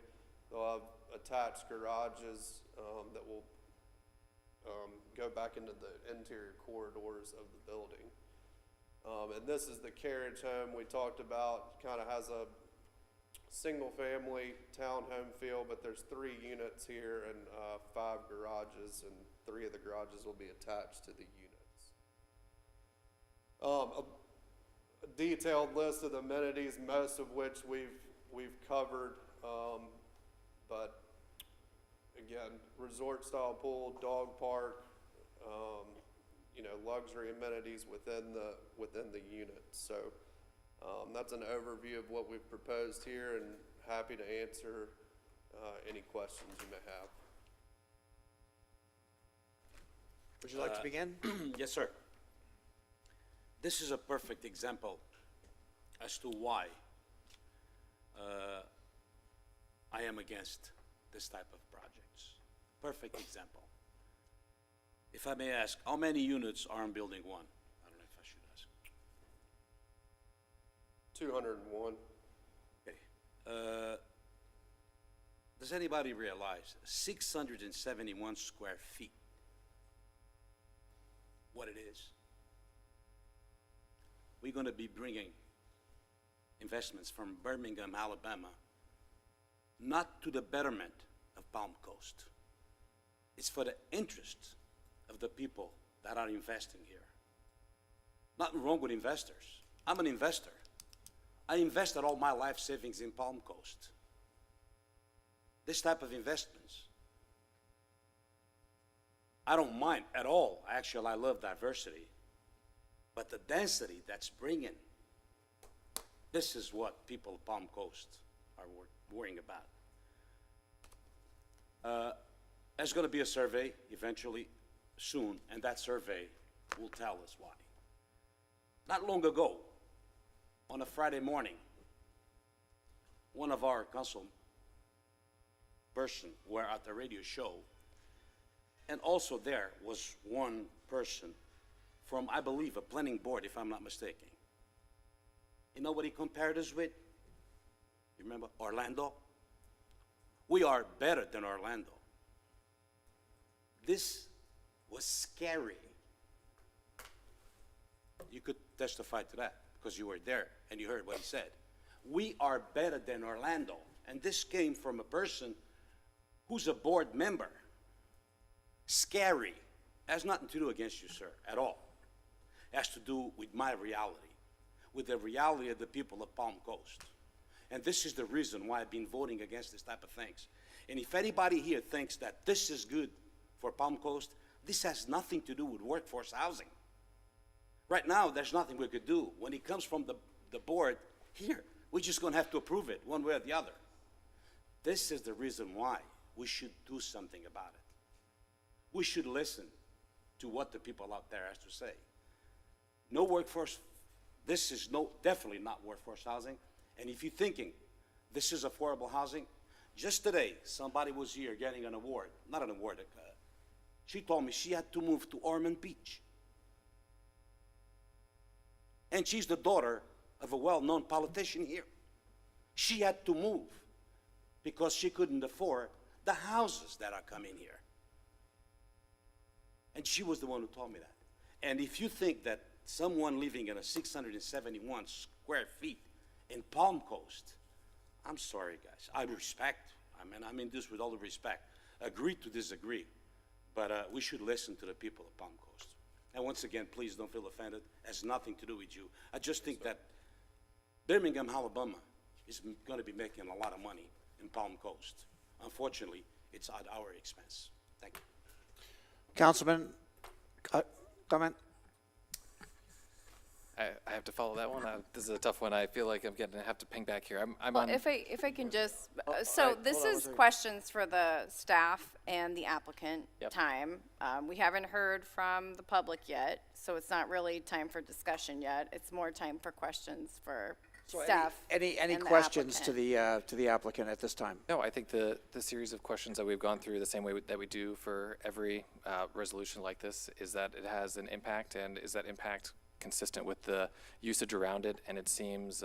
They'll have attached garages that will go back into the interior corridors of the building. And this is the carriage home we talked about. Kind of has a single-family townhome feel, but there's 3 units here and 5 garages, and 3 of the garages will be attached to the units. A detailed list of the amenities, most of which we've covered, but again, resort-style pool, dog park, you know, luxury amenities within the unit. So that's an overview of what we've proposed here, and happy to answer any questions you may have. Would you like to begin? Yes, sir. This is a perfect example as to why I am against this type of projects. Perfect example. If I may ask, how many units are in building 1? I don't know if I should ask. 201. Okay. Does anybody realize 671 square feet, what it is? We're going to be bringing investments from Birmingham, Alabama, not to the betterment of Palm Coast. It's for the interest of the people that are investing here. Nothing wrong with investors. I'm an investor. I invested all my life savings in Palm Coast. This type of investments, I don't mind at all. Actually, I love diversity. But the density that's bringing, this is what people of Palm Coast are worrying about. There's going to be a survey eventually, soon, and that survey will tell us why. Not long ago, on a Friday morning, one of our council person were at the radio show, and also there was one person from, I believe, a planning board, if I'm not mistaken. You know what he compared us with? You remember Orlando? We are better than Orlando. This was scary. You could testify to that because you were there and you heard what he said. We are better than Orlando. And this came from a person who's a board member. Scary. Has nothing to do against you, sir, at all. It has to do with my reality, with the reality of the people of Palm Coast. And this is the reason why I've been voting against this type of things. And if anybody here thinks that this is good for Palm Coast, this has nothing to do with workforce housing. Right now, there's nothing we could do. When it comes from the board here, we're just going to have to approve it one way or the other. This is the reason why we should do something about it. We should listen to what the people out there has to say. No workforce, this is definitely not workforce housing. And if you're thinking this is affordable housing, just today, somebody was here getting an award, not an award, she told me she had to move to Ormond Beach. And she's the daughter of a well-known politician here. She had to move because she couldn't afford the houses that are coming here. And she was the one who told me that. And if you think that someone living in a 671 square feet in Palm Coast, I'm sorry, guys. I mean this with all the respect. Agree to disagree, but we should listen to the people of Palm Coast. And once again, please don't feel offended. It has nothing to do with you. I just think that Birmingham, Alabama is going to be making a lot of money in Palm Coast. Unfortunately, it's at our expense. Thank you. Councilman, comment? I have to follow that one. This is a tough one. I feel like I'm going to have to ping back here. I'm Well, on. if I can just, so this is questions for the staff and the applicant time. We haven't heard from the public yet, so it's not really time for discussion yet. It's more time for questions for staff. Any and the questions to applicant. the applicant at this time? No, I think the series of questions that we've gone through, the same way that we do for every resolution like this, is that it has an impact, and is that impact consistent with the usage around it. And it seems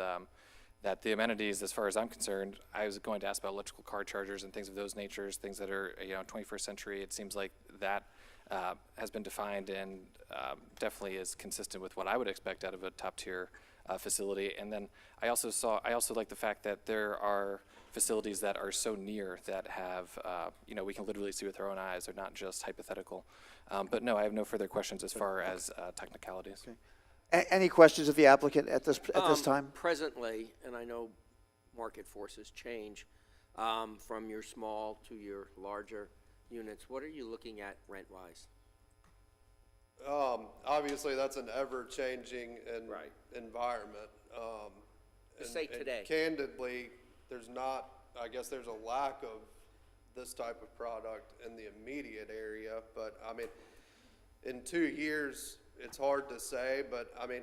that the amenities, as far as I'm concerned, I was going to ask about electrical car chargers and things of those natures, things that are 21st century. It seems like that has been defined and definitely is consistent with what I would expect out of a top tier facility. And then I also like the fact that there are facilities that are so near that have, we can literally see with our own eyes. They're not just hypothetical. But no, I have no further questions as far as technicalities. Any questions of the applicant at this time? Presently, and I know market forces change, from your small to your larger units, what are you looking at rent-wise? Obviously, that's an ever-changing environment. Say today. Candidly, there's a lack of this type of product in the immediate area, but I mean, in 2 years, it's hard to say, but I mean,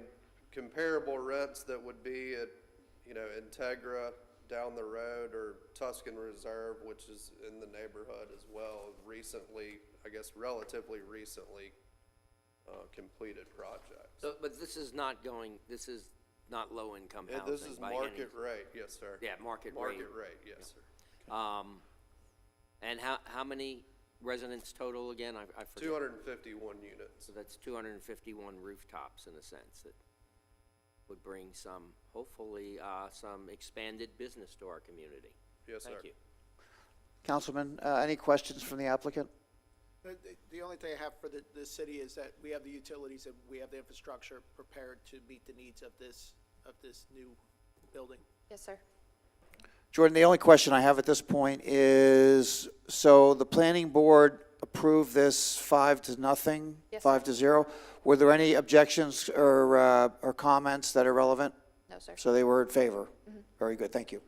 comparable rents that would be at, Integra down the road, or Tuscan Reserve, which is in the neighborhood as well, recently, I guess relatively recently, completed projects. So, but this is not low-income housing. This is market rate, yes, sir. Yeah, market rate. Market rate, yes, sir. And how many residents total again? I forget. 251 units. So that's 251 rooftops in a sense that would bring hopefully some expanded business to our community. Yes, sir. Thank you. Councilman, any questions from the applicant? The only thing I have for the city is that we have the utilities and we have the infrastructure prepared to meet the needs of this new building. Yes, sir. Jordan, the only question I have at this point is, so the planning board approved this 5-0, Yes, 5-0. Were there any objections or comments that are relevant? No, sir. So they were in favor? Very good, thank you.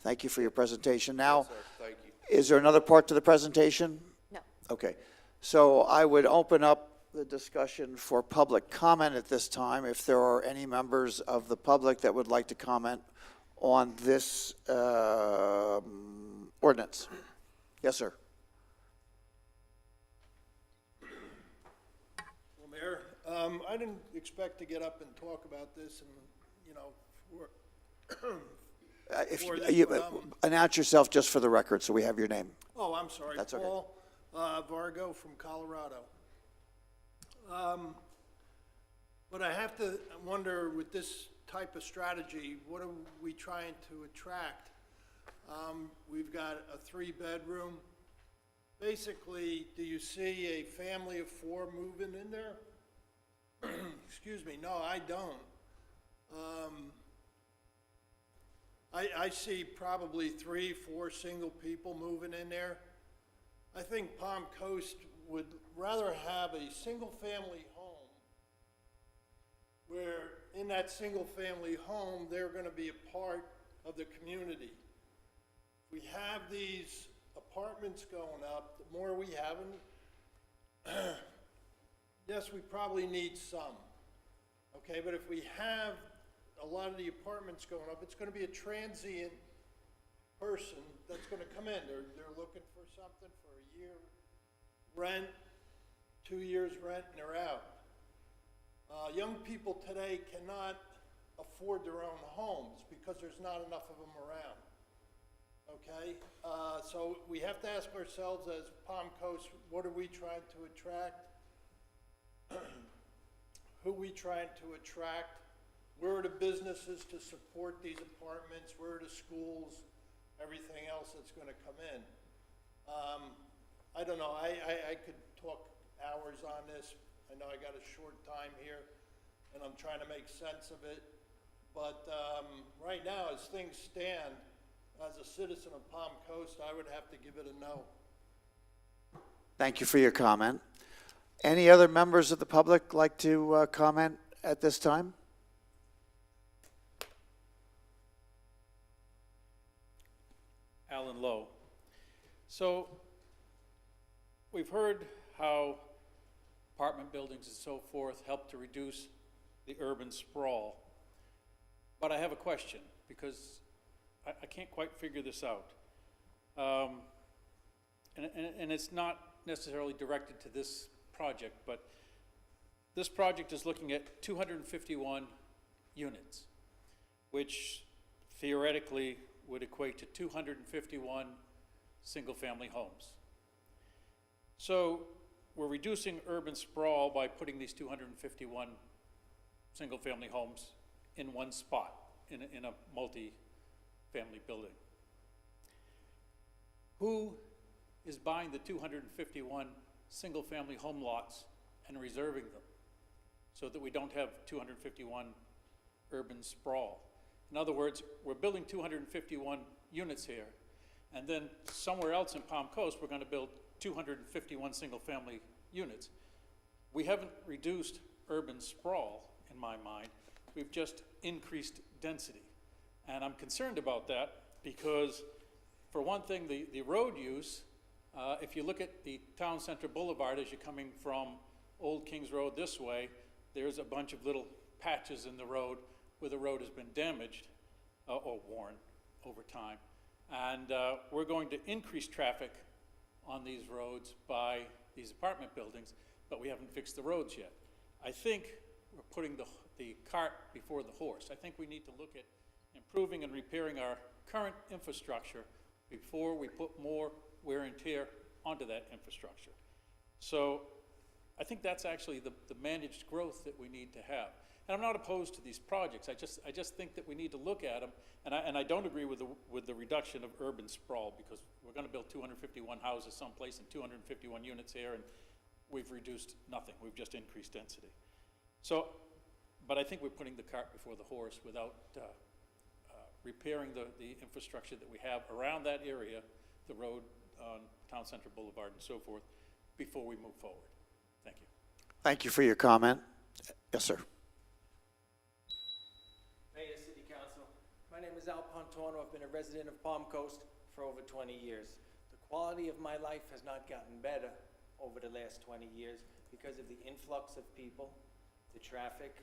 Thank you for your presentation. Now, Yes, sir. Thank you. is there another part to the presentation? No. Okay, so I would open up the discussion for public comment at this time. If there are any members of the public that would like to comment on this ordinance. Yes, sir. Well, Mayor, I didn't expect to get up and talk about this and, If for you this, announce yourself just for the record, so we have your name. Oh, I'm sorry. That's okay. Paul Vargo from Colorado. But I have to wonder, with this type of strategy, what are we trying to attract? We've got a 3-bedroom. Basically, do you see a family of 4 moving in there? Excuse me, no, I don't. I see probably 3-4 single people moving in there. I think Palm Coast would rather have a single-family home where in that single-family home, they're going to be a part of the community. We have these apartments going up, the more we have them, yes, we probably need some, okay? But if we have a lot of the apartments going up, it's going to be a transient person that's going to come in. They're looking for something for a year rent, 2 years rent, and they're out. Young people today cannot afford their own homes because there's not enough of them around. Okay, so we have to ask ourselves as Palm Coast, what are we trying to attract? Who are we trying to attract? Where are the businesses to support these apartments? Where are the schools? Everything else that's going to come in. I don't know. I could talk hours on this. I know I got a short time here, and I'm trying to make sense of it. But right now, as things stand, as a citizen of Palm Coast, I would have to give it a no. Thank you for your comment. Any other members of the public like to comment at this time? Alan Lowe. So we've heard how apartment buildings and so forth help to reduce the urban sprawl. But I have a question because I can't quite figure this out. And it's not necessarily directed to this project, but this project is looking at 251 units, which theoretically would equate to 251 single-family homes. So we're reducing urban sprawl by putting these 251 single-family homes in one spot, in a multi-family building. Who is buying the 251 single-family home lots and reserving them so that we don't have 251 urban sprawl? In other words, we're building 251 units here, and then somewhere else in Palm Coast, we're going to build 251 single-family units. We haven't reduced urban sprawl, in my mind. We've just increased density. And I'm concerned about that because, for one thing, the road use, if you look at the Town Center Boulevard as you're coming from Old Kings Road this way, there's a bunch of little patches in the road where the road has been damaged or worn over time. And we're going to increase traffic on these roads by these apartment buildings, but we haven't fixed the roads yet. I think we're putting the cart before the horse. I think we need to look at improving and repairing our current infrastructure before we put more wear and tear onto that infrastructure. So I think that's actually the managed growth that we need to have. And I'm not opposed to these projects. I just think that we need to look at them. And I don't agree with the reduction of urban sprawl, because we're going to build 251 houses someplace and 251 units here, and we've reduced nothing. We've just increased density. So, but I think we're putting the cart before the horse without repairing the infrastructure that we have around that area, the road on Town Center Boulevard and so forth, before we move forward. Thank you. Thank you for your comment. Yes, sir. Mayor, City Council. My name is Al Pontorno. I've been a resident of Palm Coast for over 20 years. The quality of my life has not gotten better over the last 20 years because of the influx of people, the traffic.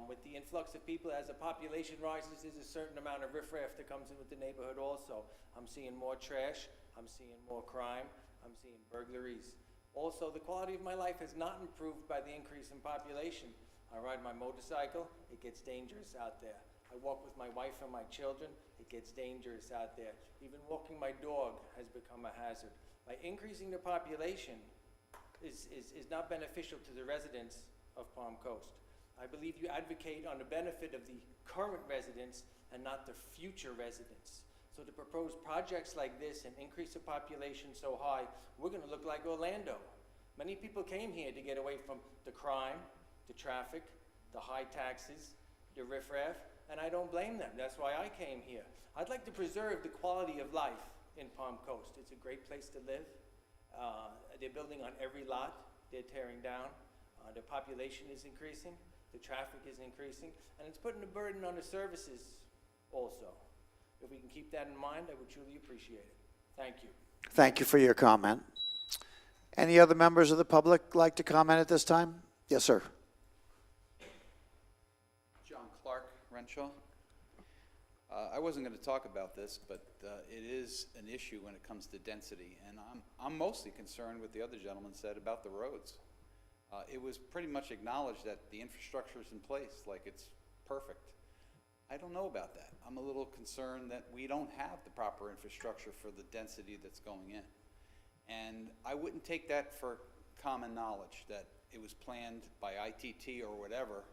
With the influx of people, as the population rises, there's a certain amount of riffraff that comes in with the neighborhood also. I'm seeing more trash, I'm seeing more crime, I'm seeing burglaries. Also, the quality of my life has not improved by the increase in population. I ride my motorcycle, it gets dangerous out there. I walk with my wife and my children, it gets dangerous out there. Even walking my dog has become a hazard. By increasing the population is not beneficial to the residents of Palm Coast. I believe you advocate on the benefit of the current residents and not the future residents. So to propose projects like this and increase the population so high, we're going to look like Orlando. Many people came here to get away from the crime, the traffic, the high taxes, the riffraff, and I don't blame them. That's why I came here. I'd like to preserve the quality of life in Palm Coast. It's a great place to live. They're building on every lot. They're tearing down. The population is increasing. The traffic is increasing, and it's putting a burden on the services also. If we can keep that in mind, I would truly appreciate it. Thank you. Thank you for your comment. Any other members of the public like to comment at this time? Yes, sir. John Clark, Renshaw. I wasn't going to talk about this, but it is an issue when it comes to density, and I'm mostly concerned with the other gentleman said about the roads. It was pretty much acknowledged that the infrastructure is in place, like it's perfect. I don't know about that. I'm a little concerned that we don't have the proper infrastructure for the density that's going in. And I wouldn't take that for common knowledge, that it was planned by ITT or whatever,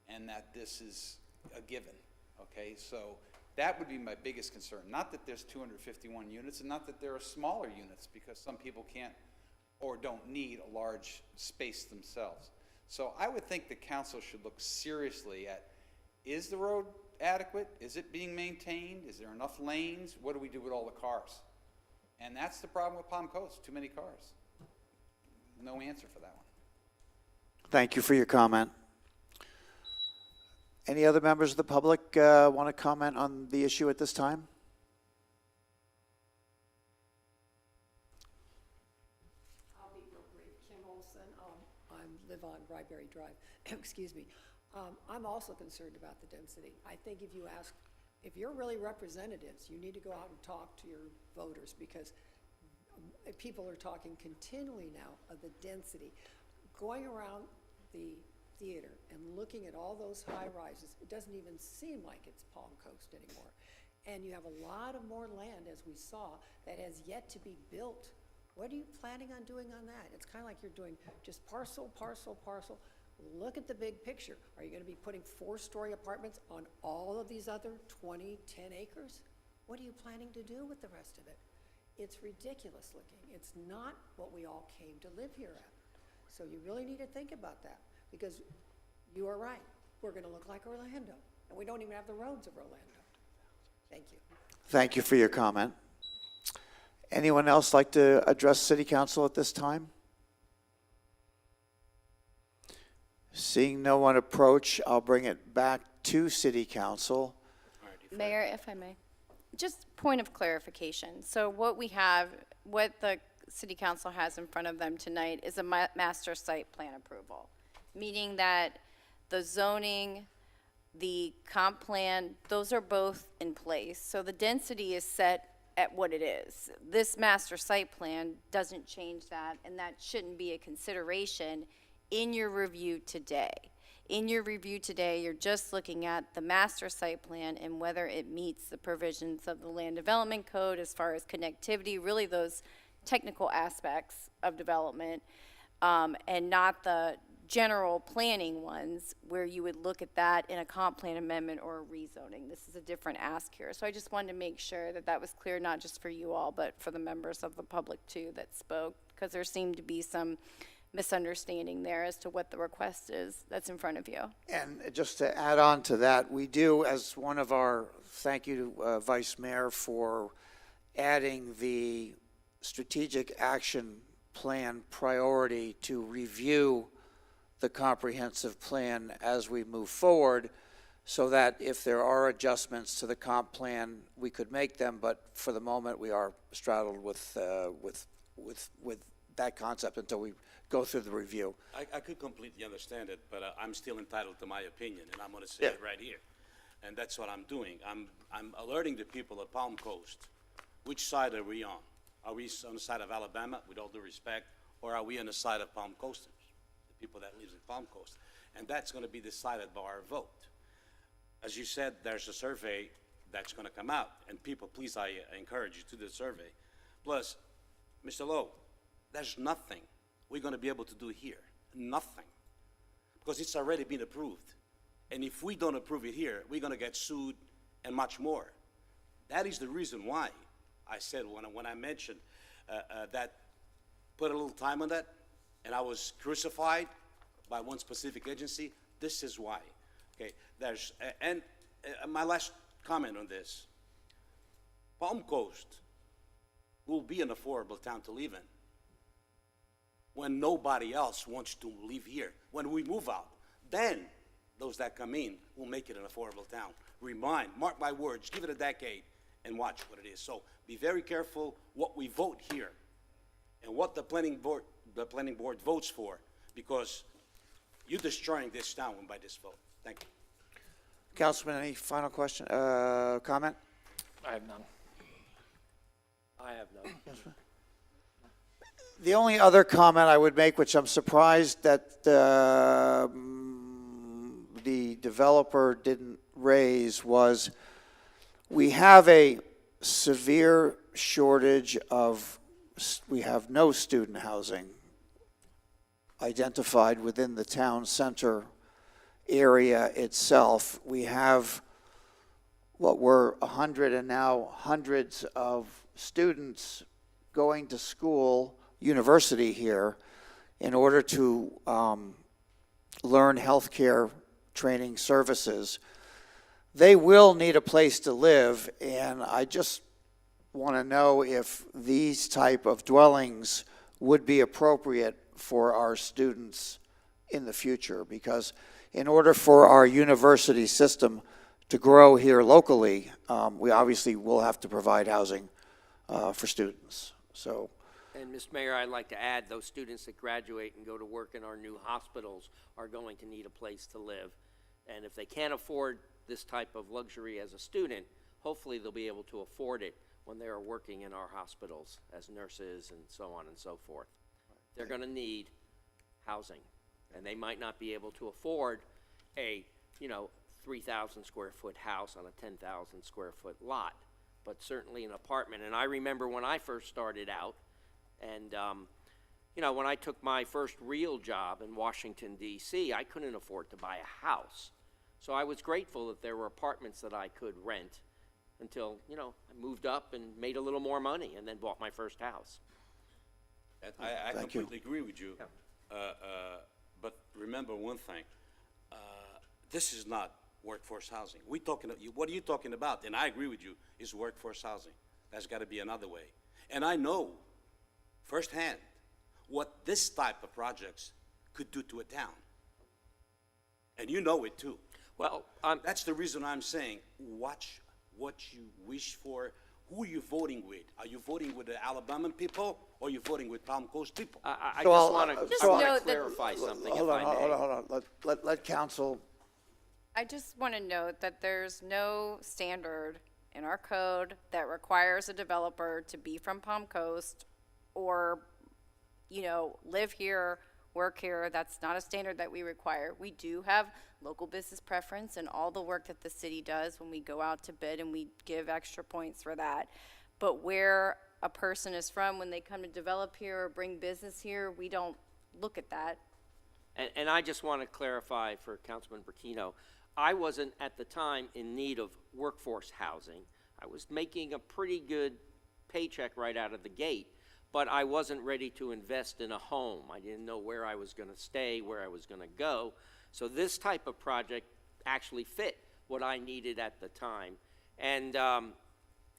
and that this is a given, okay? So that would be my biggest concern. Not that there's 251 units, and not that there are smaller units, because some people can't or don't need a large space themselves. So I would think the council should look seriously at, is the road adequate? Is it being maintained? Is there enough lanes? What do we do with all the cars? And that's the problem with Palm Coast, too many cars. No answer for that one. Thank you for your comment. Any other members of the public want to comment on the issue at this time? Live on Ryberry Drive. Excuse me. I'm also concerned about the density. I think if you're really representatives, you need to go out and talk to your voters, because people are talking continually now of the density. Going around the theater and looking at all those high rises, it doesn't even seem like it's Palm Coast anymore. And you have a lot of more land, as we saw, that has yet to be built. What are you planning on doing on that? It's kind of like you're doing just parcel, parcel, parcel. look at the big picture. Are you gonna be putting 4-story apartments on all of these other 10 acres? What are you planning to do with the rest of it? It's ridiculous looking. It's not what we all came to live here at. So you really need to think about that, because you are right. We're gonna look like Orlando, and we don't even have the roads of Orlando. Thank you. Thank you for your comment. Anyone else like to address City Council at this time? Seeing no one approach, I'll bring it back to City Council. Mayor, if I may, just point of clarification. So what the City Council has in front of them tonight is a master site plan approval, meaning that the zoning, the comp plan, those are both in place. So the density is set at what it is. This master site plan doesn't change that, and that shouldn't be a consideration in your review today. In your review today, you're just looking at the master site plan and whether it meets the provisions of the Land Development Code as far as connectivity, really those technical aspects of development, and not the general planning ones where you would look at that in a comp plan amendment or a rezoning. This is a different ask here. So I just wanted to make sure that that was clear, not just for you all, but for the members of the public too that spoke, because there seemed to be some misunderstanding there as to what the request is that's in front of you. And just to add on to that, we do, as one of our, thank you to Vice Mayor for adding the strategic action plan priority to review the comprehensive plan as we move forward, so that if there are adjustments to the comp plan, we could make them, but for the moment, we are straddled with that concept until we go through the review. I could completely understand it, but I'm still entitled to my opinion, and I'm going to say it right here. And that's what I'm doing. I'm alerting the people of Palm Coast. Which side are we on? Are we on the side of Alabama, with all due respect, or are we on the side of Palm Coasters, the people that live in Palm Coast? And that's going to be decided by our vote. As you said, there's a survey that's going to come out, and people, please, I encourage you to do the survey. Plus, Mr. Lowe, there's nothing we're going to be able to do here. Nothing. Because it's already been approved. And if we don't approve it here, we're going to get sued and much more. That is the reason why I said when I mentioned that, put a little time on that, and I was crucified by one specific agency, this is why. Okay, my last comment on this, Palm Coast will be an affordable town to live in when nobody else wants to live here. When we move out, then those that come in will make it an affordable town. Mark my words, give it a decade and watch what it is. So be very careful what we vote here and what the planning board votes for, because you're destroying this town by this vote. Thank you. Councilman, any final question, comment? I have none. I have none. The only other comment I would make, which I'm surprised that the developer didn't raise, was we have a severe shortage we have no student housing identified within the town center area itself. We have what were 100 and now hundreds of students going to school, university here, in order to learn healthcare training services. They will need a place to live, and I just want to know if these type of dwellings would be appropriate for our students in the future, because in order for our university system to grow here locally, we obviously will have to provide housing for students. So. And, Mr. Mayor, I'd like to add, those students that graduate and go to work in our new hospitals are going to need a place to live. And if they can't afford this type of luxury as a student, hopefully they'll be able to afford it when they are working in our hospitals as nurses and so on and so forth. They're going to need housing, and they might not be able to afford a, 3,000 square foot house on a 10,000 square foot lot, but certainly an apartment. And I remember when I first started out, and you know, when I took my first real job in Washington, D.C., I couldn't afford to buy a house. So I was grateful that there were apartments that I could rent until, you know, I moved up and made a little more money and then bought my first house. And I Thank you. completely agree with you. But remember one thing, this is not workforce housing. What are you talking about? And I agree with you, is workforce housing. That's got to be another way. And I know firsthand what this type of projects could do to a town. And you know it too. Well, that's the reason I'm saying, watch what you wish for. Who are you voting with? Are you voting with the Alabama people, or are you voting with Palm Coast people? I So just I'll- want to so I'll- clarify something, if Hold on, I may. hold on. Let council. I just want to note that there's no standard in our code that requires a developer to be from Palm Coast or, you know, live here, work here. That's not a standard that we require. We do have local business preference and all the work that the city does when we go out to bid, and we give extra points for that. But where a person is from, when they come to develop here or bring business here, we don't look at that. And I just want to clarify for Councilman Kino, I wasn't at the time in need of workforce housing. I was making a pretty good paycheck right out of the gate, but I wasn't ready to invest in a home. I didn't know where I was going to stay, where I was going to go. So this type of project actually fit what I needed at the time. And,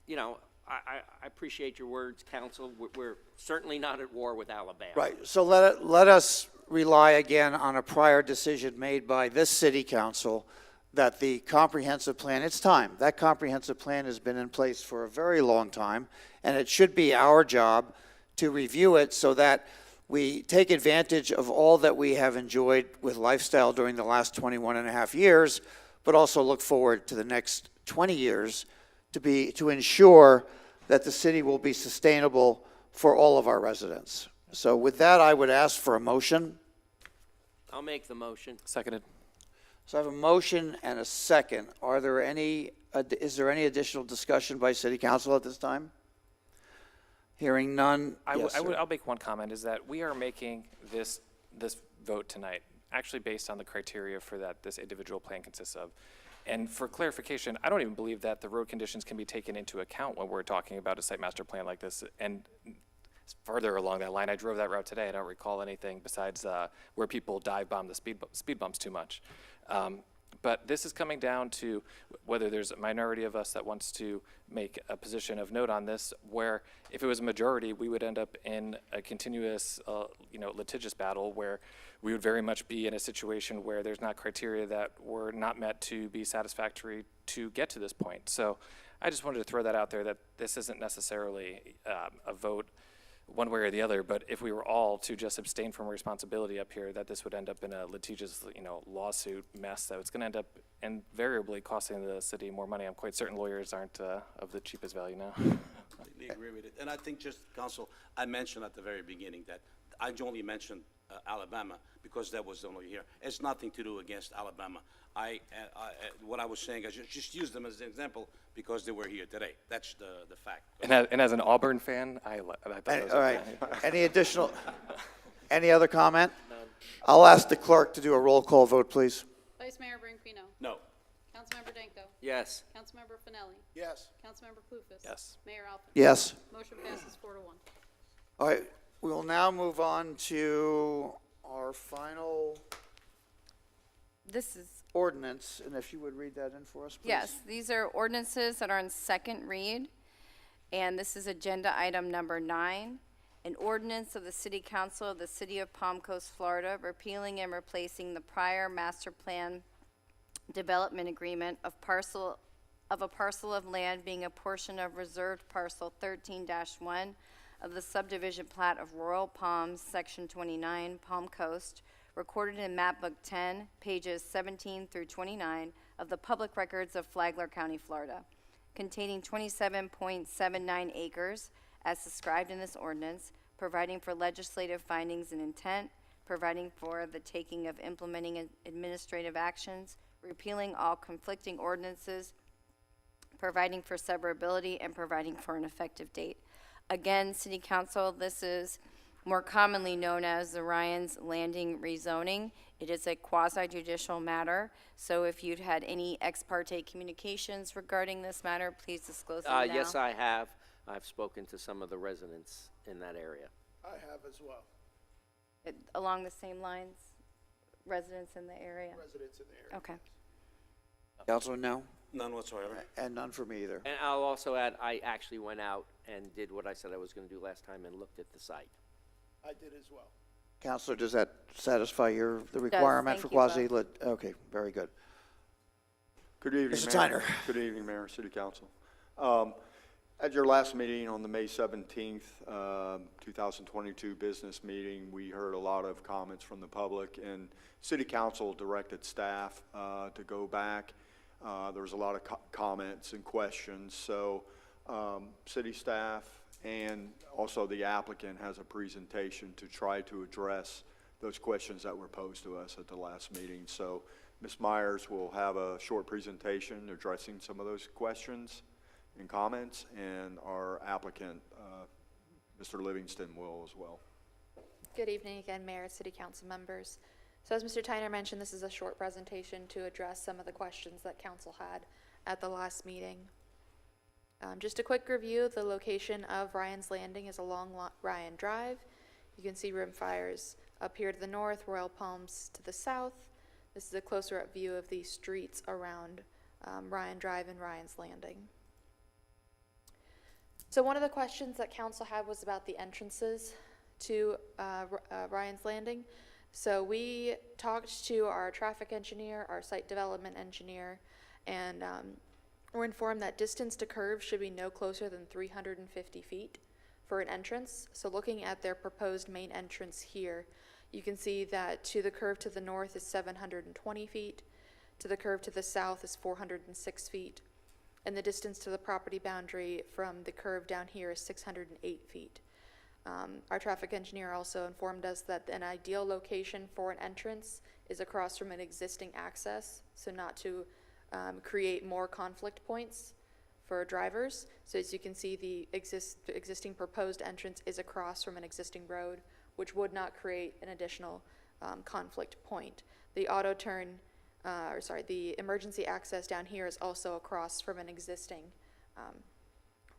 you know, I appreciate your words, Council. We're certainly not at war with Alabama. Right, so let us rely again on a prior decision made by this city council that the comprehensive plan, it's time. That comprehensive plan has been in place for a very long time, and it should be our job to review it so that we take advantage of all that we have enjoyed with lifestyle during the last 21 and a half years, but also look forward to the next 20 years to ensure that the city will be sustainable for all of our residents. So with that, I would ask for a motion. I'll make the motion. Seconded. So I have a motion and a second. Is there any additional discussion by city council at this time? Hearing none. Yes, sir. I'll make one comment, is that we are making this vote tonight actually based on the criteria for that this individual plan consists of. And for clarification, I don't even believe that the road conditions can be taken into account when we're talking about a site master plan like this. And further along that line, I drove that route today. I don't recall anything besides where people dive bomb the speed bumps too much. But this is coming down to whether there's a minority of us that wants to make a position of note on this, where if it was a majority, we would end up in a continuous, litigious battle where we would very much be in a situation where there's not criteria that were not met to be satisfactory to get to this point. So I just wanted to throw that out there, that this isn't necessarily a vote one way or the other, but if we were all to just abstain from responsibility up here, that this would end up in a litigious, lawsuit mess that it's going to end up invariably costing the city more money. I'm quite certain lawyers aren't of the cheapest value now. I completely agree with it. And I think just, Council, I mentioned at the very beginning that I only mentioned Alabama because that was only here. It's nothing to do against Alabama. What I was saying, I just used them as an example because they were here today. That's the fact. And as an Auburn fan, I thought that was All right. okay. Any other comment? I'll ask the clerk to do a roll call vote, please. Vice Mayor Brinkley, No. Councilmember Danko. Yes. Councilmember Finelli. Yes. Councilmember Clufus. Yes. Mayor Alpin. Yes. Motion passes 4-1. All right, we will now move on to our final This is ordinance, and if you would read that in for us, please. Yes, these are ordinances that are on second read, and this is agenda item number 9, an ordinance of the City Council of the City of Palm Coast, Florida, repealing and replacing the prior master plan development agreement of a parcel of land being a portion of reserved parcel 13-1 of the subdivision plat of Royal Palms, Section 29, Palm Coast, recorded in Map Book 10, pages 17 through 29 of the public records of Flagler County, Florida, containing 27.79 acres as described in this ordinance, providing for legislative findings and intent, providing for the taking of implementing administrative actions, repealing all conflicting ordinances, providing for severability, and providing for an effective date. Again, City Council, this is more commonly known as the Ryan's Landing rezoning. It is a quasi-judicial matter, so if you'd had any ex parte communications regarding this matter, please disclose them now. Yes, I have. I've spoken to some of the residents in that area. I have as well, Along the same lines, residents in the area? residents in the area. Okay. Counselor, no? None whatsoever. And none for me either. And I'll also add, I actually went out and did what I said I was going to do last time and looked at the site. I did as well. Counselor, does that satisfy the requirement for thank you, quasi? Okay, very good. Good evening, Mr. Mayor. Tyner. Good evening, Mayor, City Council. At your last meeting on the May 17th, 2022 business meeting, we heard a lot of comments from the public, and City Council directed staff to go back. There was a lot of comments and questions, so city staff and also the applicant has a presentation to try to address those questions that were posed to us at the last meeting. So Ms. Myers will have a short presentation addressing some of those questions and comments, and our applicant, Mr. Livingston, will as well. Good evening again, Mayor, City Council members. So as Mr. Tyner mentioned, this is a short presentation to address some of the questions that Council had at the last meeting. Just a quick review, the location of Ryan's Landing is along Ryan Drive. You can see rim fires up here to the north, Royal Palms to the south. This is a closer up view of the streets around Ryan Drive and Ryan's Landing. So one of the questions that Council had was about the entrances to Ryan's Landing. So we talked to our traffic engineer, our site development engineer, and we're informed that distance to curve should be no closer than 350 feet for an entrance. So looking at their proposed main entrance here, you can see that to the curve to the north is 720 feet, to the curve to the south is 406 feet, and the distance to the property boundary from the curve down here is 608 feet. Our traffic engineer also informed us that an ideal location for an entrance is across from an existing access, so not to create more conflict points for drivers. So as you can see, the existing proposed entrance is across from an existing road, which would not create an additional conflict point. The the emergency access down here is also across from an existing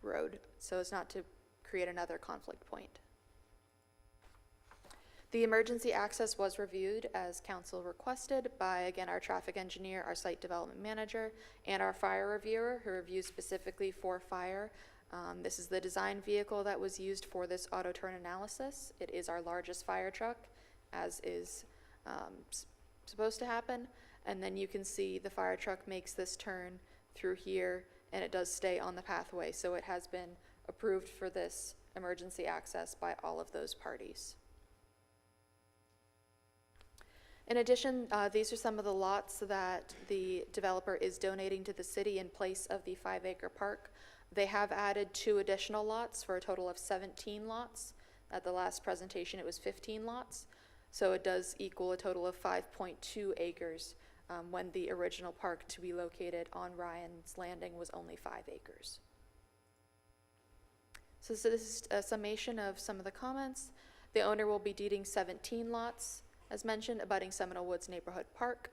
road, so as not to create another conflict point. The emergency access was reviewed as Council requested by, again, our traffic engineer, our site development manager, and our fire reviewer, who reviewed specifically for fire. This is the design vehicle that was used for this auto turn analysis. It is our largest fire truck, as is supposed to happen. And then you can see the fire truck makes this turn through here, and it does stay on the pathway. So it has been approved for this emergency access by all of those parties. In addition, these are some of the lots that the developer is donating to the city in place of the 5-acre park. They have added 2 additional lots for a total of 17 lots. At the last presentation, it was 15 lots. So it does equal a total of 5.2 acres when the original park to be located on Ryan's Landing was only 5 acres. So this is a summation of some of the comments. The owner will be deeding 17 lots, as mentioned, abutting Seminole Woods Neighborhood Park.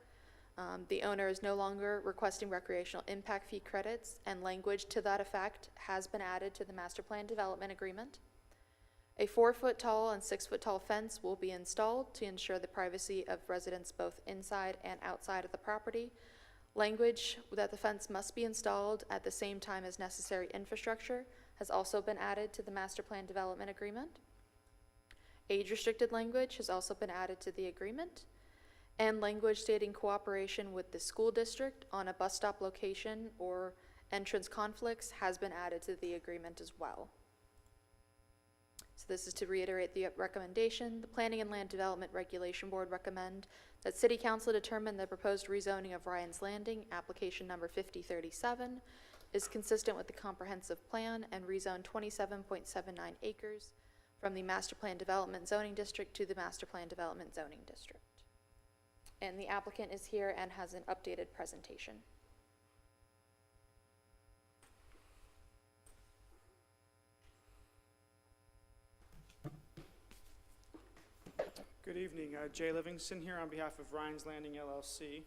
The owner is no longer requesting recreational impact fee credits, and language to that effect has been added to the master plan development agreement. A 4-foot tall and 6-foot tall fence will be installed to ensure the privacy of residents both inside and outside of the property. Language that the fence must be installed at the same time as necessary infrastructure has also been added to the master plan development agreement. Age-restricted language has also been added to the agreement, and language stating cooperation with the school district on a bus stop location or entrance conflicts has been added to the agreement as well. So this is to reiterate the recommendation. The Planning and Land Development Regulation Board recommend that City Council determine the proposed rezoning of Ryan's Landing, application number 5037, is consistent with the comprehensive plan and rezone 27.79 acres from the Master Plan Development Zoning District to the Master Plan Development Zoning District. And the applicant is here and has an updated presentation. Good evening. Jay Livingston here on behalf of Ryan's Landing LLC.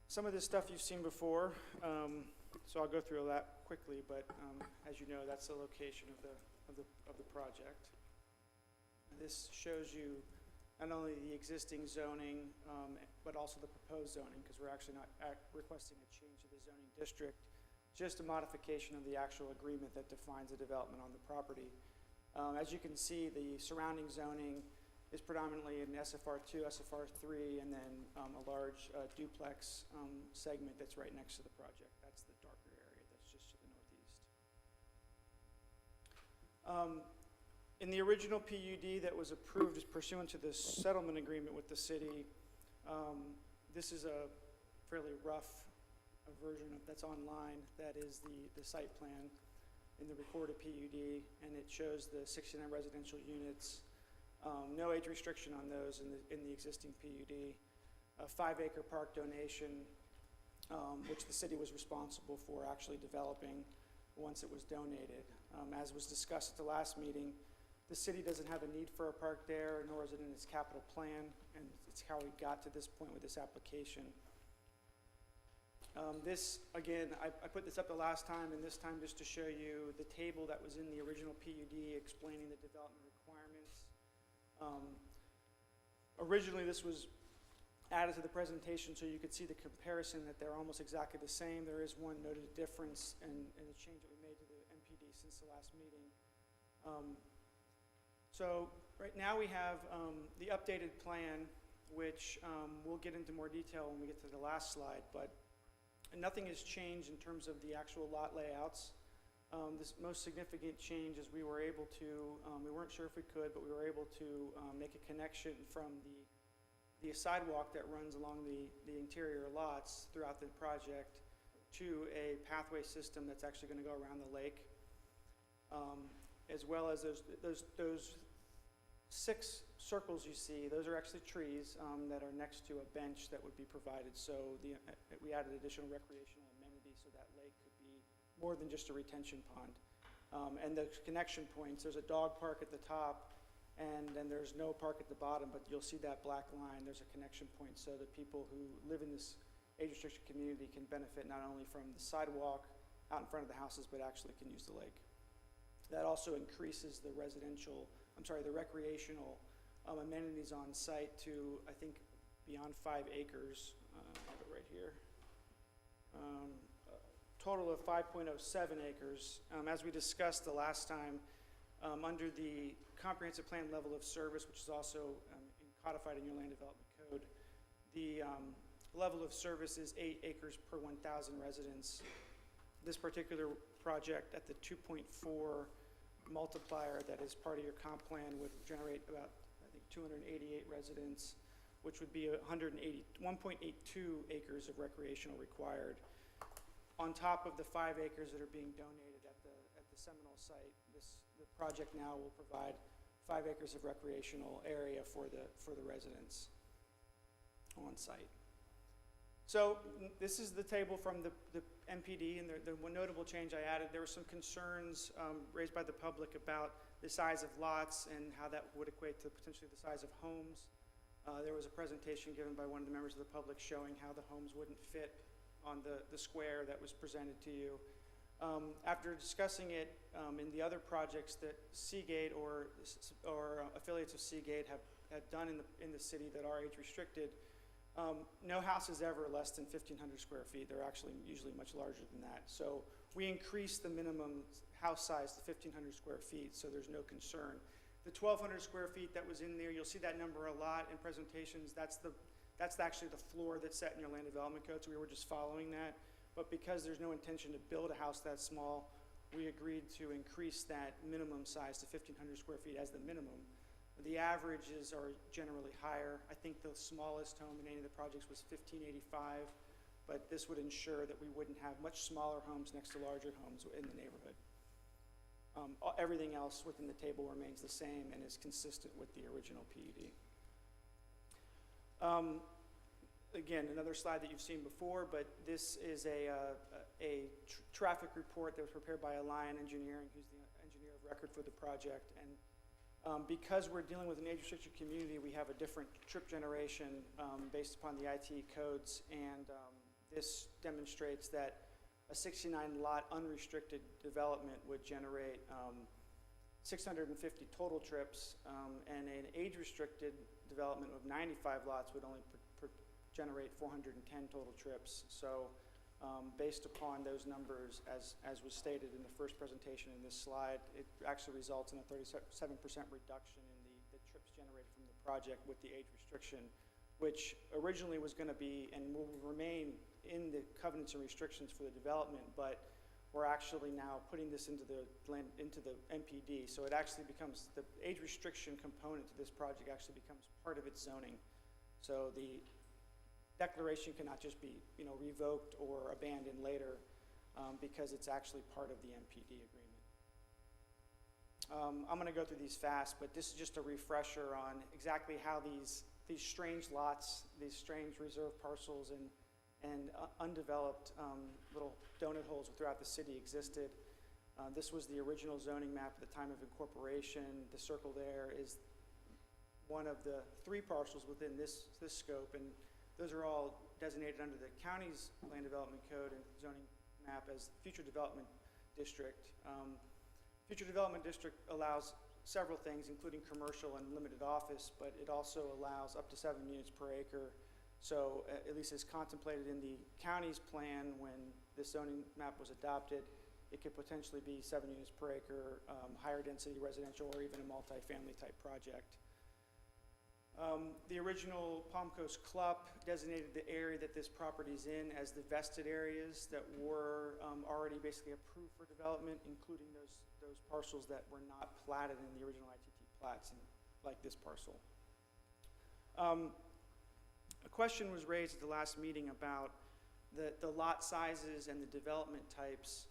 Some of this stuff you've seen before, so I'll go through that quickly, but as you know, that's the location of the project. This shows you not only the existing zoning, but also the proposed zoning, because we're actually not requesting a change to the zoning district, just a modification of the actual agreement that defines the development on the property. As you can see, the surrounding zoning is predominantly in SFR2, SFR3, and then a large duplex segment that's right next to the project. That's the darker area that's just to the northeast. In the original PUD that was approved pursuant to this settlement agreement with the city, this is a fairly rough version that's online. That is the site plan in the recorded PUD, and it shows the 69 residential units. No age restriction on those in the existing PUD. A 5-acre park donation, which the city was responsible for actually developing once it was donated. As was discussed at the last meeting, the city doesn't have a need for a park there, nor is it in its capital plan, and it's how we got to this point with this application. This, again, I put this up the last time, and this time just to show you the table that was in the original PUD explaining the development requirements. Originally, this was added to the presentation so you could see the comparison that they're almost exactly the same. There is one noted difference in the change that we made to the MPD since the last meeting. So right now we have the updated plan, which we'll get into more detail when we get to the last slide, but nothing has changed in terms of the actual lot layouts. This most significant change is we were able to, we weren't sure if we could, but we were able to make a connection from the sidewalk that runs along the interior lots throughout the project to a pathway system that's actually going to go around the lake, as well as those 6 circles you see. Those are actually trees that are next to a bench that would be provided. So we added additional recreational amenities so that lake could be more than just a retention pond. And the connection points, there's a dog park at the top, and then there's no park at the bottom, but you'll see that black line. There's a connection point so that people who live in this age-restricted community can benefit not only from the sidewalk out in front of the houses, but actually can use the lake. That also increases the recreational amenities on site to, I think, beyond 5 acres. I have it right here. Total of 5.07 acres. As we discussed the last time, under the comprehensive plan level of service, which is also codified in your land development code, the level of service is 8 acres per 1,000 residents. This particular project at the 2.4 multiplier that is part of your comp plan would generate about, I think, 288 residents, which would be 1.82 acres of recreational required. On top of the 5 acres that are being donated at the Seminole site, the project now will provide 5 acres of recreational area for the residents on site. So this is the table from the MPD, and the one notable change I added, there were some concerns raised by the public about the size of lots and how that would equate to potentially the size of homes. There was a presentation given by one of the members of the public showing how the homes wouldn't fit on the square that was presented to you. After discussing it in the other projects that Seagate or affiliates of Seagate have done in the city that are age restricted, no house is ever less than 1,500 square feet. They're actually usually much larger than that. So we increased the minimum house size to 1,500 square feet, so there's no concern. The 1,200 square feet that was in there, you'll see that number a lot in presentations. That's actually the floor that's set in your land development code, so we were just following that. But because there's no intention to build a house that small, we agreed to increase that minimum size to 1,500 square feet as the minimum. The averages are generally higher. I think the smallest home in any of the projects was 1,585, but this would ensure that we wouldn't have much smaller homes next to larger homes in the neighborhood. Everything else within the table remains the same and is consistent with the original PUD. Again, another slide that you've seen before, but this is a traffic report that was prepared by Alliant Engineering, who's the engineer of record for the project. And Because we're dealing with an age-restricted community, we have a different trip generation based upon the IT codes, and this demonstrates that a 69-lot unrestricted development would generate 650 total trips, and an age-restricted development of 95 lots would only generate 410 total trips. So based upon those numbers, as was stated in the first presentation in this slide, it actually results in a 37% reduction in the trips generated from the project with the age restriction, which originally was going to be and will remain in the covenants and restrictions for the development, but we're actually now putting this into the MPD. So it actually becomes, the age restriction component to this project actually becomes part of its zoning. So the declaration cannot just be, revoked or abandoned later because it's actually part of the MPD agreement. I'm going to go through these fast, but this is just a refresher on exactly how these strange lots, these strange reserve parcels and undeveloped little donut holes throughout the city existed. This was the original zoning map at the time of incorporation. The circle there is one of the 3 parcels within this scope, and those are all designated under the county's land development code and zoning map as future development district. Future development district allows several things, including commercial and limited office, but it also allows up to 7 units per acre. So at least as contemplated in the county's plan when this zoning map was adopted, it could potentially be 7 units per acre, higher density residential, or even a multifamily type project. The original Palm Coast CLUP designated the area that this property is in as the vested areas that were already basically approved for development, including those parcels that were not platted in the original ITT plats, like this parcel. A question was raised at the last meeting about the lot sizes and the development types.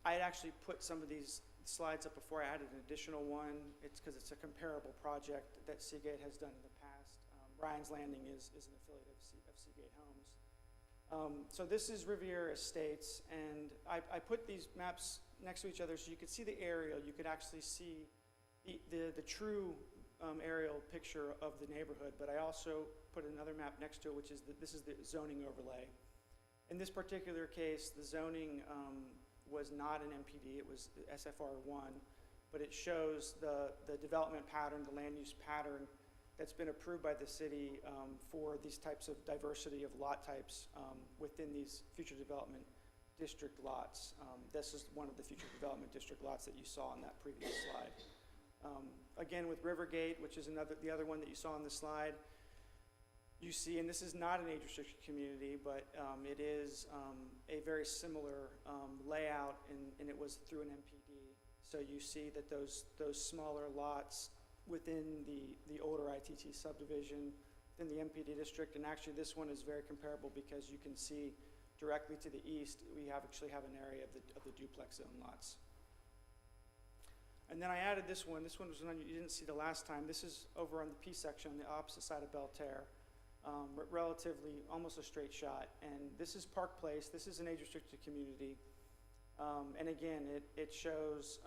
I had actually put some of these slides up before. I added an additional one. It's because it's a comparable project that Seagate has done in the past. Ryan's Landing is an affiliate of Seagate Homes. So this is Riviera Estates, and I put these maps next to each other so you could see the aerial. You could actually see the true aerial picture of the neighborhood, but I also put another map next to it, which is this is the zoning overlay. In this particular case, the zoning was not an MPD, it was SFR1, but it shows the development pattern, the land use pattern that's been approved by the city for these types of diversity of lot types within these future development district lots. This is one of the future development district lots that you saw on that previous slide. Again, with Rivergate, which is the other one that you saw on the slide, you see, and this is not an age-restricted community, but it is a very similar layout, and it was through an MPD. So you see that those smaller lots within the older ITT subdivision, in the MPD district, and actually this one is very comparable because you can see directly to the east, we actually have an area of the duplex zone lots. And then I added this one. This one was one you didn't see the last time. This is over on the P section on the opposite side of Belterre. Relatively almost a straight shot, and this is Park Place. This is an age-restricted community, and again, it shows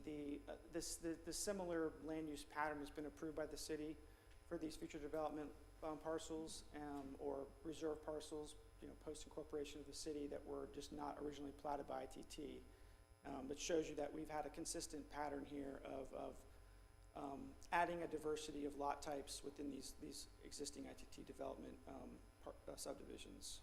the similar land use pattern has been approved by the city for these future development parcels or reserve parcels, post incorporation of the city that were just not originally platted by ITT. But shows you that we've had a consistent pattern here of adding a diversity of lot types within these existing ITT development subdivisions.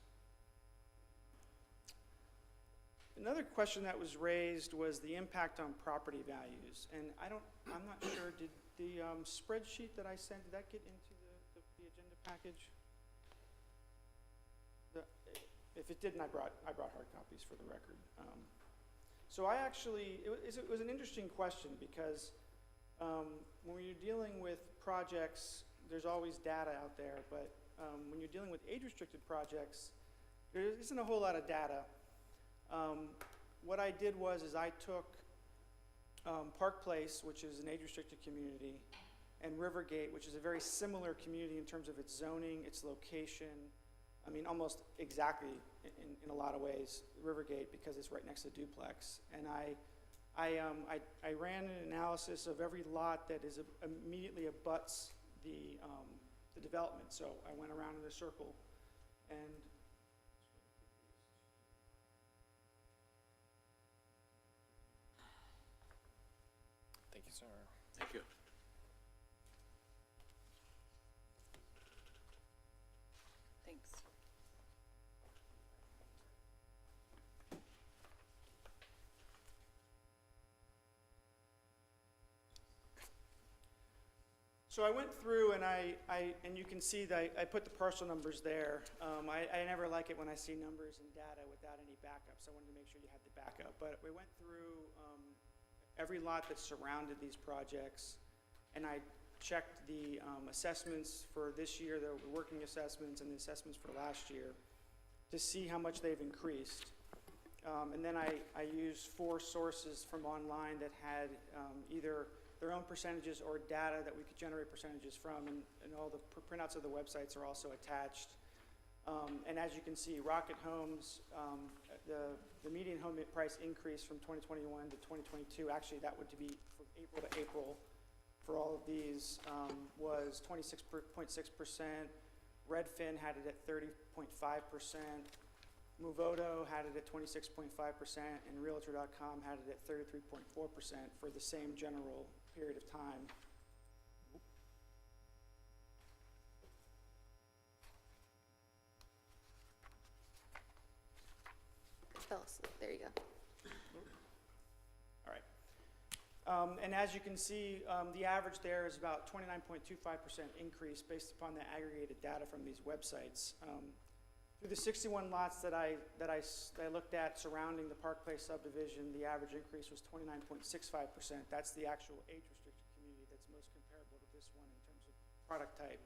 Another question that was raised was the impact on property values, and I'm not sure, did the spreadsheet that I sent, did that get into the agenda package? If it didn't, I brought hard copies for the record. So I actually, it was an interesting question because when you're dealing with projects, there's always data out there, but when you're dealing with age-restricted projects, there isn't a whole lot of data. What I did was I took Park Place, which is an age-restricted community, and Rivergate, which is a very similar community in terms of its zoning, its location. I mean, almost exactly in a lot of ways, Rivergate, because it's right next to duplex. And I I ran an analysis of every lot that is immediately abuts the development. So I went around in a circle and Thank you, sir. Thank you. Thanks. So I went through and and you can see that I put the parcel numbers there. I never like it when I see numbers and data without any backup, so I wanted to make sure you had the backup. But we went through every lot that surrounded these projects, and I checked the assessments for this year, the working assessments and the assessments for last year, to see how much they've increased. And then I used 4 sources from online that had either their own percentages or data that we could generate percentages from, and all the printouts of the websites are also attached. And as you can see, Rocket Homes, the median home price increase from 2021 to 2022, actually that would be from April to April for all of these, was 26.6%. Redfin had it at 30.5%. Movoto had it at 26.5%, and Realtor.com had it at 33.4% for the same general period of time. Fell asleep. There you go. All right. And as you can see, the average there is about 29.25% increase based upon the aggregated data from these websites. Through the 61 lots that I looked at surrounding the Park Place subdivision, the average increase was 29.65%. That's the actual age-restricted community that's most comparable to this one in terms of product type.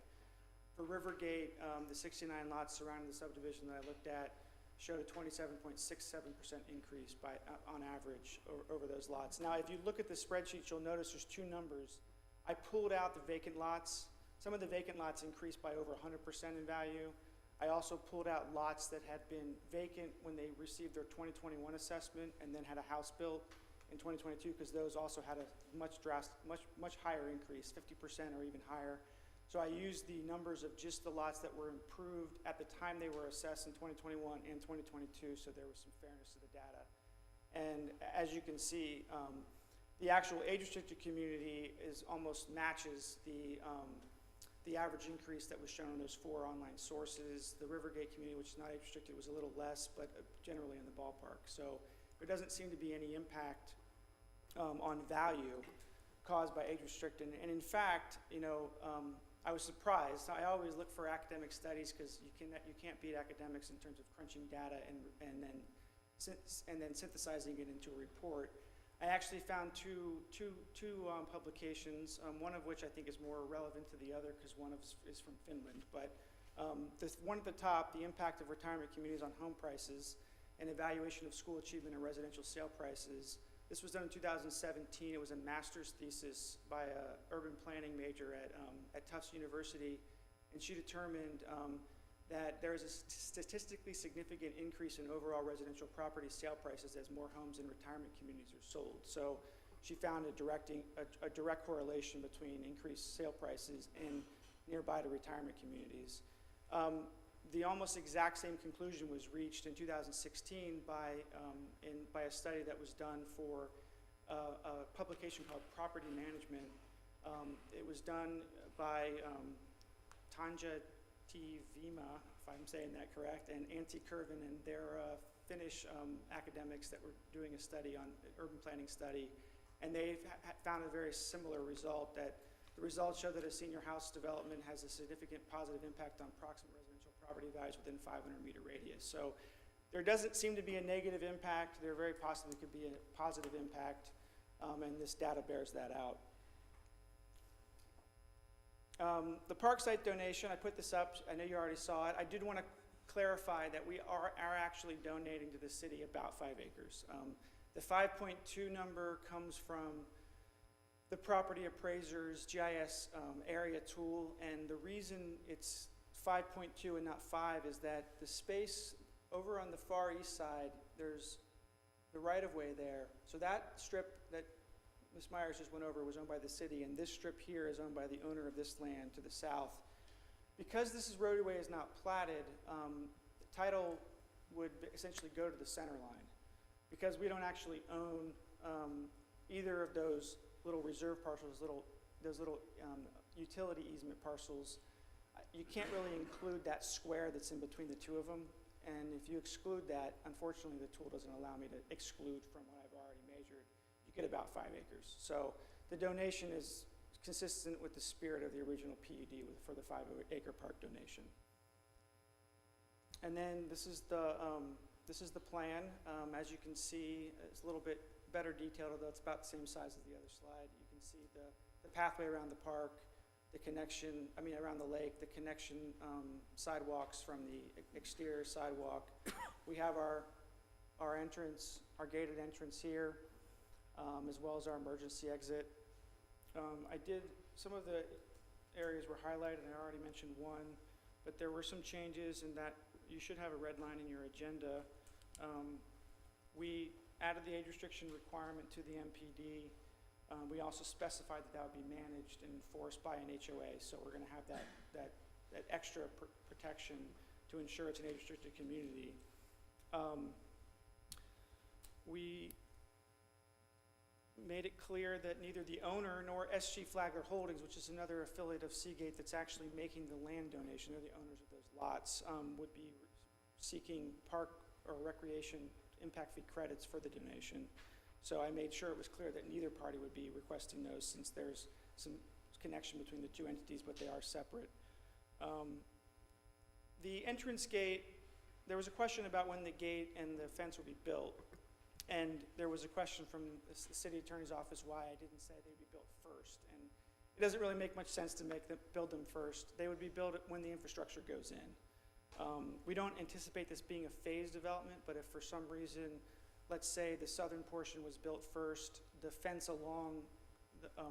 For Rivergate, the 69 lots surrounding the subdivision that I looked at showed a 27.67% increase on average over those lots. Now, if you look at the spreadsheet, you'll notice there's 2 numbers. I pulled out the vacant lots. Some of the vacant lots increased by over 100% in value. I also pulled out lots that had been vacant when they received their 2021 assessment and then had a house built in 2022, because those also had a much higher increase, 50% or even higher. So I used the numbers of just the lots that were improved at the time they were assessed in 2021 and 2022, so there was some fairness to the data. And as you can see, the actual age-restricted community almost matches the average increase that was shown in those 4 online sources. The Rivergate community, which is not age-restricted, was a little less, but generally in the ballpark. So there doesn't seem to be any impact on value caused by age-restricted. And in fact, I was surprised. I always look for academic studies because you can't beat academics in terms of crunching data and then synthesizing it into a report. I actually found two publications, one of which I think is more relevant to the other because one is from Finland. But this one at the top, the impact of retirement communities on home prices and evaluation of school achievement and residential sale prices. This was done in 2017. It was a master's thesis by an urban planning major at Tufts University, and she determined that there is a statistically significant increase in overall residential property sale prices as more homes in retirement communities are sold. So she found a direct correlation between increased sale prices in nearby to retirement communities. The almost exact same conclusion was reached in 2016 by a study that was done for a publication called Property Management. It was done by Tanja Vima, if I'm saying that correct, and Antti Kurvinen, and they're Finnish academics that were doing a study on urban planning study, and they found a very similar result, that the results show that a senior house development has a significant positive impact on proximate residential property values within 500-meter radius. So there doesn't seem to be a negative impact. There very possibly could be a positive impact, and this data bears that out. The park site donation, I put this up, I know you already saw it. I did want to clarify that we are actually donating to the city about 5 acres. The 5.2 number comes from the property appraiser's GIS area tool, and the reason it's 5.2 and not 5 is that the space over on the far east side, there's the right-of-way there. So that strip that Ms. Myers just went over was owned by the city, and this strip here is owned by the owner of this land to the south. Because this roadway is not platted, the title would essentially go to the center line. Because we don't actually own either of those little reserve parcels, those little utility easement parcels, you can't really include that square that's in between the two of them. And if you exclude that, unfortunately, the tool doesn't allow me to exclude from what I've already measured. You get about 5 acres. So the donation is consistent with the spirit of the original PUD for the 5-acre park donation. And then this is the plan. As you can see, it's a little bit better detailed, although it's about the same size as the other slide. You can see the pathway around the park, the connection, around the lake, the connection sidewalks from the exterior sidewalk. We have our entrance, our gated entrance here, as well as our emergency exit. Some of the areas were highlighted, and I already mentioned one, but there were some changes in that you should have a red line in your agenda. We added the age restriction requirement to the MPD. We also specified that would be managed and enforced by an HOA, so we're going to have that extra protection to ensure it's an age-restricted community. We made it clear that neither the owner nor SG Flagler Holdings, which is another affiliate of Seagate that's actually making the land donation, or the owners of those lots, would be seeking park or recreation impact fee credits for the donation. So I made sure it was clear that neither party would be requesting those, since there's some connection between the two entities, but they are separate. The entrance gate, there was a question about when the gate and the fence would be built. And there was a question from the city attorney's office why I didn't say they'd be built first. And it doesn't really make much sense to build them first. They would be built when the infrastructure goes in. We don't anticipate this being a phased development, but if for some reason, let's say the southern portion was built first, the fence along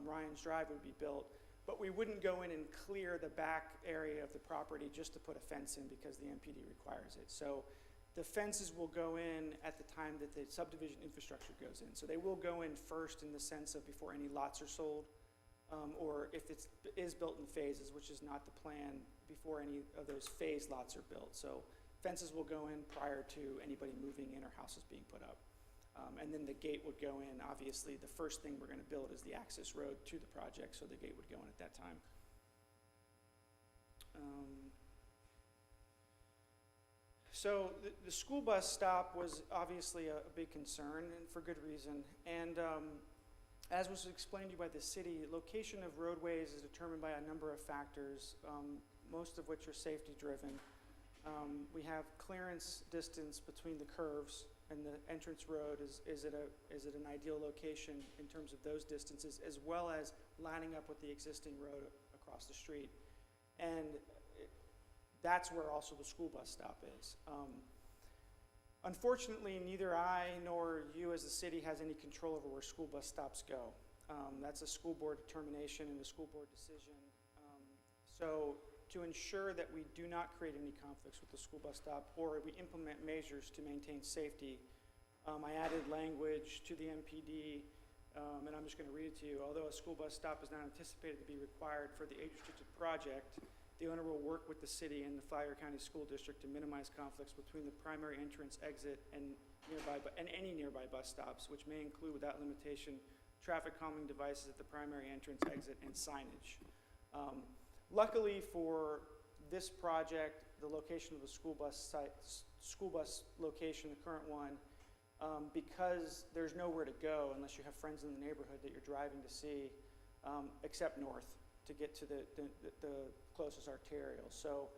Ryan's Drive would be built, but we wouldn't go in and clear the back area of the property just to put a fence in because the MPD requires it. So the fences will go in at the time that the subdivision infrastructure goes in. So they will go in first in the sense of before any lots are sold, or if it is built in phases, which is not the plan, before any of those phased lots are built. So fences will go in prior to anybody moving in or houses being put up. And then the gate would go in. Obviously, the first thing we're going to build is the access road to the project, so the gate would go in at that time. So the school bus stop was obviously a big concern, and for good reason. And as was explained to you by the city, location of roadways is determined by a number of factors, most of which are safety driven. We have clearance distance between the curves and the entrance road. Is it an ideal location in terms of those distances, as well as lining up with the existing road across the street? And that's where also the school bus stop is. Unfortunately, neither I nor you as the city has any control over where school bus stops go. That's a school board determination and a school board decision. So to ensure that we do not create any conflicts with the school bus stop, or we implement measures to maintain safety, I added language to the MPD, and I'm just going to read it to you. Although a school bus stop is not anticipated to be required for the age-restricted project, the owner will work with the city and the Flagler County School District to minimize conflicts between the primary entrance exit and any nearby bus stops, which may include, without limitation, traffic calming devices at the primary entrance exit and signage. Luckily for this project, the location of the school bus location, the current one, because there's nowhere to go unless you have friends in the neighborhood that you're driving to see, except north to get to the closest arterial. So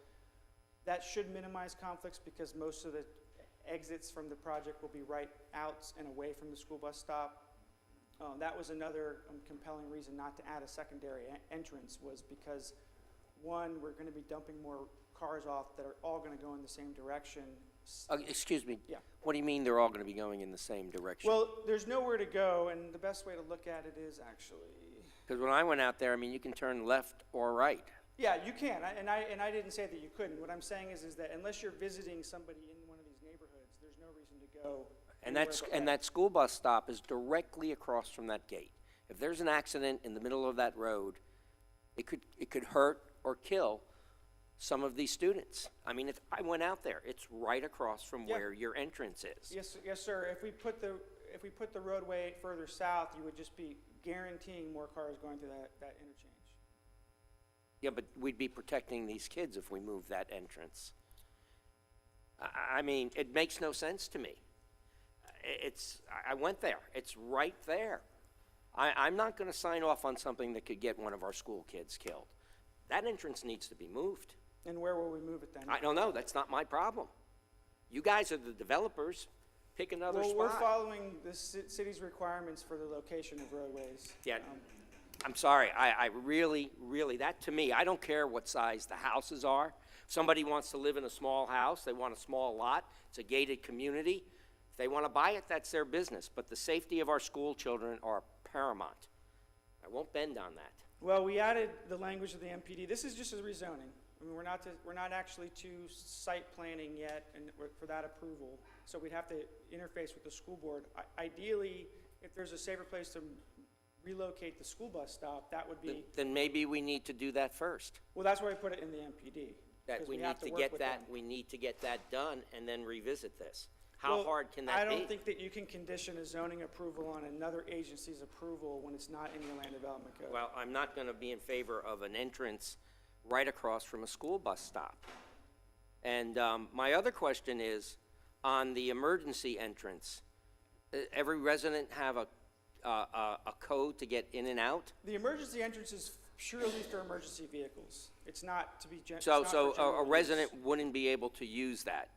that should minimize conflicts because most of the exits from the project will be right out and away from the school bus stop. That was another compelling reason not to add a secondary entrance, was because one, we're going to be dumping more cars off that are all going to go in the same direction. Excuse me. Yeah. What do you mean they're all going to be going in the same direction? Well, there's nowhere to go, and the best way to look at it is actually... Because when I went out there, you can turn left or right. Yeah, you can, and I didn't say that you couldn't. What I'm saying is that unless you're visiting somebody in one of these neighborhoods, there's no reason to go And that school bus stop is directly across from that gate. If there's an accident in the middle of that road, it could hurt or kill some of these students. I mean, I went out there. It's right across from where your entrance is. Yes, sir. If we put the roadway further south, you would just be guaranteeing more cars going through that interchange. Yeah, but we'd be protecting these kids if we moved that entrance. I mean, it makes no sense to me. I went there. It's right there. I'm not going to sign off on something that could get one of our school kids killed. That entrance needs to be moved. And where will we move it then? I don't know. That's not my problem. You guys are the developers. Pick another spot. Well, we're following the city's requirements for the location of roadways. Yeah. I'm sorry. I really, that to me, I don't care what size the houses are. If somebody wants to live in a small house, they want a small lot, it's a gated community. If they want to buy it, that's their business. But the safety of our school children are paramount. I won't bend on that. Well, we added the language of the MPD. This is just a rezoning. I mean, we're not actually to site planning yet and for that approval. So we'd have to interface with the school board. Ideally, if there's a safer place to relocate the school bus stop, that would be. Then maybe we need to do that first. Well, that's why we put it in the MPD. That we need to get that. We need to get that done and then revisit this. How hard can that be? I don't think that you can condition a zoning approval on another agency's approval when it's not in your land development code. Well, I'm not going to be in favor of an entrance right across from a school bus stop. And my other question is, on the emergency entrance, every resident have a code to get in and out? The emergency entrance is purely for emergency vehicles. It's not to be. So a resident wouldn't be able to use that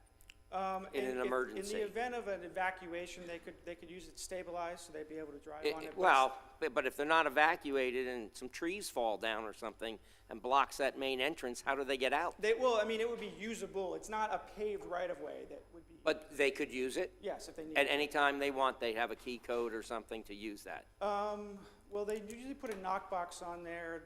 in an emergency. In the event of an evacuation, they could use it stabilized, so they'd be able to drive on it. Well, but if they're not evacuated and some trees fall down or something and blocks that main entrance, how do they get out? It would be usable. It's not a paved right-of-way that would be. But they could use it? Yes, if they need At it. any time they want, they have a key code or something to use that? Well, they usually put a knockbox on there.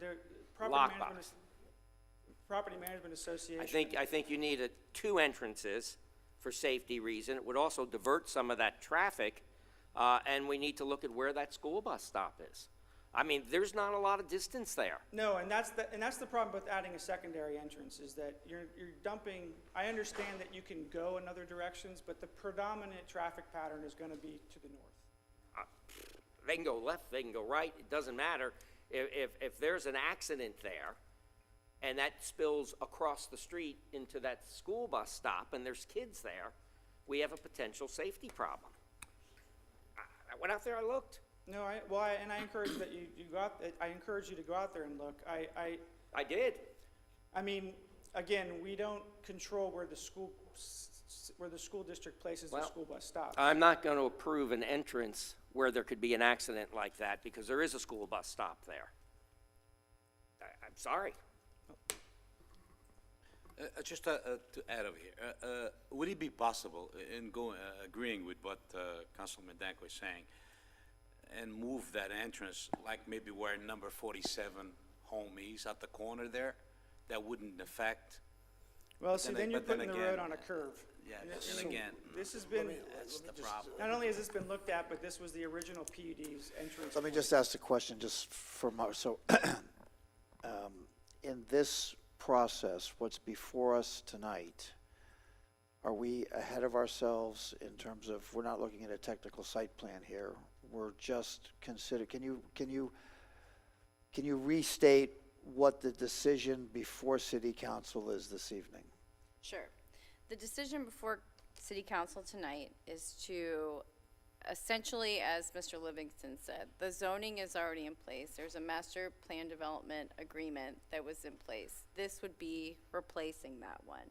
Property Management Association. I think you need two entrances for safety reason. It would also divert some of that traffic, and we need to look at where that school bus stop is. I mean, there's not a lot of distance there. No, and that's the problem with adding a secondary entrance is that you're dumping. I understand that you can go in other directions, but the predominant traffic pattern is going to be to the north. They can go left, they can go right. It doesn't matter. If there's an accident there, and that spills across the street into that school bus stop, and there's kids there, we have a potential safety problem. I went out there, I looked. No, I encourage that you go out. I encourage you to go out there and look. I did. I mean, again, we don't control where the school district places the school bus stop. I'm not going to approve an entrance where there could be an accident like that because there is a school bus stop there. I'm sorry. Just to add over here, would it be possible, in agreeing with what Councilman Danko is saying, and move that entrance like maybe where number 47 home is at the corner there? That wouldn't affect. Well, see, then you're putting the road on a curve. Yeah, and again, this has been. that's the problem. Not only has this been looked at, but this was the original PUD's entrance. Let me just ask the question just for in this process, what's before us tonight, are we ahead of ourselves in terms of, we're not looking at a technical site plan here, we're just can you restate what the decision before City Council is this evening? Sure. The decision before City Council tonight is to essentially, as Mr. Livingston said, the zoning is already in place. There's a master plan development agreement that was in place. This would be replacing that one.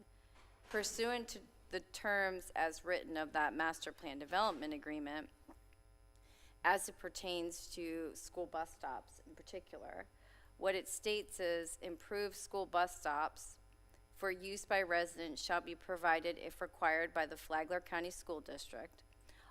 Pursuant to the terms as written of that master plan development agreement, as it pertains to school bus stops in particular, what it states is improved school bus stops for use by residents shall be provided if required by the Flagler County School District.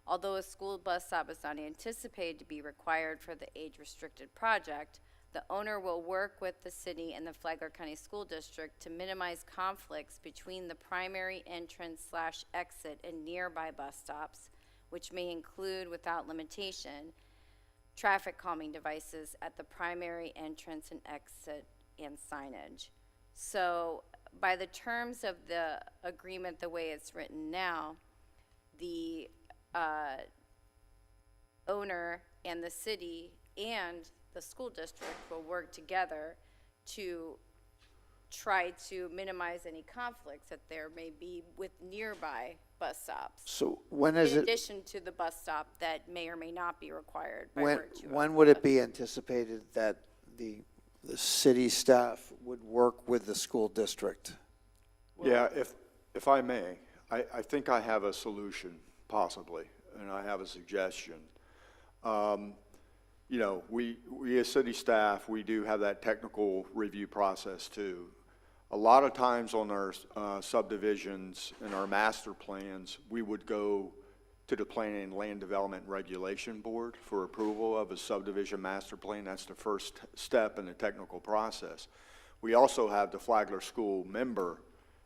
Although a school bus stop is not anticipated to be required for the age-restricted project, the owner will work with the city and the Flagler County School District to minimize conflicts between the primary entrance/exit and nearby bus stops which may include, without limitation, traffic calming devices at the primary entrance and exit and signage. So by the terms of the agreement, the way it's written now, the owner and the city and the school district will work together to try to minimize any conflicts that there may be with nearby bus stops. So when is In it, addition to the bus stop that may or may not be required by when, virtue of. when would it be anticipated that the city staff would work with the school district? Yeah, if I may, I think I have a solution, possibly, and I have a suggestion. You know, we as city staff, we do have that technical review process too. A lot of times on our subdivisions and our master plans, we would go to the Planning and Land Development Regulation Board for approval of a subdivision master plan. That's the first step in the technical process. We also have the Flagler School member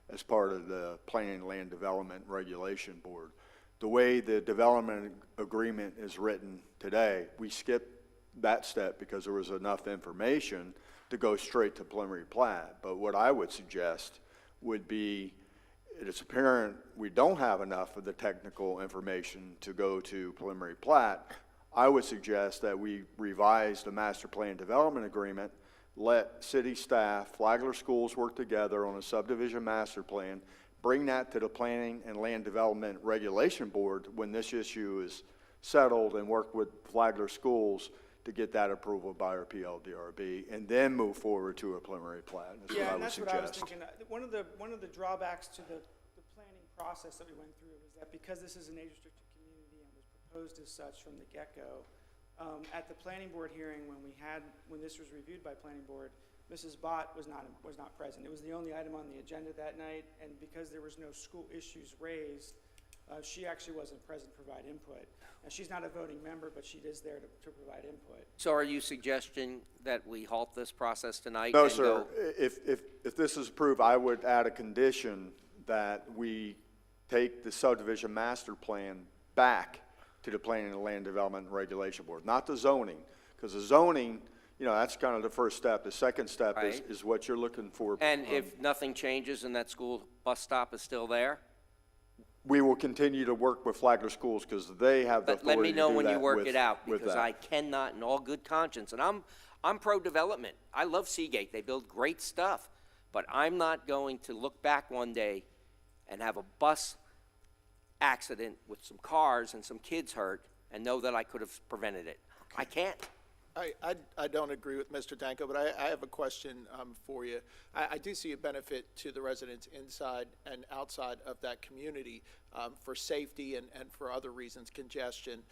as part of the Planning and Land Development Regulation Board. The way the development agreement is written today, we skip that step because there was enough information to go straight to preliminary plat. But what I would suggest would be, it's apparent we don't have enough of the technical information to go to preliminary plat. I would suggest that we revise the master plan development agreement, let city staff, Flagler schools work together on a subdivision master plan, bring that to the Planning and Land Development Regulation Board when this issue is settled, and work with Flagler schools to get that approval by our PLDRB, and then move forward to a preliminary plat. That's what I Yeah, and would that's what I was suggest. thinking. One of the drawbacks to the planning process that we went through is that because this is an age-restricted community and was proposed as such from the get-go, at the planning board hearing when this was reviewed by planning board, Mrs. Bott was not present. It was the only item on the agenda that night, and because there was no school issues raised, she actually wasn't present to provide input. Now, she's not a voting member, but she is there to provide input. So are you suggesting that we halt this process tonight? No, and sir. go- If this is approved, I would add a condition that we take the subdivision master plan back to the Planning and Land Development Regulation Board, not the zoning, because the zoning, you know, that's kind of the first step. The second step Right. is what you're looking for. And if nothing changes and that school bus stop is still there? We will continue to work with Flagler Schools because they have the But let authority me to know do when you that work with- it out, with because that. I cannot, in all good conscience, and I'm pro-development. I love Seagate. They build great stuff. But I'm not going to look back one day and have a bus accident with some cars and some kids hurt and know that I could have prevented it. I can't. I don't agree with Mr. Danko, but I have a question for you. I do see a benefit to the residents inside and outside of that community for safety and for other reasons, congestion,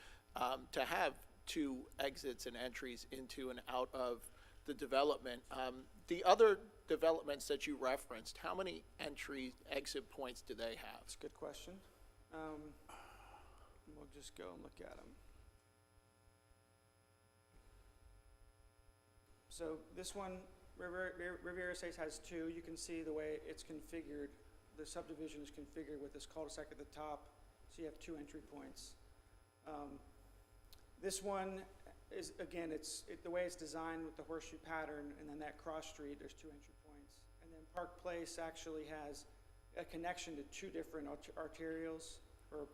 to have two exits and entries into and out of the development. The other developments that you referenced, how many entry, exit points do they have? That's a good question. We'll just go and look at them. So this one, Riviera Estates has two. You can see the way it's configured. The subdivision is configured with this cul-de-sac at the top, so you have two entry points. This one is, again, the way it's designed with the horseshoe pattern, and then that cross street, there's two entry points. And then Park Place actually has a connection to two different arterials or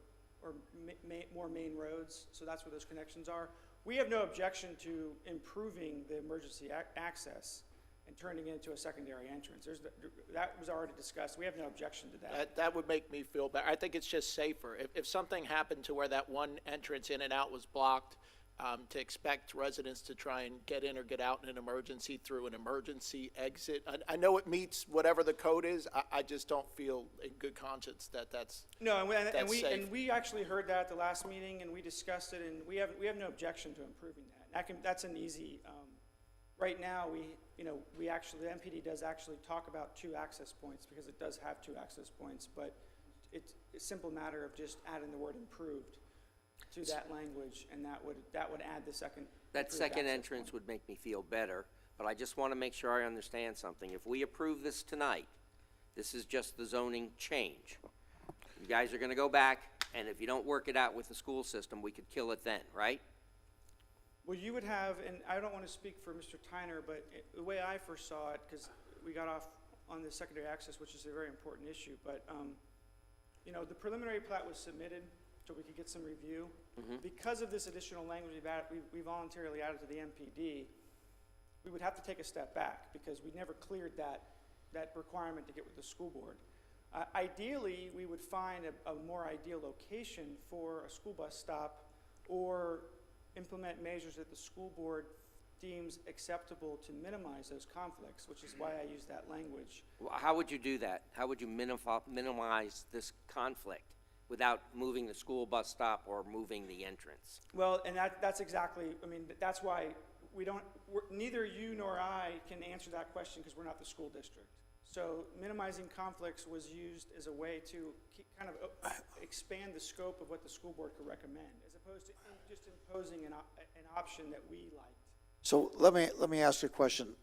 more main roads, so that's where those connections are. We have no objection to improving the emergency access and turning it into a secondary entrance. That was already discussed. We have no objection to that. That would make me feel better. I think it's just safer. If something happened to where that one entrance in and out was blocked, to expect residents to try and get in or get out in an emergency through an emergency exit. I know it meets whatever the code is. I just don't feel in good conscience that that's No, and safe. we actually heard that at the last meeting, and we discussed it, and we have no objection to improving that. That's an easy. Right now, the MPD does actually talk about two access points because it does have two access points, but it's a simple matter of just adding the word improved to that language, and that would add the second. That second access entrance point. would make me feel better, but I just want to make sure I understand something. If we approve this tonight, this is just the zoning change. You guys are going to go back and if you don't work it out with the school system, we could kill it then, right? Well, you would have, and I don't want to speak for Mr. Tyner, but the way I first saw it, because we got off on the secondary access, which is a very important issue, but, you know, the preliminary plat was submitted so we could get some review. Because of this additional language we voluntarily added to the MPD, we would have to take a step back because we never cleared that requirement to get with the school board. Ideally, we would find a more ideal location for a school bus stop or implement measures that the school board deems acceptable to minimize those conflicts, which is why I use that language. Well, how would you do that? How would you minimize this conflict without moving the school bus stop or moving the entrance? Well, and that's exactly, I mean, that's why neither you nor I can answer that question because we're not the school district. So minimizing conflicts was used as a way to kind of expand the scope of what the school board could recommend, as opposed to just imposing an option that we liked. So let me ask you a question.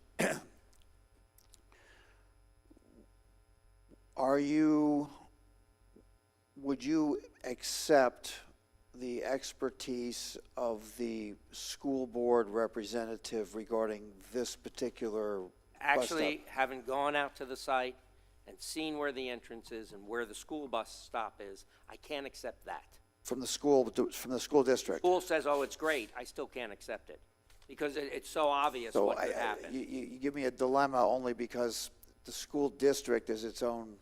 Would you accept the expertise of the school board representative regarding this particular bus stop? Actually, having gone out to the site and seen where the entrance is and where the school bus stop is, I can't accept that. From the school district? School says, oh, it's great, I still can't accept it, because it's so obvious what could happen. You give me a dilemma only because the school district is its own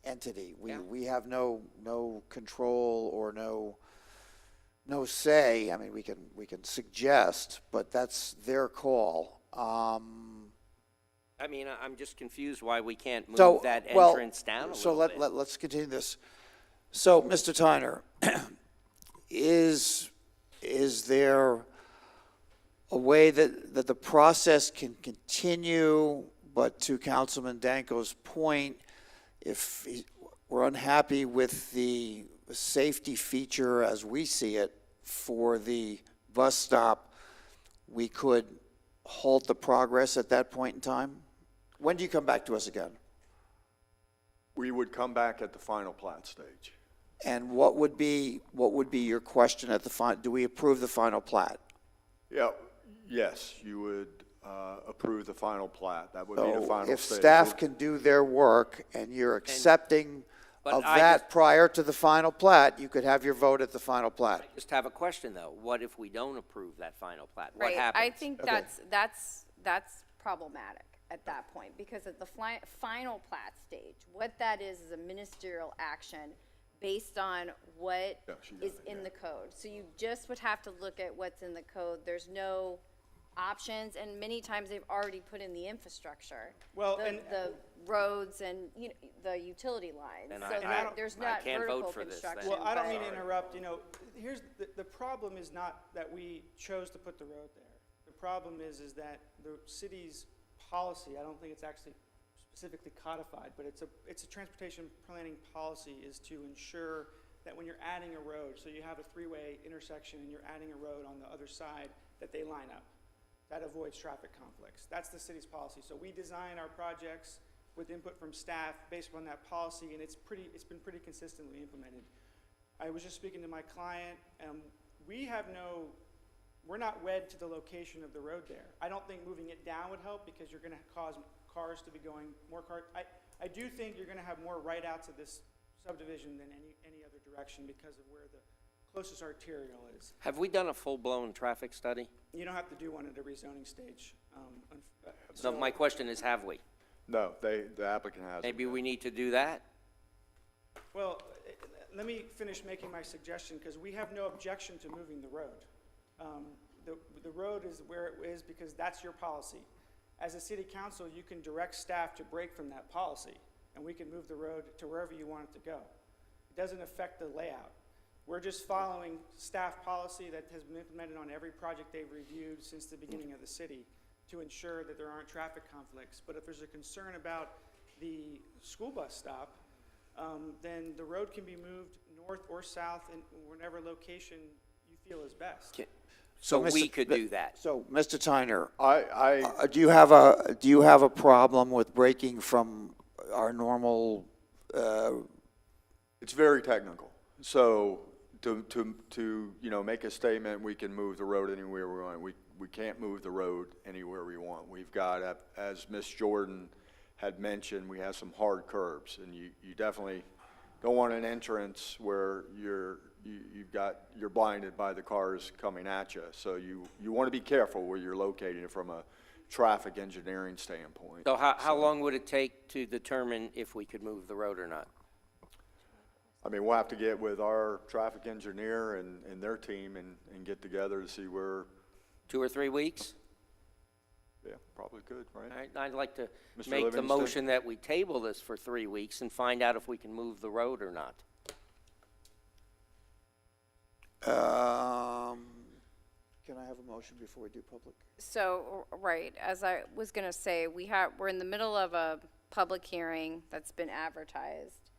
entity. We have no control or no say. I mean, we can suggest, but that's their call. I mean, I'm just confused why we can't move that entrance down a little bit. So let's continue this. So, Mr. Tyner, is there a way that the process can continue, but to Councilman Danko's point, if we're unhappy with the safety feature as we see it for the bus stop, we could halt the progress at that point in time? When do you come back to us again? We would come back at the final plat stage. And what would be your question at the final? Do we approve the final plat? Yeah, yes, you would approve the final plat. That would be the final If stage. staff can do their work and you're accepting of that prior to the final plat, you could have your vote at the final plat. I just have a question, though. What if we don't approve that final plat? What Right, happens? I think that's problematic at that point, because at the final plat stage, what that is a ministerial action based on what is in the code. So you just would have to look at what's in the code. There's no options, and many times they've already put in the infrastructure. Well, the roads and the utility lines. And so there's not vertical construction. Well, I don't mean to interrupt. You know, here's the problem is not that we chose to put the road there. The problem is that the city's policy, I don't think it's actually specifically codified, but it's a transportation planning policy, is to ensure that when you're adding a road, so you have a three-way intersection and you're adding a road on the other side, that they line up. That avoids traffic conflicts. That's the city's policy. So we design our projects with input from staff based on that policy, and it's been pretty consistently implemented. I was just speaking to my client, and we're not wed to the location of the road there. I don't think moving it down would help because you're gonna cause cars to be going, more cars. I do think you're gonna have more right-outs of this subdivision than any other direction because of where the closest arterial is. Have we done a full-blown traffic study? You don't have to do one at a rezoning stage. So my question is, have we? No, the applicant hasn't. Maybe we need to do that? Well, let me finish making my suggestion, because we have no objection to moving the road. The road is where it is because that's your policy. As a city council, you can direct staff to break from that policy, and we can move the road to wherever you want it to go. It doesn't affect the layout. We're just following staff policy that has been implemented on every project they've reviewed since the beginning of the city to ensure that there aren't traffic conflicts. But if there's a concern about the school bus stop, then the road can be moved north or south in whatever location you feel is best. So we could do that. So, Mr. Tyner, do you have a problem with breaking from our normal? It's very technical. So you know, make a statement, we can move the road anywhere we want. We can't move the road anywhere we want. We've got, as Ms. Jordan had mentioned, we have some hard curbs, and you definitely don't want an entrance where you're blinded by the cars coming at you. So you want to be careful where you're located from a traffic engineering standpoint. So how long would it take to determine if we could move the road or not? I mean, we'll have to get with our traffic engineer and their team and get together to see where. 2 or 3 weeks? Yeah, probably could, right? All right, I'd like to Mr. make the Livingston? motion that we table this for 3 weeks and find out if we can move the road or not. Can I have a motion before we do public? So, right, as I was gonna say, we're in the middle of a public hearing that's been advertised.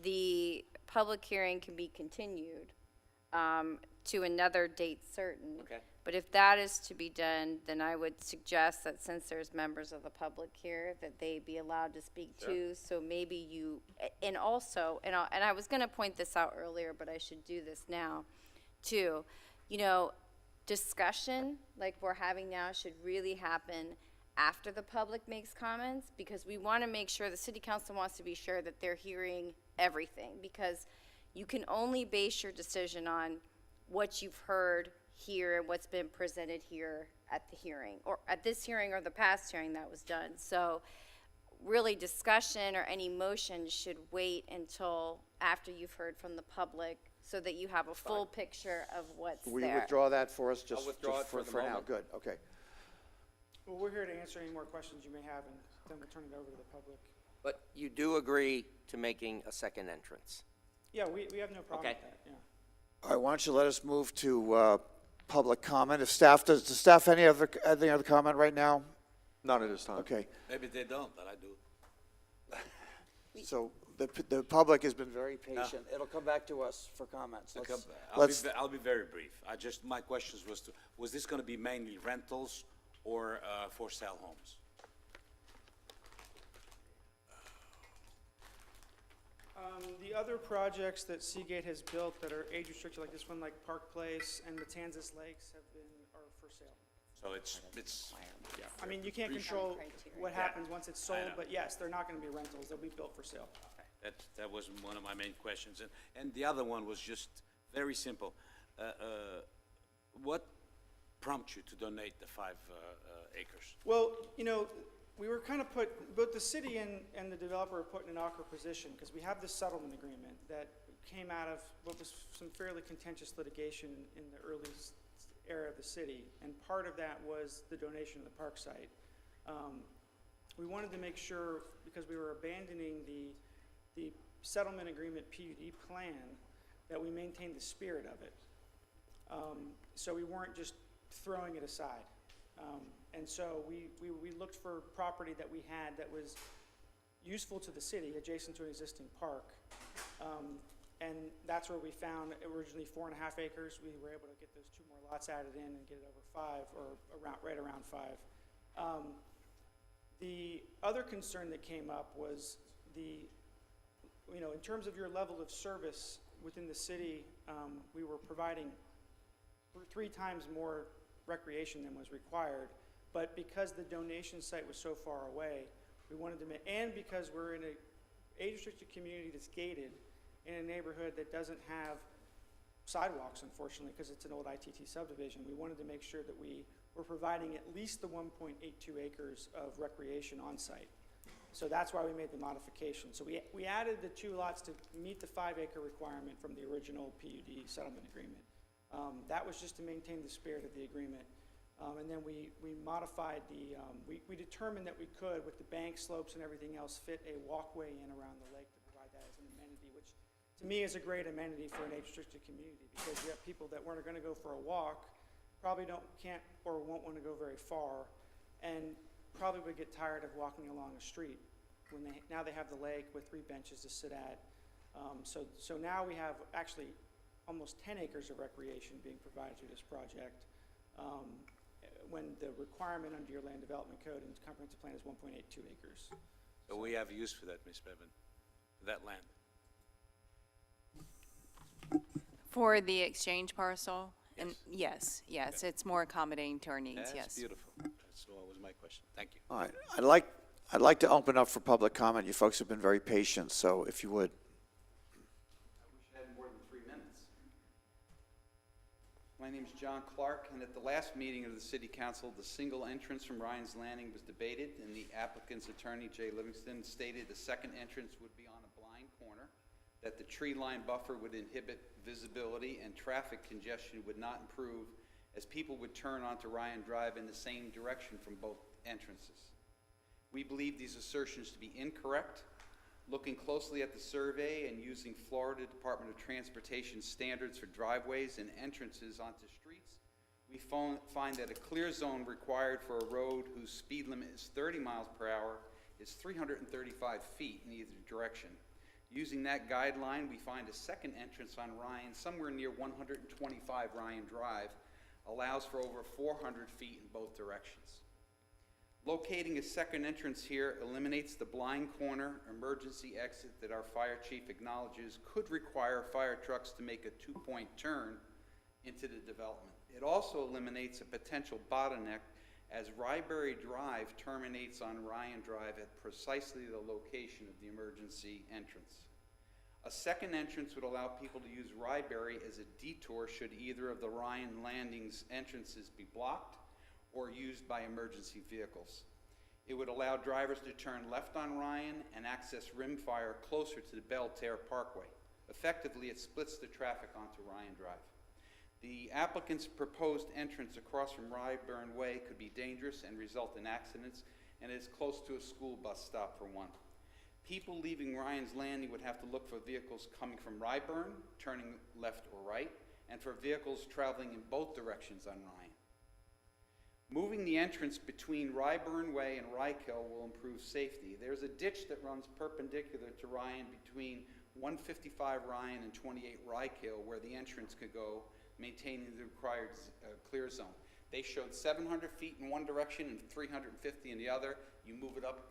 The public hearing can be continued, to another date certain. Okay. But if that is to be done, then I would suggest that since there's members of the public here, that they be allowed to speak too. So maybe you, and also, and I was gonna point this out earlier, but I should do this now, too. You know, discussion like we're having now should really happen after the public makes comments, because we want to make sure, the city council wants to be sure that they're hearing everything, because you can only base your decision on what you've heard here and what's been presented here at the hearing, or at this hearing or the past hearing that was done. So really, discussion or any motion should wait until after you've heard from the public, so that you have a full picture of what's Will there. you withdraw that for us, just withdraw it for the now? moment. Good, okay. Well, we're here to answer any more questions you may have, and then we'll turn it over to the public. But you do agree to making a second entrance? Yeah, we have no problem Okay. with that, yeah. All right, why don't you let us move to public comment? If staff, does the staff any other comment right now? None at this time. Okay, Maybe they don't, but I do. so the public has been very patient. It'll come back to us for comments. I'll be very brief. My questions was this going to be mainly rentals or for sale homes? The other projects that Seagate has built that are age restricted, like this one, like Park Place and Matanzas Lakes, are for sale. So it's yeah. I mean, you can't control what Yeah. happens once it's I sold, know. but yes, they're not gonna be rentals, they'll be built for sale. That was one of my main questions. And the other one was just very simple. What prompted you to donate the 5 acres? Well, you know, we were kind of both the city and the developer were put in an awkward position, because we have this settlement agreement that came out of what was some fairly contentious litigation in the early era of the city, and part of that was the donation of the park site. We wanted to make sure, because we were abandoning the settlement agreement PUD plan, that we maintained the spirit of it. So we weren't just throwing it aside. And so we looked for property that we had that was useful to the city, adjacent to an existing park. And that's where we found originally 4.5 acres. We were able to get those 2 more lots added in and get it over 5, or right around 5. The other concern that came up was in terms of your level of service within the city, we were providing 3 times more recreation than was required. But because the donation site was so far away, we wanted to and because we're in a age-restricted community that's gated, in a neighborhood that doesn't have sidewalks, unfortunately, because it's an old ITT subdivision, we wanted to make sure that we were providing at least the 1.82 acres of recreation on site. So that's why we made the modification. So we added the 2 lots to meet the 5-acre requirement from the original PUD settlement agreement. That was just to maintain the spirit of the agreement. And then we modified we determined that we could, with the bank slopes and everything else, fit a walkway in around the lake to provide that as an amenity, which to me is a great amenity for an age-restricted community, because you have people that weren't going to go for a walk, probably can't or won't want to go very far, and probably would get tired of walking along a street when now they have the lake with 3 benches to sit at. So now we have actually almost 10 acres of recreation being provided through this project, when the requirement under your land development code and comprehensive plan is 1.82 acres. So we have use for that, Ms. Bevan, for that land. For the exchange parcel? And yes, it's more accommodating to our needs, yes. That's beautiful. That's what was my question. Thank you. All right, I'd like to open up for public comment. You folks have been very patient, so if you would. I wish I had more than 3 minutes. My name is John Clark, and at the last meeting of the City Council, the single entrance from Ryan's Landing was debated, and the applicant's attorney, Jay Livingston, stated the second entrance would be on a blind corner, that the tree line buffer would inhibit visibility, and traffic congestion would not improve as people would turn onto Ryan Drive in the same direction from both entrances. We believe these assertions to be incorrect. Looking closely at the survey and using Florida Department of Transportation standards for driveways and entrances onto streets, we find that a clear zone required for a road whose speed limit is 30 miles per hour is 335 feet in either direction. Using that guideline, we find a second entrance on Ryan, somewhere near 125 Ryan Drive, allows for over 400 feet in both directions. Locating a second entrance here eliminates the blind corner emergency exit that our fire chief acknowledges could require fire trucks to make a two-point turn into the development. It also eliminates a potential bottleneck as Ryberry Drive terminates on Ryan Drive at precisely the location of the emergency entrance. A second entrance would allow people to use Ryberry as a detour should either of the Ryan Landing's entrances be blocked or used by emergency vehicles. It would allow drivers to turn left on Ryan and access Rimfire closer to the Belterre Parkway. Effectively, it splits the traffic onto Ryan Drive. The applicant's proposed entrance across from Ryburn Way could be dangerous and result in accidents, and is close to a school bus stop for one. People leaving Ryan's Landing would have to look for vehicles coming from Ryburn, turning left or right, and for vehicles traveling in both directions on Ryan. Moving the entrance between Ryburn Way and Rykill will improve safety. There's a ditch that runs perpendicular to Ryan between 155 Ryan and 28 Rykill where the entrance could go, maintaining the required clear zone. They showed 700 feet in one direction and 350 in the other. You move it up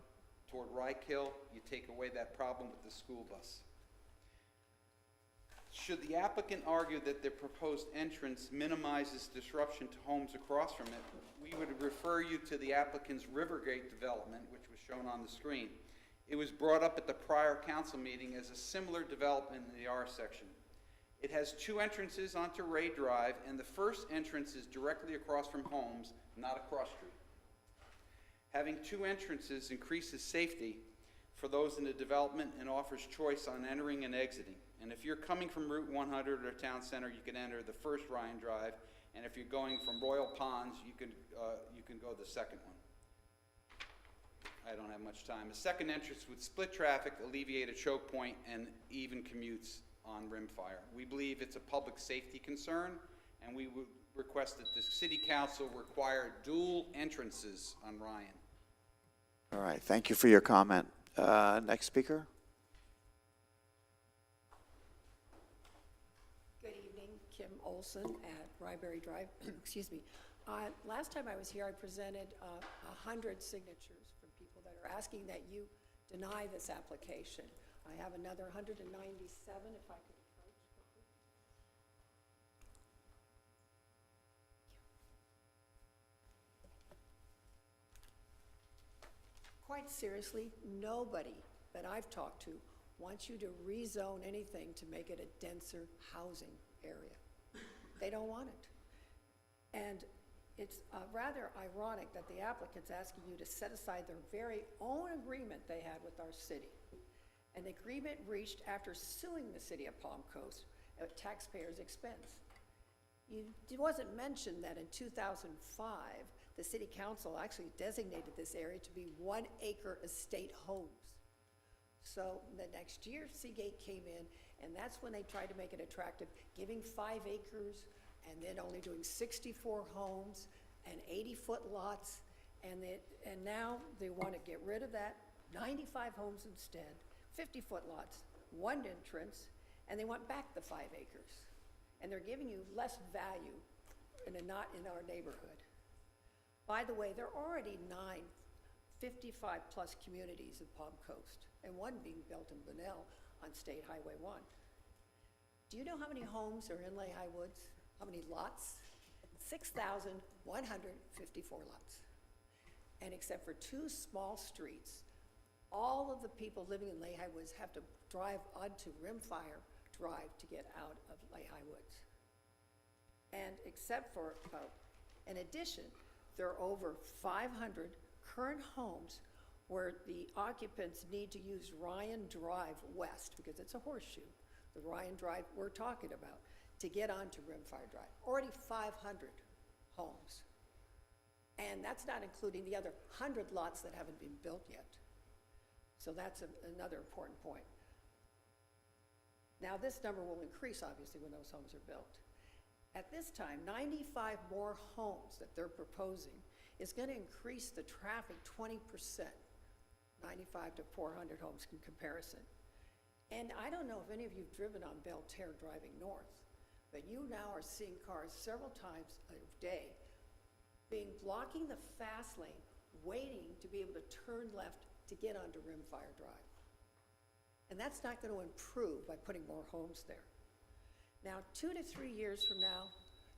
toward Rykill, you take away that problem with the school bus. Should the applicant argue that the proposed entrance minimizes disruption to homes across from it, we would refer you to the applicant's Rivergate development, which was shown on the screen. It was brought up at the prior council meeting as a similar development in the R section. It has two entrances onto Ray Drive, and the first entrance is directly across from homes, not across street. Having two entrances increases safety for those in the development and offers choice on entering and exiting. And if you're coming from Route 100 or Town Center, you can enter the first Ryan Drive, and if you're going from Royal Ponds, you can go the second one. I don't have much time. A second entrance would split traffic, alleviate a choke point, and even commutes on Rimfire. We believe it's a public safety concern, and we would request that the City Council require dual entrances on Ryan. All right, thank you for your comment. Next speaker. Good evening, Kim Olson at Ryberry Drive. Excuse me. Last time I was here, I presented 100 signatures from people that are asking that you deny this application. I have another 197, if I could approach quickly. Quite seriously, nobody that I've talked to wants you to rezone anything to make it a denser housing area. They don't want it. And it's rather ironic that the applicant's asking you to set aside their very own agreement they had with our city. An agreement reached after suing the city of Palm Coast at taxpayers' expense. It wasn't mentioned that in 2005, the city council actually designated this area to be 1 acre estate homes. So the next year, Seagate came in, and that's when they tried to make it attractive, giving 5 acres and then only doing 64 homes and 80-foot lots. And now they want to get rid of that, 95 homes instead, 50-foot lots, 1 entrance, and they want back the 5 acres. And they're giving you less value not in our neighborhood. By the way, there are already 9 55-plus communities in Palm Coast, and one being built in Bunnell on State Highway 1. Do you know how many homes are in Lehigh Woods? How many lots? 6,154 lots. And except for 2 small streets, all of the people living in Lehigh Woods have to drive onto Rimfire Drive to get out of Lehigh Woods. And except for, in addition, there are over 500 current homes where the occupants need to use Ryan Drive West, because it's a horseshoe, the Ryan Drive we're talking about, to get onto Rimfire Drive. Already 500 homes. And that's not including the other 100 lots that haven't been built yet. So that's another important point. Now, this number will increase, obviously, when those homes are built. At this time, 95 more homes that they're proposing is going to increase the traffic 20%, 95 to 400 homes in comparison. And I don't know if any of you have driven on Belterre driving north, but you now are seeing cars several times a day blocking the fast lane, waiting to be able to turn left to get onto Rimfire Drive. And that's not going to improve by putting more homes there. Now, 2 to 3 years from now,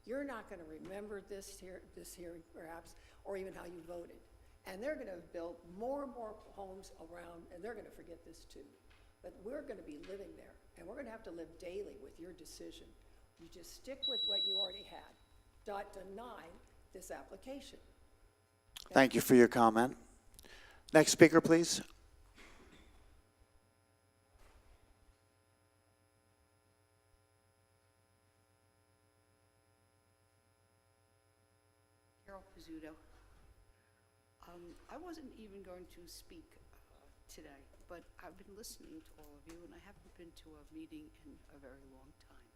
you're not going to remember this hearing, perhaps, or even how you voted. And they're going to build more and more homes around, and they're going to forget this too. But we're going to be living there, and we're going to have to live daily with your decision. You just stick with what you already had. Deny this application. Thank you for your comment. Next speaker, please. I wasn't even going to speak today, but I've been listening to all of you, and I haven't been to a meeting in a very long time.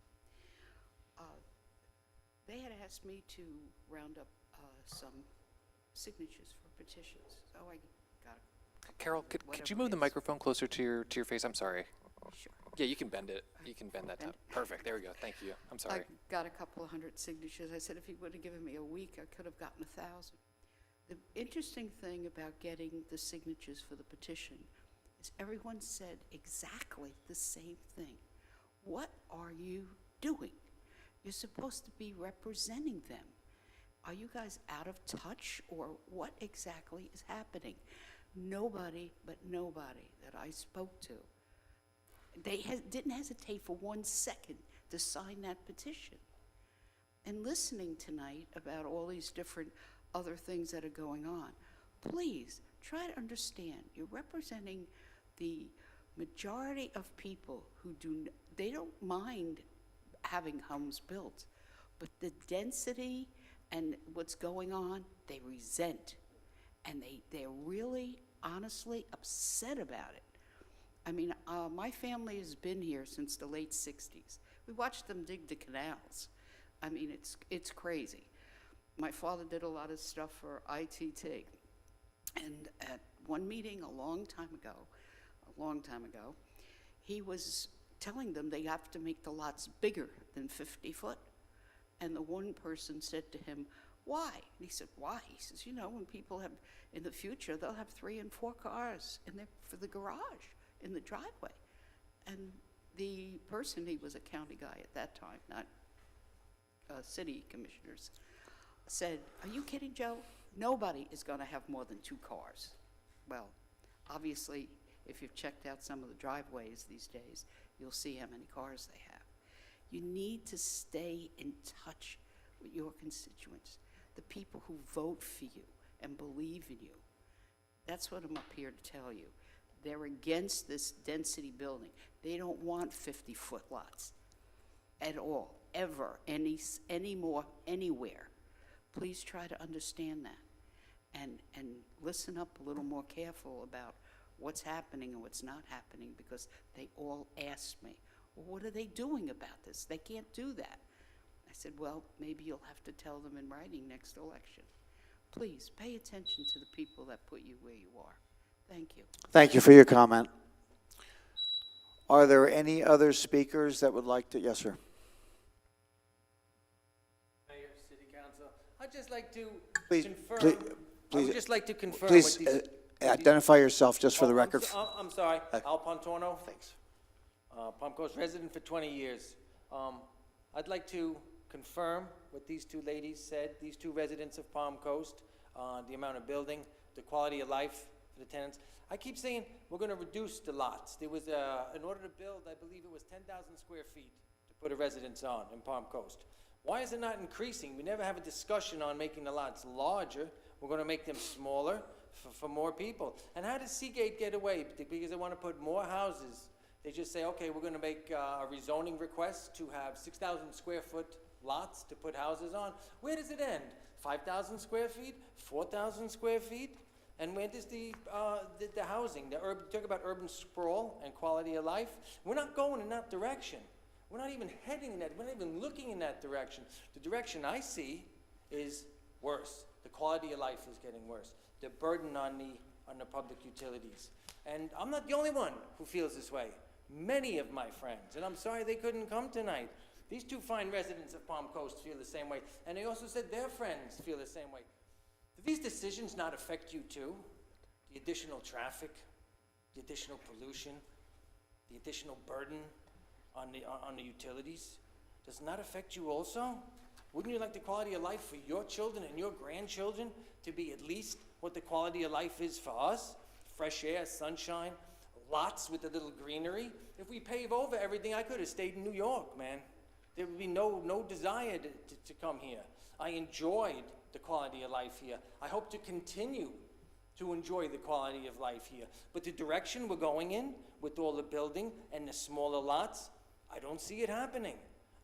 They had asked me to round up some signatures for petitions, so I got Carol, could you move the microphone closer to your face? I'm sorry. Sure. Yeah, you can bend it. You can bend that down. Perfect. There we go. Thank you. I'm sorry. I got a couple of hundred signatures. I said if he would have given me a week, I could have gotten 1,000. The interesting thing about getting the signatures for the petition is everyone said exactly the same thing. What are you doing? You're supposed to be representing them. Are you guys out of touch, or what exactly is happening? Nobody but nobody that I spoke to, they didn't hesitate for 1 second to sign that petition. And listening tonight about all these different other things that are going on, please try to understand you're representing the majority of people who they don't mind having homes built, but the density and what's going on, they resent. And they're really, honestly upset about it. I mean, my family has been here since the late 60s. We watched them dig the canals. I mean, it's crazy. My father did a lot of stuff for ITT. And at one meeting a long time ago, he was telling them they have to make the lots bigger than 50 foot. And the one person said to him, why? And he said, why? He says, you know, when people have, in the future, they'll have 3 and 4 cars for the garage, in the driveway. And the person, he was a county guy at that time, not city commissioners, said, are you kidding, Joe? Nobody is going to have more than 2 cars. Well, obviously, if you've checked out some of the driveways these days, you'll see how many cars they have. You need to stay in touch with your constituents, the people who vote for you and believe in you. That's what I'm up here to tell you. They're against this density building. They don't want 50-foot lots at all, ever, anymore, anywhere. Please try to understand that and listen up a little more careful about what's happening and what's not happening, because they all ask me, well, what are they doing about this? They can't do that. I said, well, maybe you'll have to tell them in writing next election. Please pay attention to the people that put you where you are. Thank you. Thank you for your comment. Are there any other speakers that would like to? Yes, sir. Mayor, City Council, I'd just like to Please, confirm. I please, would just like to confirm. please what these, identify yourself just for the record. I'm sorry, Al Pontorno. Thanks. Palm Coast resident for 20 years. I'd like to confirm what these two ladies said, these two residents of Palm Coast, the amount of building, the quality of life for the tenants. I keep saying we're gonna reduce the lots. There was, in order to build, I believe it was 10,000 square feet to put a residence on in Palm Coast. Why is it not increasing? We never have a discussion on making the lots larger. We're gonna make them smaller for more people. And how does Seagate get away? Because they wanna put more houses. They just say, okay, we're gonna make a rezoning request to have 6,000 square foot lots to put houses on. Where does it end? 5,000 square feet? 4,000 square feet? And where does the housing, talk about urban sprawl and quality of life? We're not going in that direction. We're not even heading in that, we're not even looking in that direction. The direction I see is worse. The quality of life is getting worse. The burden on the public utilities. And I'm not the only one who feels this way. Many of my friends, and I'm sorry they couldn't come tonight. These two fine residents of Palm Coast feel the same way. And they also said their friends feel the same way. Do these decisions not affect you too? The additional traffic, the additional pollution, the additional burden on the utilities? Does it not affect you also? Wouldn't you like the quality of life for your children and your grandchildren to be at least what the quality of life is for us? Fresh air, sunshine, lots with a little greenery. If we pave over everything, I could have stayed in New York, man. There would be no desire to come here. I enjoyed the quality of life here. I hope to continue to enjoy the quality of life here. But the direction we're going in, with all the building and the smaller lots, I don't see it happening.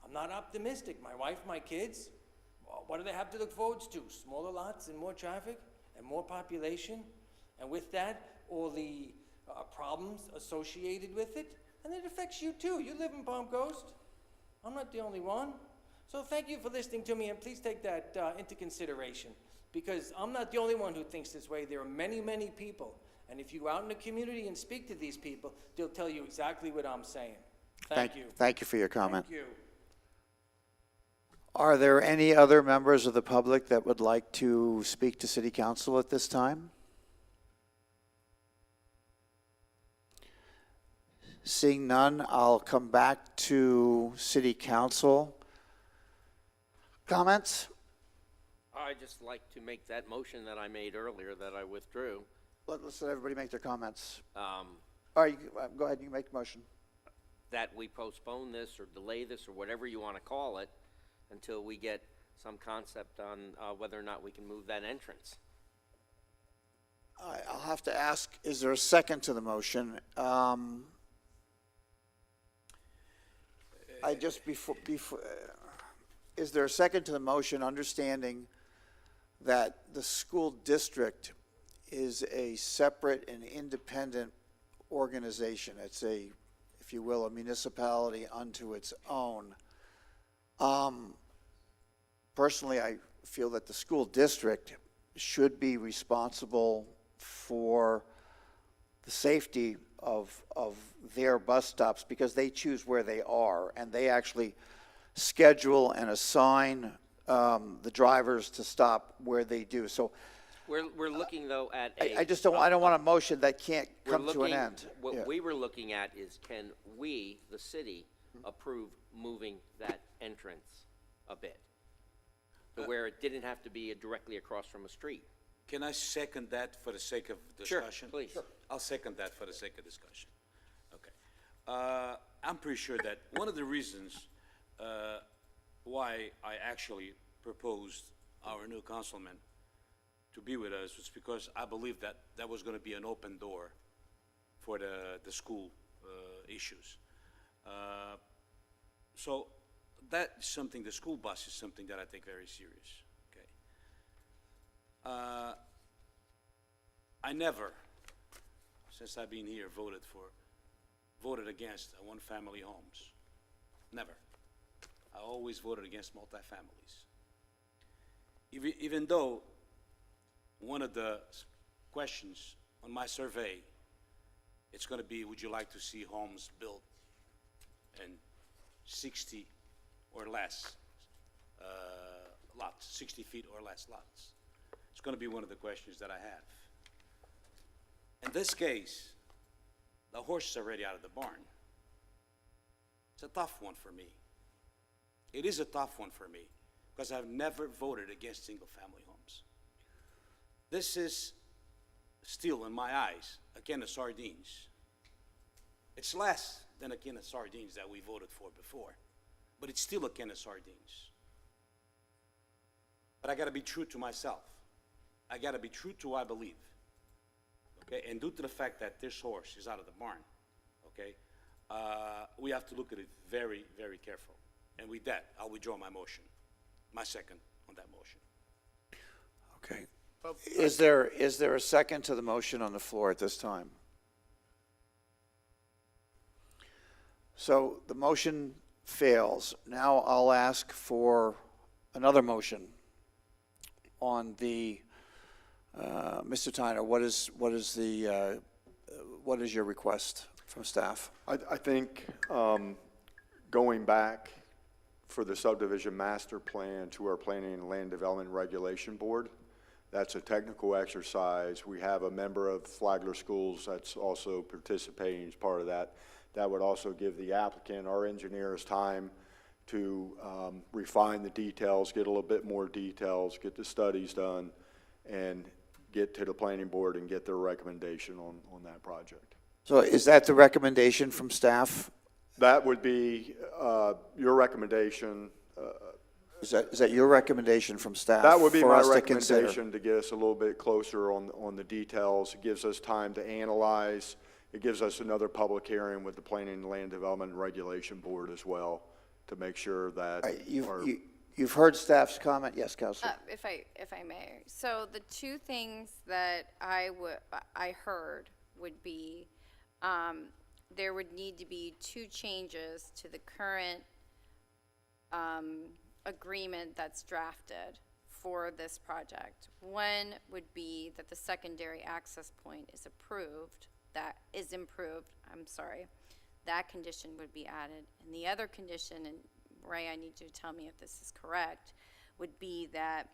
I'm not optimistic. My wife, my kids, what do they have to look forward to? Smaller lots and more traffic and more population? And with that, all the problems associated with it. And it affects you too. You live in Palm Coast. I'm not the only one. So thank you for listening to me, and please take that into consideration, because I'm not the only one who thinks this way. There are many, many people, and if you go out in the community and speak to these people, they'll tell you exactly what I'm saying. Thank you. Thank you for your comment. Thank you. Are there any other members of the public that would like to speak to City Council at this time? Seeing none, I'll come back to City Council. Comments? I'd just like to make that motion that I made earlier that I withdrew. Let's let everybody make their comments. Um, All right, go ahead, you can make the motion. that we postpone this or delay this or whatever you want to call it until we get some concept on whether or not we can move that entrance. I'll have to ask, is there a second to the motion? Is there a second to the motion, understanding that the school district is a separate and independent organization? It's a, if you will, a municipality unto its own. Personally, I feel that the school district should be responsible for the safety of their bus stops, because they choose where they are, and they actually schedule and assign the drivers to stop where they do. So We're looking though at a. I just don't, I don't want a motion that can't come to an end. What Yeah. we were looking at is, can we, the city, approve moving that entrance a bit? To where it didn't have to be directly across from a street. Can I second that for the sake of Sure, discussion? please. Sure. I'll second that for the sake of discussion. Okay. I'm pretty sure that one of the reasons why I actually proposed our new councilman to be with us was because I believe that that was going to be an open door for the school issues. So that's something, the school bus is something that I take very serious. Okay. I never, since I've been here, voted against one-family homes. Never. I always voted against multifamilies. Even though one of the questions on my survey, it's going to be, would you like to see homes built in 60 or less lots, 60 feet or less lots? It's going to be one of the questions that I have. In this case, the horse is already out of the barn. It's a tough one for me. It is a tough one for me, because I've never voted against single-family homes. This is still, in my eyes, a can of sardines. It's less than a can of sardines that we voted for before, but it's still a can of sardines. But I gotta be true to myself. I gotta be true to what I believe. Okay, and due to the fact that this horse is out of the barn, okay, we have to look at it very, very careful. And with that, I'll withdraw my motion, my second on that motion. Okay. Is there a second to the motion on the floor at this time? So the motion fails. Now I'll ask for another motion on the, Mr. Tyner, what is your request from staff? I think going back for the subdivision master plan to our Planning and Land Development Regulation Board, that's a technical exercise. We have a member of Flagler Schools that's also participating as part of that. That would also give the applicant, our engineers, time to refine the details, get a little bit more details, get the studies done, and get to the planning board and get their recommendation on that project. So is that the recommendation from staff? That would be your recommendation. Is that your recommendation from staff? That would be for my us to consider? recommendation to get us a little bit closer on the details. It gives us time to analyze. It gives us another public hearing with the Planning and Land Development and Regulation Board as well to make sure that You've heard staff's comment. Yes, Councilor. If I may. So the two things that I heard would be, there would need to be two changes to the current agreement that's drafted for this project. One would be that the secondary access point is improved, that condition would be added. And the other condition, and Ray, I need you to tell me if this is correct, would be that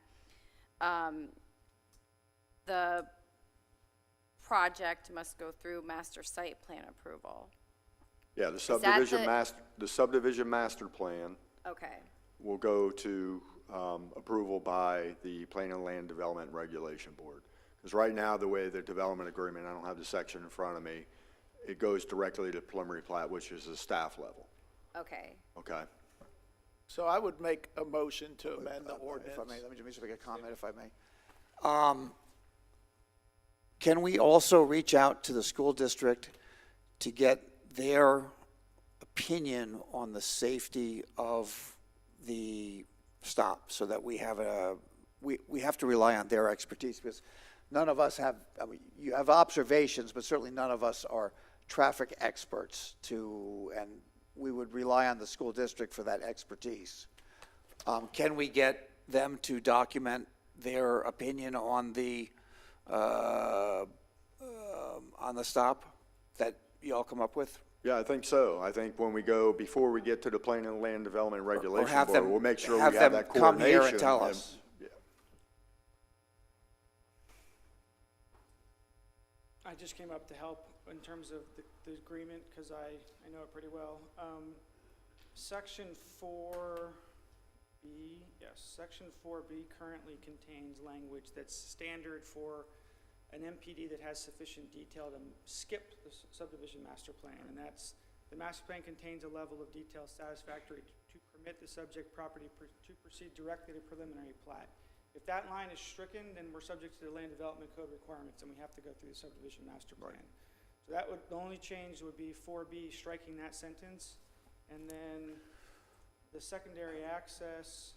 the project must go through master site plan approval. Yeah, the subdivision master plan Okay. will go to approval by the Planning and Land Development and Regulation Board. Because right now, the way the development agreement, I don't have the section in front of me, it goes directly to preliminary plat, which is the staff level. Okay. Okay. So I would make a motion to amend the ordinance. If I may, let me just make a comment, if I may. Can we also reach out to the school district to get their opinion on the safety of the stop, so that we have we have to rely on their expertise, because none of us have, I mean, you have observations, but certainly none of us are traffic experts and we would rely on the school district for that expertise. Can we get them to document their opinion on the stop that you all come up with? Yeah, I think so. I think when we go, before we get to the Planning and Land Development and Regulation have Board, them- we'll make sure we have have them that come coordination. here and tell us. Yeah. I just came up to help in terms of the agreement, because I know it pretty well. Section 4B, yes, Section 4B currently contains language that's standard for an MPD that has sufficient detail to skip the subdivision master plan, and that's, the master plan contains a level of detail satisfactory to permit the subject property to proceed directly to preliminary plat. If that line is stricken, then we're subject to the land development code requirements, and we have to go through the subdivision master plan. So that would, the only change would be 4B, striking that sentence, and then the secondary access,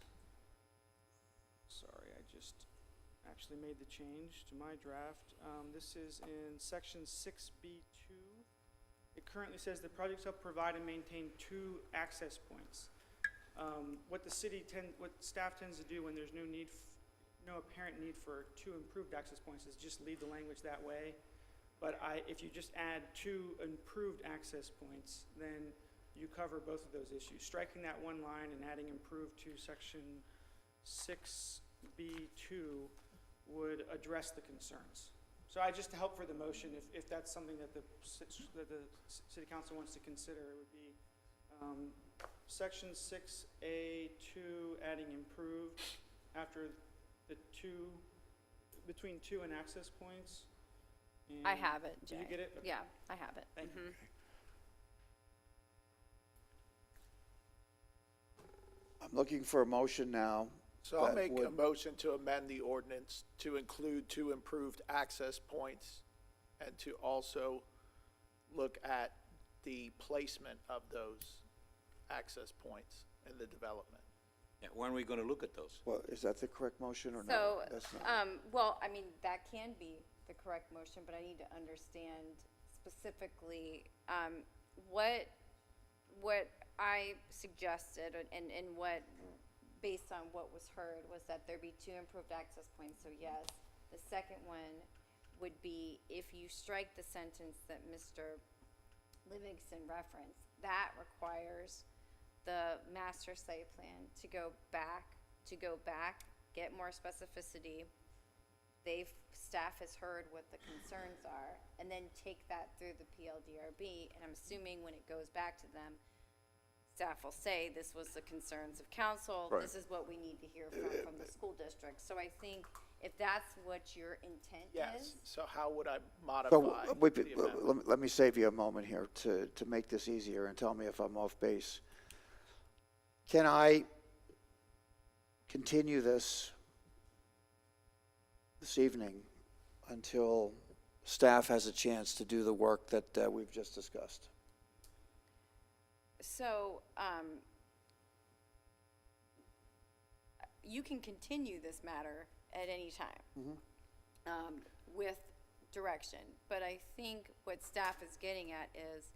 sorry, I just actually made the change to my draft. This is in section 6B2. It currently says the project shall provide and maintain 2 access points. What staff tends to do when there's no apparent need for 2 improved access points is just leave the language that way. But if you just add 2 improved access points, then you cover both of those issues. Striking that one line and adding improved to section 6B2 would address the concerns. So just to help for the motion, if that's something that the city council wants to consider, it would be section 6A2, adding improved after the two, between two and access points. I And- have it, Did Jay. you get it? Okay. Yeah, I have it. Thank you. Mhm. I'm looking for a motion now. So I'll that make a would- motion to amend the ordinance to include two improved access points and to also look at the placement of those access points in the development. Yeah, when are we gonna look at those? Well, is that the correct motion or no? So, That's not. well, I mean, that can be the correct motion, but I need to understand specifically, what I suggested and what, based on what was heard, was that there be two improved access points, so yes. The second one would be if you strike the sentence that Mr. Livingston referenced, that requires the master site plan to go back, get more specificity. Staff has heard what the concerns are, and then take that through the PLDRB, and I'm assuming when it goes back to them, staff will say, this was the concerns of council, Right. this is what we need to hear from the school district. So I think if that's what your intent Yes, is, so how would I So, modify the amendment? let me save you a moment here to make this easier and tell me if I'm off base. Can I continue this evening until staff has a chance to do the work that we've just discussed? so, you can continue this matter at any time. With direction, but I think what staff is getting at is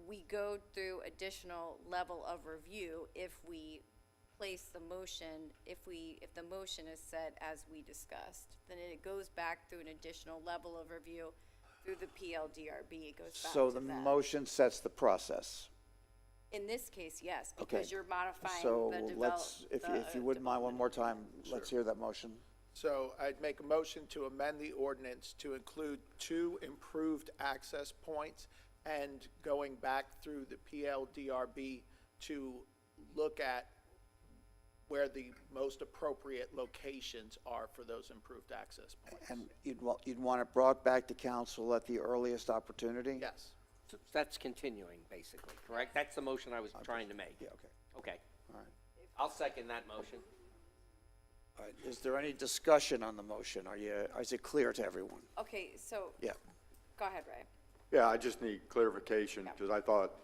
we go through additional level of review if we place the motion, if the motion is set as we discussed, then it goes back through an additional level of review through the PLDRB, it goes back So to the them. motion sets the process. In this case, yes, Okay. because you're modifying So the let's, if you wouldn't mind one more time, let's hear that motion. So I'd make a motion to amend the ordinance to include two improved access points and going back through the PLDRB to look at where the most appropriate locations are for those improved access points. And you'd want it brought back to council at the earliest opportunity? Yes. So that's continuing, basically, correct? That's the motion I was trying to make. Yeah, okay. Okay. All right. I'll second that motion. All right, is there any discussion on the motion? Is it clear to everyone? Okay, so, Yeah. go ahead, Ray. Yeah, I just need clarification, because I thought,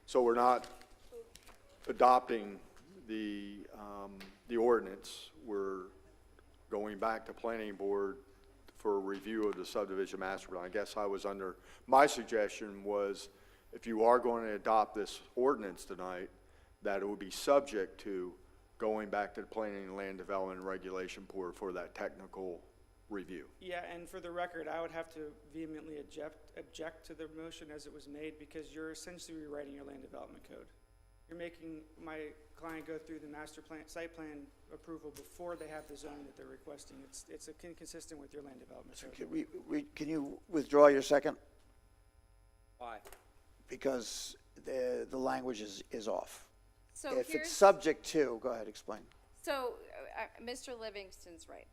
so we're not adopting the ordinance, we're going back to planning board for a review of the subdivision master plan. I guess I was under, my suggestion was, if you are going to adopt this ordinance tonight, that it would be subject to going back to the Planning and Land Development Regulation Board for that technical review. Yeah, and for the record, I would have to vehemently object to the motion as it was made, because you're essentially rewriting your land development code. You're making my client go through the master plan, site plan approval before they have the zoning that they're requesting. It's inconsistent with your land development code. Can you withdraw your second? Why? Because the language is off. So If here's, it's subject to, go ahead, explain. so, Mr. Livingston's right.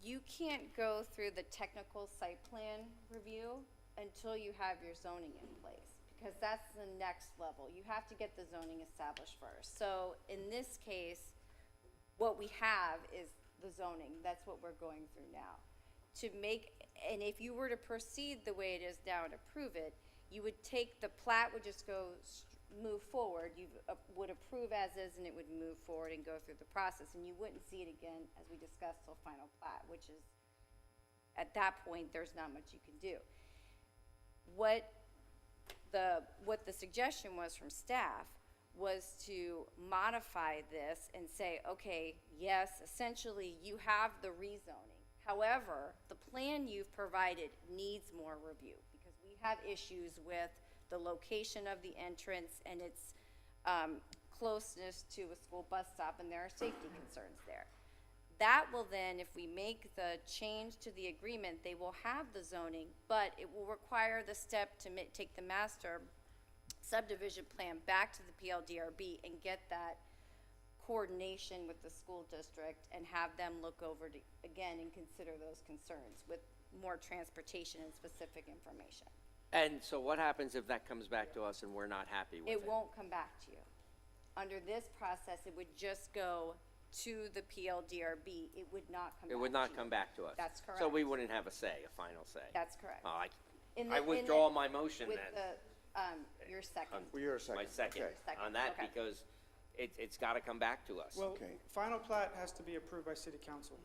You can't go through the technical site plan review until you have your zoning in place, because that's the next level. You have to get the zoning established first. So in this case, what we have is the zoning. That's what we're going through now. And if you were to proceed the way it is now and approve it, you would take, the plat would just move forward. You would approve as is, and it would move forward and go through the process, and you wouldn't see it again, as we discussed, till final plat, which is, at that point, there's not much you can do. What the suggestion was from staff was to modify this and say, okay, yes, essentially you have the rezoning. However, the plan you've provided needs more review, because we have issues with the location of the entrance and its closeness to a school bus stop, and there are safety concerns there. That will then, if we make the change to the agreement, they will have the zoning, but it will require the step to take the master subdivision plan back to the PLDRB and get that coordination with the school district and have them look over to, again, and consider those concerns with more transportation and specific information. And so what happens if that comes back to us and we're not happy with it? It won't come back to you. Under this process, it would just go to the PLDRB. It would not come back to you. It would not come back to us? That's correct. So we wouldn't have a say, a final say? That's correct. Oh, In the- I in withdraw the- my motion with then. your second. Your second. My second Okay. Second, on that okay. because it's got to come back to us. Well, final plat has to be approved by city council.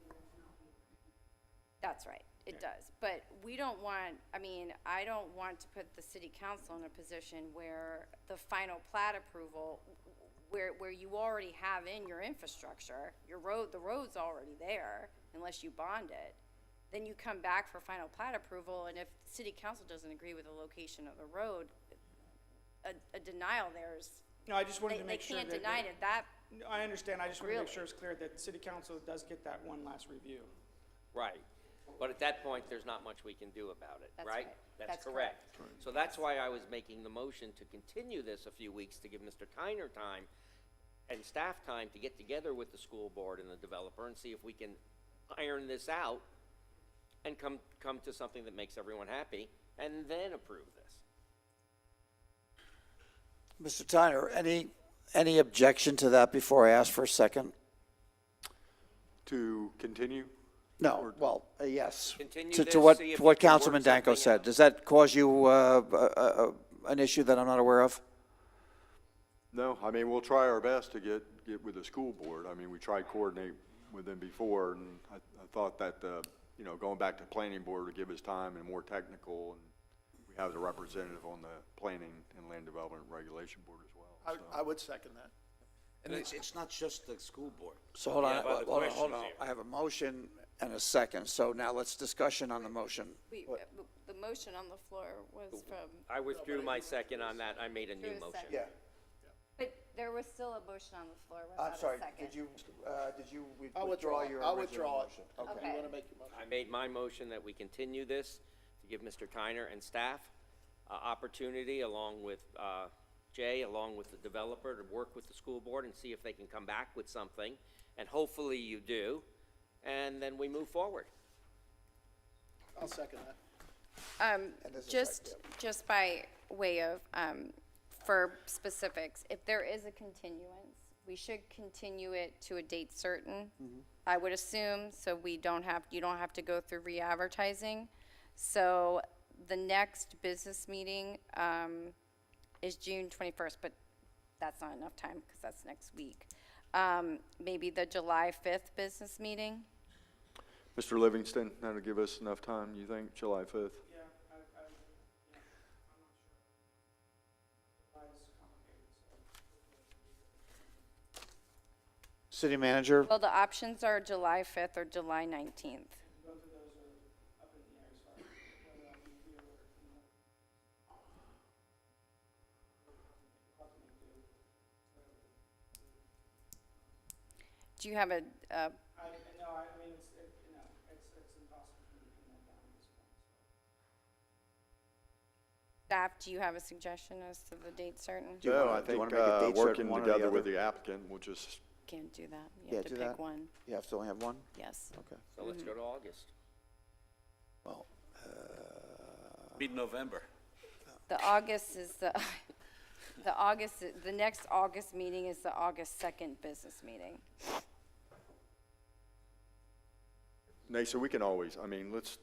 That's right, it does. But we don't want, I mean, I don't want to put the city council in a position where the final plat approval, where you already have in your infrastructure, your road, the road's already there, unless you bond it. Then you come back for final plat approval, and if the city council doesn't agree with the location of the road, a denial there is, No, I just wanted to make sure they that. can't deny it, that, No, I understand, I just want to make Really? sure it's clear that city council does get that one last review. Right. But at that point, there's not much we can do about it, That's right? right. That's That's correct. So that's why I was making the motion to continue this a few weeks to give Mr. Tyner time and staff time to get together with the school board and the developer and see if we can iron this out and come to something that makes everyone happy and then approve this. Mr. Tyner, any objection to that before I ask for a second? To continue? No, well, yes. Continue To this, what, see if to we what can work Councilman Danko something said. out. Does that cause you an issue that I'm not aware of? No, I mean, we'll try our best to get with the school board. I mean, we tried to coordinate with them before, and I thought that, going back to planning board would give us time and more technical, and we have the representative on the planning and land development regulation board as well. I would second that. And it's not just the school board. So hold We on, have other hold on. questions here. I have a motion and a second, so now let's discussion on the motion. the motion on the floor was from, I withdrew my second on that. I made a new Drew motion. second. But there was still a motion on the floor without I'm a sorry, second. did you I'll withdraw withdraw. your I'll original withdraw it. motion? If you Okay. want to make your motion. I made my motion that we continue this to give Mr. Tyner and staff opportunity, along with Jay, along with the developer, to work with the school board and see if they can come back with something. And hopefully you do, and then we move forward. I'll second that. Just by way of, for specifics, if there is a continuance, we should continue it to a date certain. I would assume, so you don't have to go through re-advertising. So the next business meeting, is June 21st, but that's not enough time, because that's next week. Maybe the July 5th business meeting? Mr. Livingston, that'll give us enough time, you think, July 5th? Yeah, I'm not sure. July is complicated, so. City manager? Well, the options are July 5th or July 19th. Both of those are up in the air as far as whether I can be able to. Do you have a, I mean, it's impossible for me to pin that down at this point. staff, do you have a suggestion as to the date certain? Do you No, wanna- I do you think wanna make a date certain, working one or the together with other? the applicant, we'll just, Can't do that. You Yeah, have to do pick that. one. You have to only have one? Yes. Okay. So let's go to August. Well, Mid-November. The August is the next August meeting is the August 2nd business meeting. Nasa, we can always, I mean, let's,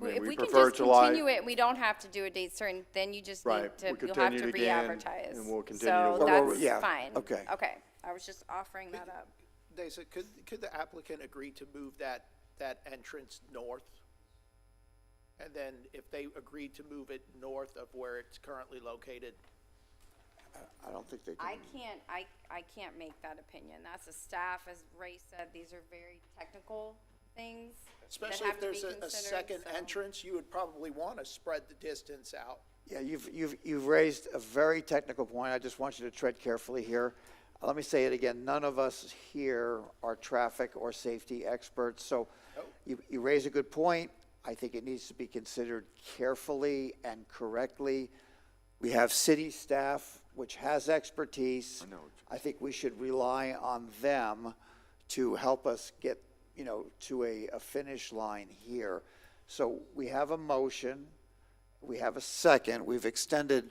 I mean, If we we can prefer just July. continue it, we don't have to do a date certain, then you just Right, need to, we you'll have continue to it again, re-advertise. and we'll continue So to- Well, that's yeah, fine. okay. Okay, I was just offering that up. Desa, could the applicant agree to move that entrance north? And then if they agreed to move it north of where it's currently located, I don't think they can. I can't make that opinion. That's a staff, as Ray said, these are very technical things that especially have if to be there's a considered, second so- entrance, you would probably want to spread the distance out. Yeah, you've raised a very technical point. I just want you to tread carefully here. Let me say it again. None of us here are traffic or safety experts, so you raise a good point. I think it needs to be considered carefully and correctly. We have city staff, which has expertise. I think we should rely on them to help us get, to a finish line here. So we have a motion, we have a second, we've extended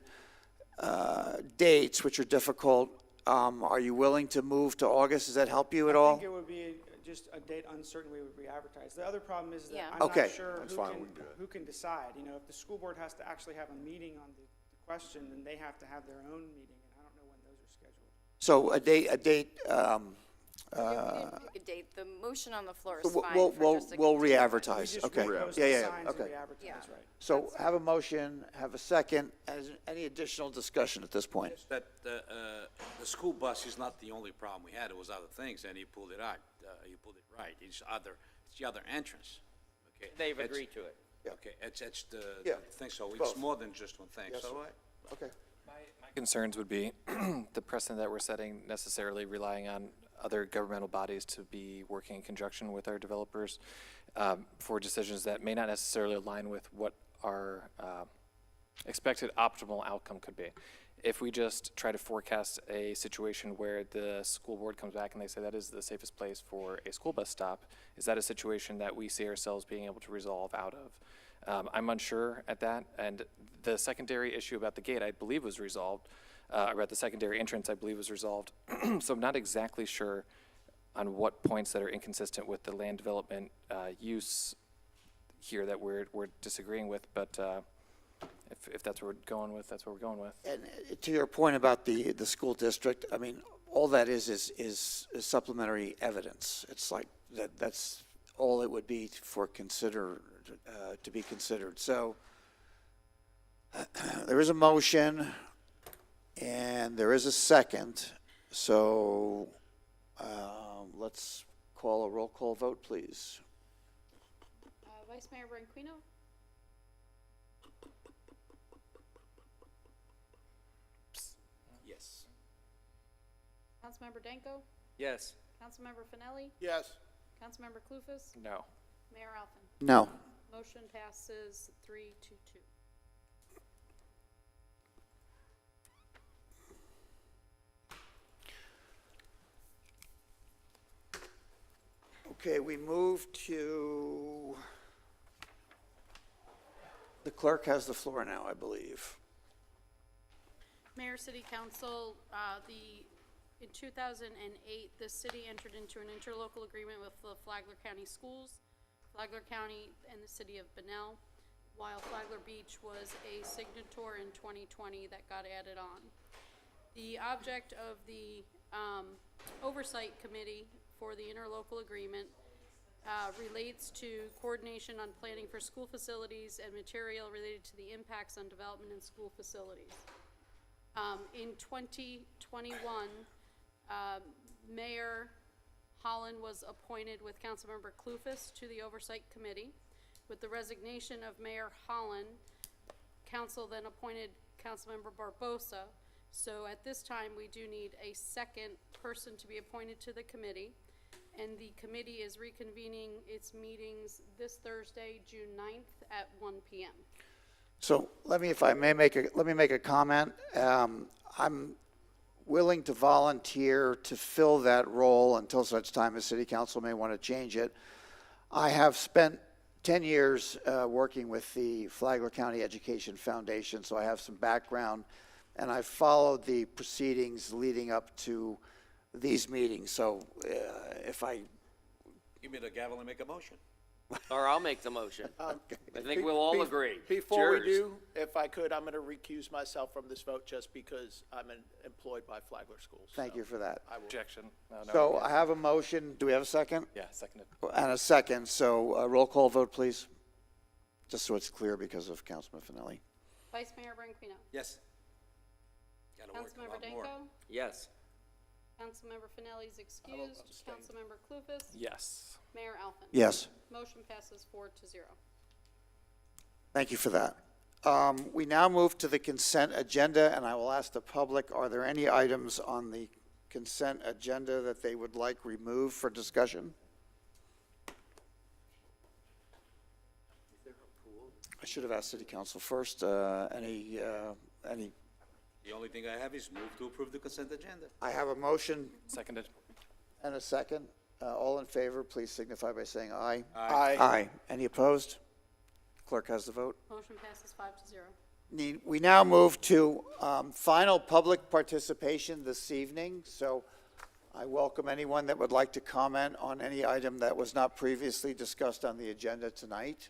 dates, which are difficult. Are you willing to move to August? Does that help you at I all? think it would be just a date uncertain we would re-advertise. The other problem is that Yeah. I'm Okay. not sure That's fine, we can do it. who can decide. If the school board has to actually have a meeting on the question, then they have to have their own meeting, and I don't know when those are scheduled. So a date, You can pick a date. The motion on the floor is we'll, fine we'll, for we'll just a we'll continuation. re-advertise, We just okay. repost Yeah, the yeah, signs and okay. re-advertise, Yeah. right? So have a motion, have a second, any additional discussion at this point? That the school bus is not the only problem we had. It was other things, and you pulled it out. You pulled it right. It's the other entrance. Okay. They've It's- agreed to it. Okay, it's the Yeah, thing. So it's both. more than just one thing. Yes, So sir. Okay. My concerns would be the precedent that we're setting, necessarily relying on other governmental bodies to be working in conjunction with our developers for decisions that may not necessarily align with what our expected optimal outcome could be. If we just try to forecast a situation where the school board comes back and they say that is the safest place for a school bus stop, is that a situation that we see ourselves being able to resolve out of? I'm unsure at that, and the secondary issue about the gate, I believe, was resolved, about the secondary entrance, I believe, was resolved. So I'm not exactly sure on what points that are inconsistent with the land development use here that we're disagreeing with, but if that's what we're going with, that's what we're going with. And to your point about the school district, I mean, all that is supplementary evidence. It's like, that's all it would be for to be considered. So there is a motion and there is a second. So let's call a roll call vote, please. Vice Mayor Branquinho? yes. Councilmember Danko? Yes. Councilmember Finelli? Yes. Councilmember Clufus? No. Mayor Alphen? No. Motion passes 3-2. Okay, we move to, the clerk has the floor now, I believe. Mayor, City Council, in 2008, the city entered into an interlocal agreement with the Flagler County Schools, Flagler County, and the city of Bunnell, while Flagler Beach was a signator in 2020 that got added on. The object of the Oversight Committee for the interlocal agreement relates to coordination on planning for school facilities and material related to the impacts on development in school facilities. In 2021, Mayor Holland was appointed with Councilmember Clufus to the Oversight Committee. With the resignation of Mayor Holland, Council then appointed Councilmember Barbosa. So at this time, we do need a second person to be appointed to the committee. And the committee is reconvening its meetings this Thursday, June 9th at 1 p.m. So let me make a comment. I'm willing to volunteer to fill that role until such time as City Council may want to change it. I have spent 10 years working with the Flagler County Education Foundation, so I have some background, and I've followed the proceedings leading up to these meetings. So if I... Give me the gavel and make a motion. Or I'll make the motion. I think Be- we'll all be- agree. Before we It's do, if I could, I'm going to recuse myself from this vote just because I'm employed by Flagler Schools. Thank so you for that. I will. Objection. No, So I have a motion. Do we have a second? Yeah, seconded. And a second. So roll call vote, please. Just so it's clear because of Councilman Finelli. Vice Mayor Branquinho. Yes. Gotta work a Councilmember lot more. Danko. Yes. Councilmember Finelli's excused. Councilmember Clufus. Yes. Mayor Alphen. Yes. Motion passes 4-0. Thank you for that. We now move to the consent agenda, and I will ask the public, are there any items on the consent agenda that they would like removed for discussion? I should have asked City Council first. Any Any, The only thing I have is move to approve the consent agenda. I have a motion Seconded. and a second. All in favor, please signify by saying aye. Aye. Aye. Any opposed? Clerk has the vote. Motion passes 5-0. We now move to final public participation this evening, so I welcome anyone that would like to comment on any item that was not previously discussed on the agenda tonight.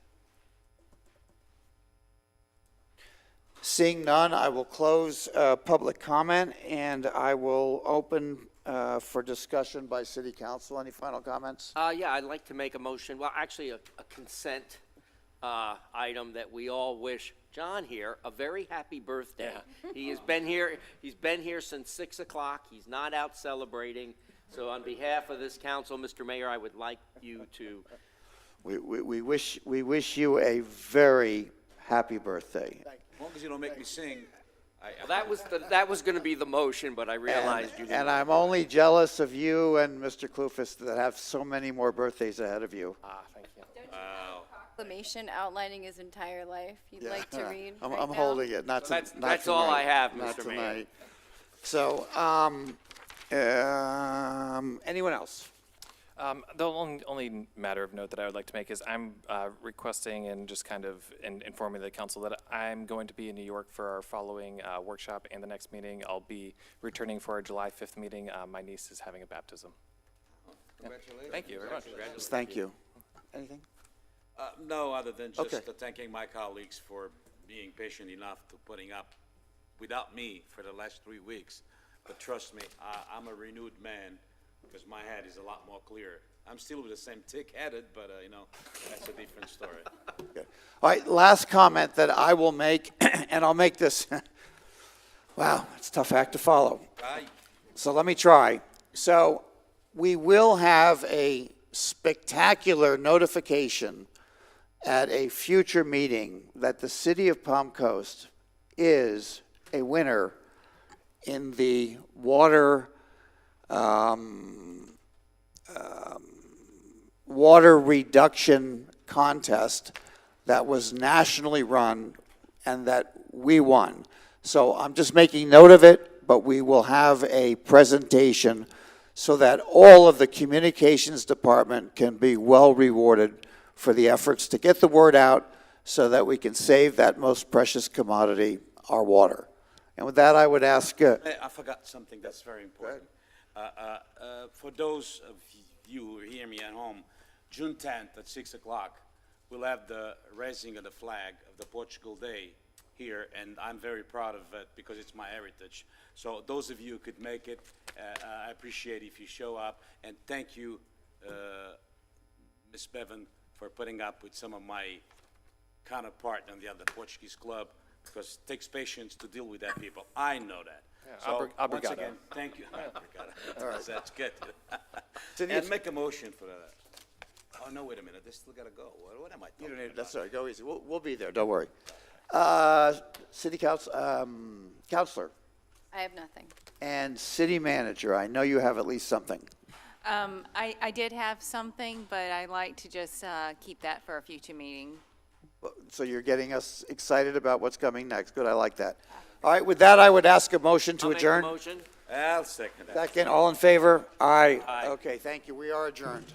Seeing none, I will close public comment, and I will open for discussion by City Council. Any final comments? Yeah, I'd like to make a motion, well, actually a consent item that we all wish John here a very happy birthday. He has been here, he's been here since 6 o'clock. He's not out celebrating. So on behalf of this council, Mr. Mayor, I would like you to. We wish you a very happy birthday. As long as you don't make me sing, Well, that was going to be the motion, but I realized you didn't. And I'm only jealous of you and Mr. Klufus that have so many more birthdays ahead of you. Thank you. Proclamation outlining his entire life you'd like to read I'm right now? holding it, not So tonight. that's all I have, Not Mr. Mayor. tonight. So, anyone else? The only matter of note that I would like to make is I'm requesting and just kind of informing the council that I'm going to be in New York for our following workshop and the next meeting. I'll be returning for our July 5th meeting. My niece is having a baptism. congratulations. Thank you very much. Thank you. Anything? No, other than just Okay. thanking my colleagues for being patient enough to putting up without me for the last 3 weeks. But trust me, I'm a renewed man because my head is a lot more clear. I'm still with the same tick-headed, but that's a different story. Good. All right, last comment that I will make, and I'll make this, wow, it's a tough act to follow. So let me try. So we will have a spectacular notification at a future meeting that the city of Palm Coast is a winner in the water reduction contest that was nationally run and that we won. So I'm just making note of it, but we will have a presentation so that all of the communications department can be well rewarded for the efforts to get the word out so that we can save that most precious commodity, our water. And with that, I would ask... I forgot something that's very important. For those of you who hear me at home, June 10th at 6 o'clock, we'll have the raising of the flag of the Portugal Day here, and I'm very proud of it because it's my heritage. So those of you who could make it, I appreciate if you show up, and thank you, Ms. Bevan, for putting up with some of my counterpart on the other Portuguese club, because it takes patience to deal with that people. I know that. So, once again, thank you. All right. That's good. And make a motion for that. Oh, no, wait a minute. They still got to go. What am I talking about? That's all right, go easy. We'll be there, don't worry. City Council, Councilor I have nothing. and City Manager, I know you have at least something. I did have something, but I like to just keep that for a future meeting. So you're getting us excited about what's coming next. Good, I like that. All right, with that, I would ask a motion to adjourn. I'll make a motion. I'll second that. Second, all in favor? Aye. Aye. Okay, thank you. We are adjourned.